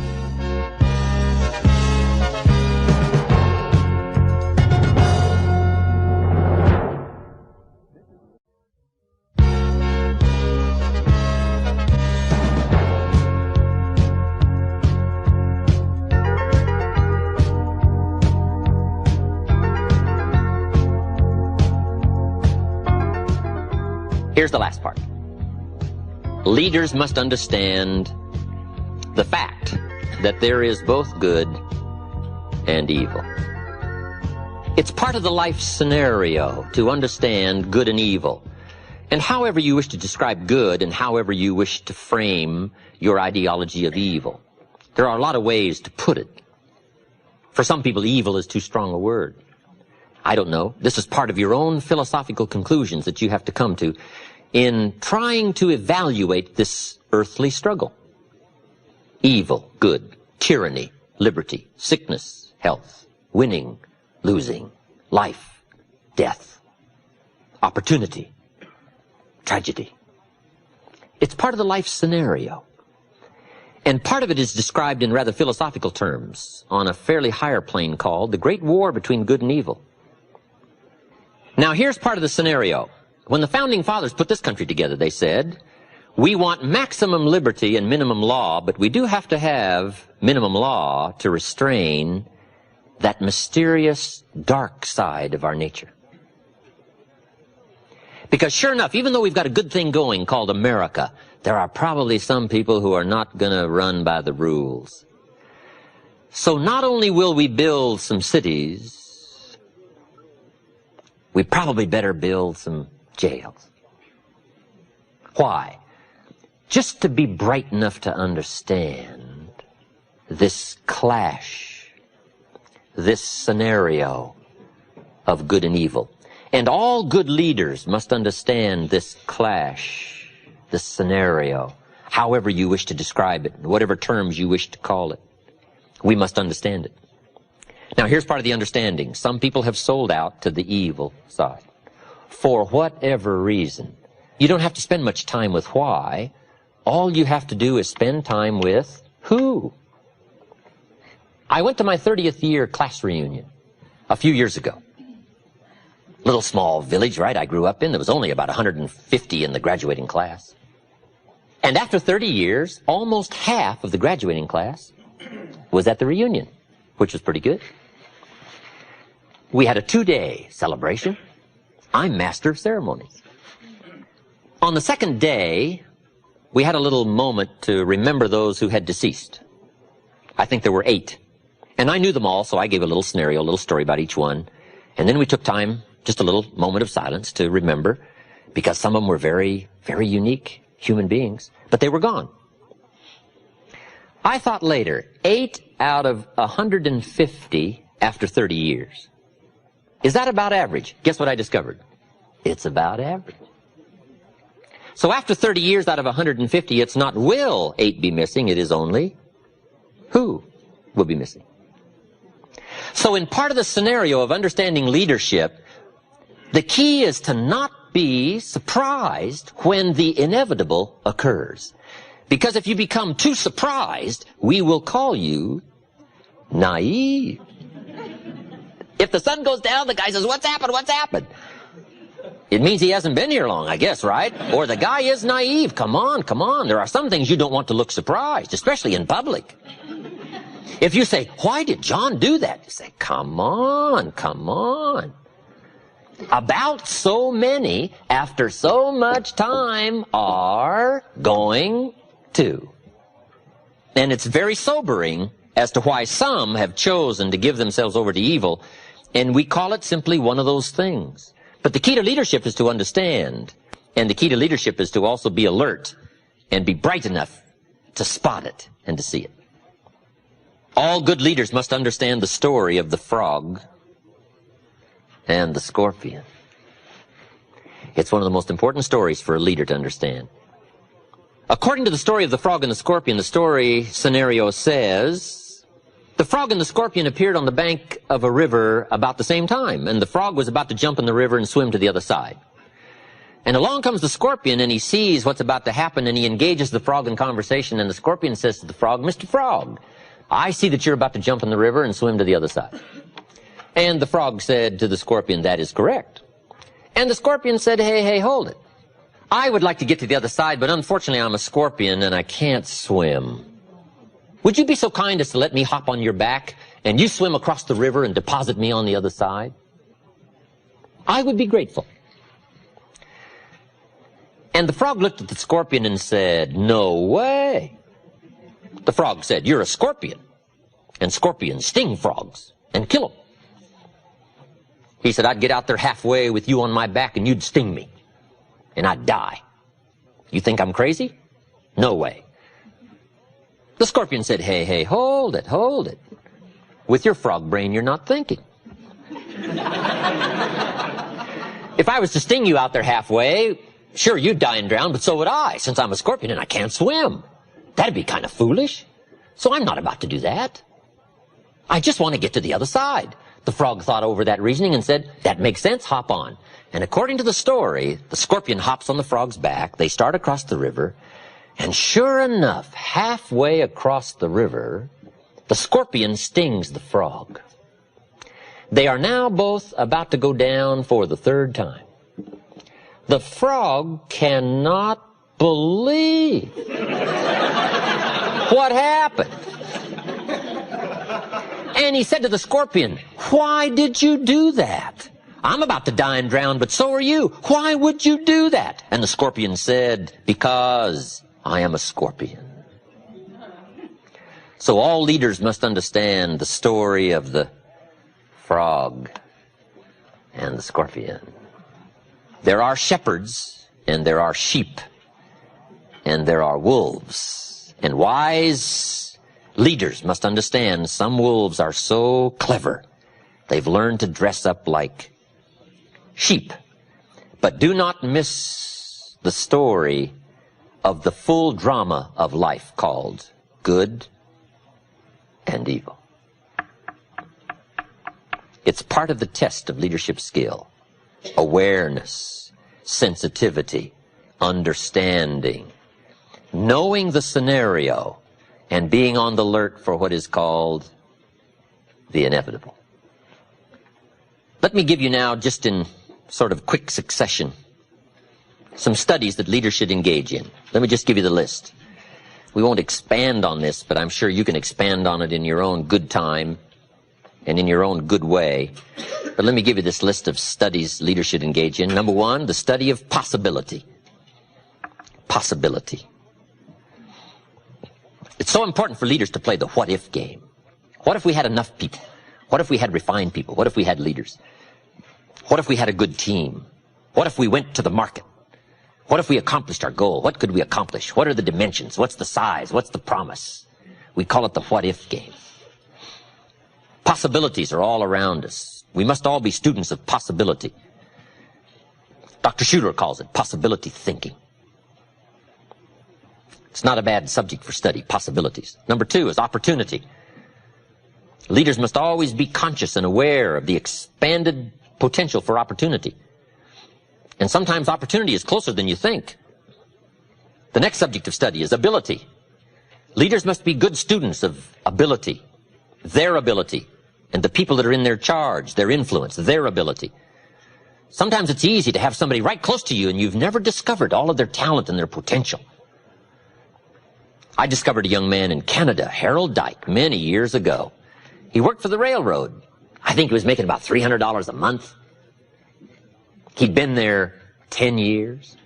Here's the last part. Leaders must understand the fact that there is both good and evil. It's part of the life scenario to understand good and evil. And however you wish to describe good and however you wish to frame your ideology of evil, there are a lot of ways to put it. For some people, evil is too strong a word. I don't know. This is part of your own philosophical conclusions that you have to come to in trying to evaluate this earthly struggle. Evil, good, tyranny, liberty, sickness, health, winning, losing, life, death, opportunity, tragedy. It's part of the life scenario. And part of it is described in rather philosophical terms on a fairly higher plane called the Great War between Good and Evil. Now, here's part of the scenario. When the Founding Fathers put this country together, they said, we want maximum liberty and minimum law, but we do have to have minimum law to restrain that mysterious dark side of our nature. Because sure enough, even though we've got a good thing going called America, there are probably some people who are not going to run by the rules. So not only will we build some cities, we probably better build some jails. Why? Just to be bright enough to understand this clash, this scenario of good and evil. And all good leaders must understand this clash, this scenario, however you wish to describe it, whatever terms you wish to call it. We must understand it. Now, here's part of the understanding. Some people have sold out to the evil side. For whatever reason. You don't have to spend much time with why. All you have to do is spend time with who. I went to my 30th year class reunion a few years ago. Little small village, right, I grew up in. There was only about 150 in the graduating class. And after 30 years, almost half of the graduating class was at the reunion, which was pretty good. We had a 2-day celebration. I'm master of ceremonies. On the second day, we had a little moment to remember those who had deceased. I think there were 8. And I knew them all, so I gave a little scenario, a little story about each one. And then we took time, just a little moment of silence to remember, because some of them were very, very unique human beings, but they were gone. I thought later, 8 out of 150 after 30 years. Is that about average? Guess what I discovered? It's about average. So after 30 years out of 150, it's not will 8 be missing, it is only who will be missing. So in part of the scenario of understanding leadership, the key is to not be surprised when the inevitable occurs. Because if you become too surprised, we will call you naive. If the sun goes down, the guy says, what's happened, what's happened? It means he hasn't been here long, I guess, right? Or the guy is naive. Come on, come on. There are some things you don't want to look surprised, especially in public. If you say, why did John do that? You say, come on, come on. About so many, after so much time, are going to. And it's very sobering as to why some have chosen to give themselves over to evil, and we call it simply one of those things. But the key to leadership is to understand, and the key to leadership is to also be alert and be bright enough to spot it and to see it. All good leaders must understand the story of the frog and the scorpion. It's one of the most important stories for a leader to understand. According to the story of the frog and the scorpion, the story scenario says, the frog and the scorpion appeared on the bank of a river about the same time, and the frog was about to jump in the river and swim to the other side. And along comes the scorpion, and he sees what's about to happen, and he engages the frog in conversation, and the scorpion says to the frog, Mr. Frog, I see that you're about to jump in the river and swim to the other side. And the frog said to the scorpion, that is correct. And the scorpion said, hey, hold it. I would like to get to the other side, but unfortunately I'm a scorpion and I can't swim. Would you be so kind as to let me hop on your back and you swim across the river and deposit me on the other side? I would be grateful. And the frog looked at the scorpion and said, no way. The frog said, you're a scorpion, and scorpions sting frogs and kill them. He said, I'd get out there halfway with you on my back and you'd sting me, and I'd die. You think I'm crazy? No way. The scorpion said, hey, hold it. With your frog brain, you're not thinking. If I was to sting you out there halfway, sure, you'd die and drown, but so would I, since I'm a scorpion and I can't swim. That'd be kind of foolish. So I'm not about to do that. I just want to get to the other side. The frog thought over that reasoning and said, that makes sense, hop on. And according to the story, the scorpion hops on the frog's back, they start across the river, and sure enough, halfway across the river, the scorpion stings the frog. They are now both about to go down for the third time. The frog cannot believe what happened. And he said to the scorpion, why did you do that? I'm about to die and drown, but so are you. Why would you do that? And the scorpion said, because I am a scorpion. So all leaders must understand the story of the frog and the scorpion. There are shepherds, and there are sheep, and there are wolves. And wise leaders must understand some wolves are so clever, they've learned to dress up like sheep. But do not miss the story of the full drama of life called good and evil. It's part of the test of leadership skill. Awareness, sensitivity, understanding, knowing the scenario, and being on the alert for what is called the inevitable. Let me give you now, just in sort of quick succession, some studies that leaders should engage in. Let me just give you the list. We won't expand on this, but I'm sure you can expand on it in your own good time and in your own good way. But let me give you this list of studies leaders should engage in. Number one, the study of possibility. Possibility. It's so important for leaders to play the what-if game. What if we had enough people? What if we had refined people? What if we had leaders? What if we had a good team? What if we went to the market? What if we accomplished our goal? What could we accomplish? What are the dimensions? What's the size? What's the promise? We call it the what-if game. Possibilities are all around us. We must all be students of possibility. Dr. Schuler calls it possibility thinking. It's not a bad subject for study, possibilities. Number two is opportunity. Leaders must always be conscious and aware of the expanded potential for opportunity. And sometimes opportunity is closer than you think. The next subject of study is ability. Leaders must be good students of ability, their ability, and the people that are in their charge, their influence, their ability. Sometimes it's easy to have somebody right close to you and you've never discovered all of their talent and their potential. I discovered a young man in Canada, Harold Dyke, many years ago. He worked for the railroad. I think he was making about $300 a month. He'd been there 10 years.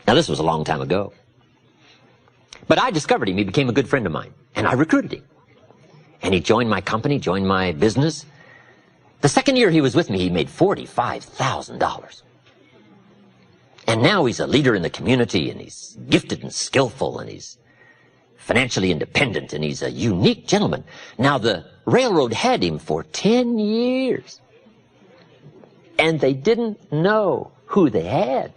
Now, this was a long time ago. But I discovered him. He became a good friend of mine. And I recruited him. And he joined my company, joined my business. The second year he was with me, he made $45,000. And now he's a leader in the community, and he's gifted and skillful, and he's financially independent, and he's a unique gentleman. Now, the railroad had him for 10 years. And they didn't know who they had.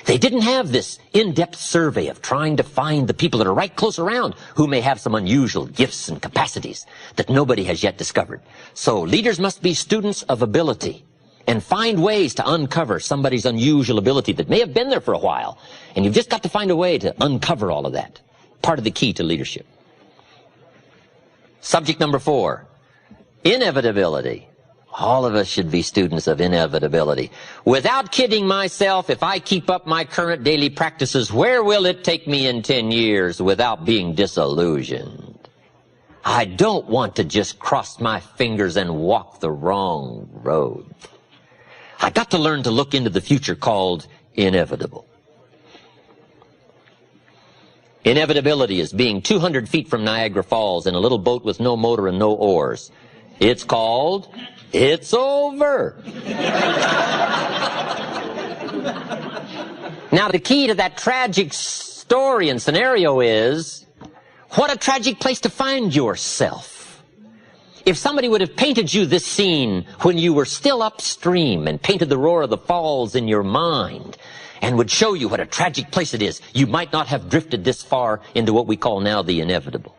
They didn't have this in-depth survey of trying to find the people that are right close around who may have some unusual gifts and capacities that nobody has yet discovered. So leaders must be students of ability and find ways to uncover somebody's unusual ability that may have been there for a while. And you've just got to find a way to uncover all of that. Part of the key to leadership. Subject number 4, inevitability. All of us should be students of inevitability. Without kidding myself, if I keep up my current daily practices, where will it take me in 10 years without being disillusioned? I don't want to just cross my fingers and walk the wrong road. I got to learn to look into the future called inevitable. Inevitability is being 200 feet from Niagara Falls in a little boat with no motor and no oars. It's called It's Over. Now, the key to that tragic story and scenario is, what a tragic place to find yourself. If somebody would have painted you this scene when you were still upstream and painted the roar of the falls in your mind and would show you what a tragic place it is, you might not have drifted this far into what we call now the inevitable.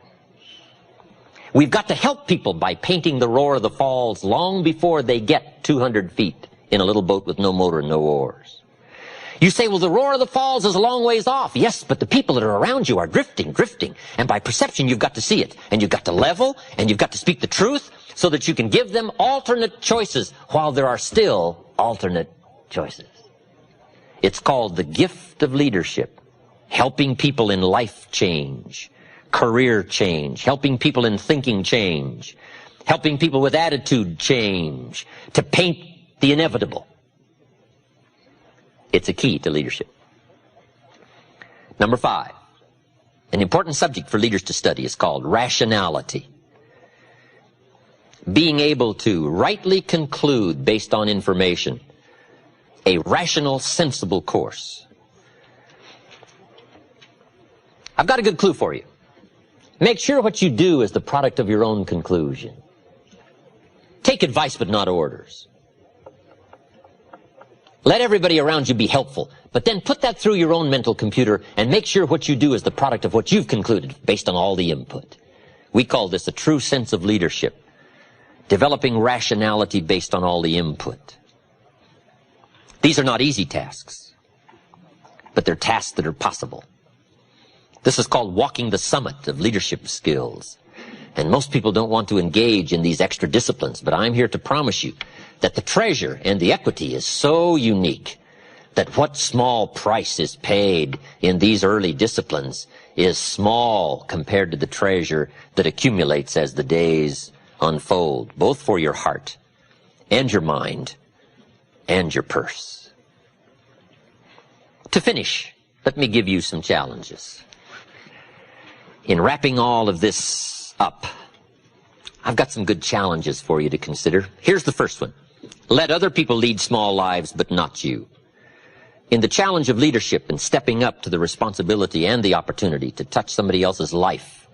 We've got to help people by painting the roar of the falls long before they get 200 feet in a little boat with no motor and no oars. You say, well, the roar of the falls is a long ways off. Yes, but the people that are around you are drifting. And by perception, you've got to see it. And you've got to level, and you've got to speak the truth so that you can give them alternate choices while there are still alternate choices. It's called the gift of leadership, helping people in life change, career change, helping people in thinking change, helping people with attitude change, to paint the inevitable. It's a key to leadership. Number 5, an important subject for leaders to study is called rationality. Being able to rightly conclude based on information, a rational, sensible course. I've got a good clue for you. Make sure what you do is the product of your own conclusion. Take advice but not orders. Let everybody around you be helpful, but then put that through your own mental computer and make sure what you do is the product of what you've concluded based on all the input. We call this a true sense of leadership, developing rationality based on all the input. These are not easy tasks, but they're tasks that are possible. This is called walking the summit of leadership skills. And most people don't want to engage in these extra disciplines, but I'm here to promise you that the treasure and the equity is so unique that what small price is paid in these early disciplines is small compared to the treasure that accumulates as the days unfold, both for your heart and your mind and your purse. To finish, let me give you some challenges. In wrapping all of this up, I've got some good challenges for you to consider. Here's the first one. Let other people lead small lives, but not you. In the challenge of leadership and stepping up to the responsibility and the opportunity to touch somebody else's life,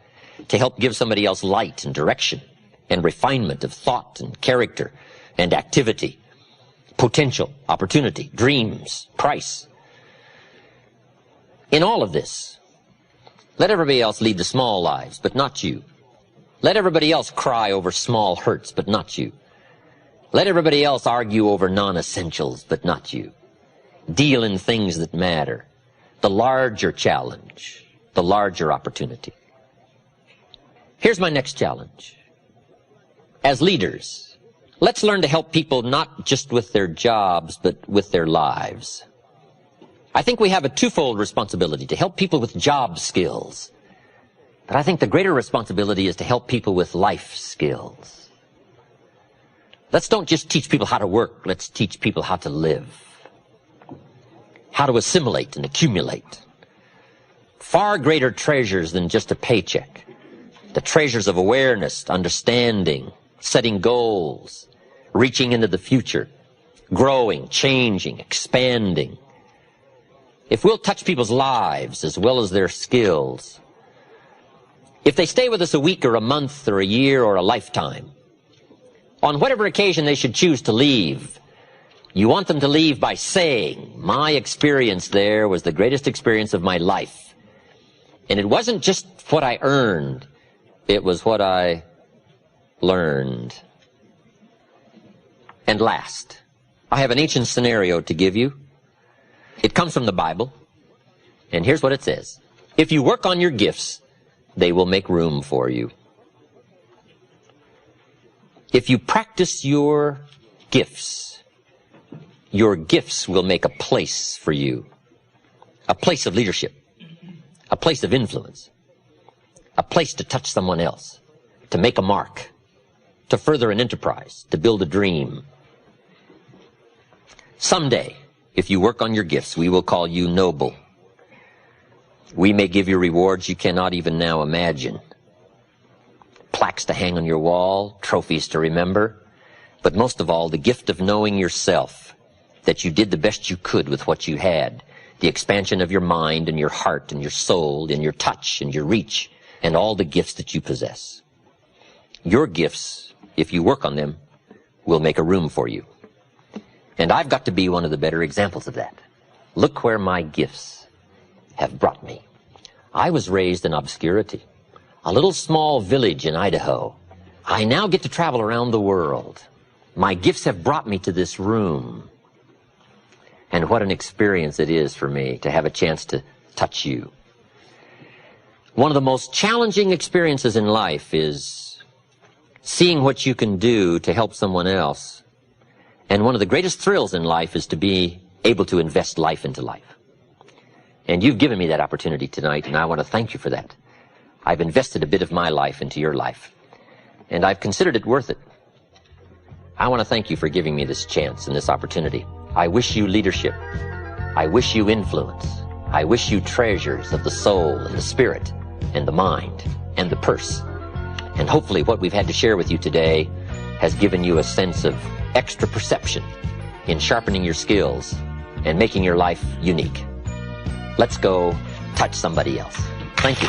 to help give somebody else light and direction and refinement of thought and character and activity, potential, opportunity, dreams, price. In all of this, let everybody else lead the small lives, but not you. Let everybody else cry over small hurts, but not you. Let everybody else argue over non-essentials, but not you. Deal in things that matter. The larger challenge, the larger opportunity. Here's my next challenge. As leaders, let's learn to help people not just with their jobs, but with their lives. I think we have a twofold responsibility to help people with job skills. But I think the greater responsibility is to help people with life skills. Let's don't just teach people how to work. Let's teach people how to live. How to assimilate and accumulate. Far greater treasures than just a paycheck. The treasures of awareness, understanding, setting goals, reaching into the future, growing, changing, expanding. If we'll touch people's lives as well as their skills, if they stay with us a week or a month or a year or a lifetime, on whatever occasion they should choose to leave, you want them to leave by saying, my experience there was the greatest experience of my life. And it wasn't just what I earned, it was what I learned. And last, I have an ancient scenario to give you. It comes from the Bible, and here's what it says. If you work on your gifts, they will make room for you. If you practice your gifts will make a place for you. A place of leadership. A place of influence. A place to touch someone else. To make a mark. To further an enterprise. To build a dream. Someday, if you work on your gifts, we will call you noble. We may give you rewards you cannot even now imagine. Plaques to hang on your wall, trophies to remember, but most of all, the gift of knowing yourself, that you did the best you could with what you had, the expansion of your mind and your heart and your soul and your touch and your reach and all the gifts that you possess. Your gifts, if you work on them, will make a room for you. And I've got to be one of the better examples of that. Look where my gifts have brought me. I was raised in obscurity, a little small village in Idaho. I now get to travel around the world. My gifts have brought me to this room. And what an experience it is for me to have a chance to touch you. One of the most challenging experiences in life is seeing what you can do to help someone else. And one of the greatest thrills in life is to be able to invest life into life. And you've given me that opportunity tonight, and I want to thank you for that. I've invested a bit of my life into your life, and I've considered it worth it. I want to thank you for giving me this chance and this opportunity. I wish you leadership. I wish you influence. I wish you treasures of the soul and the spirit and the mind and the purse. And hopefully what we've had to share with you today has given you a sense of extra perception in sharpening your skills and making your life unique. Let's go touch somebody else. Thank you.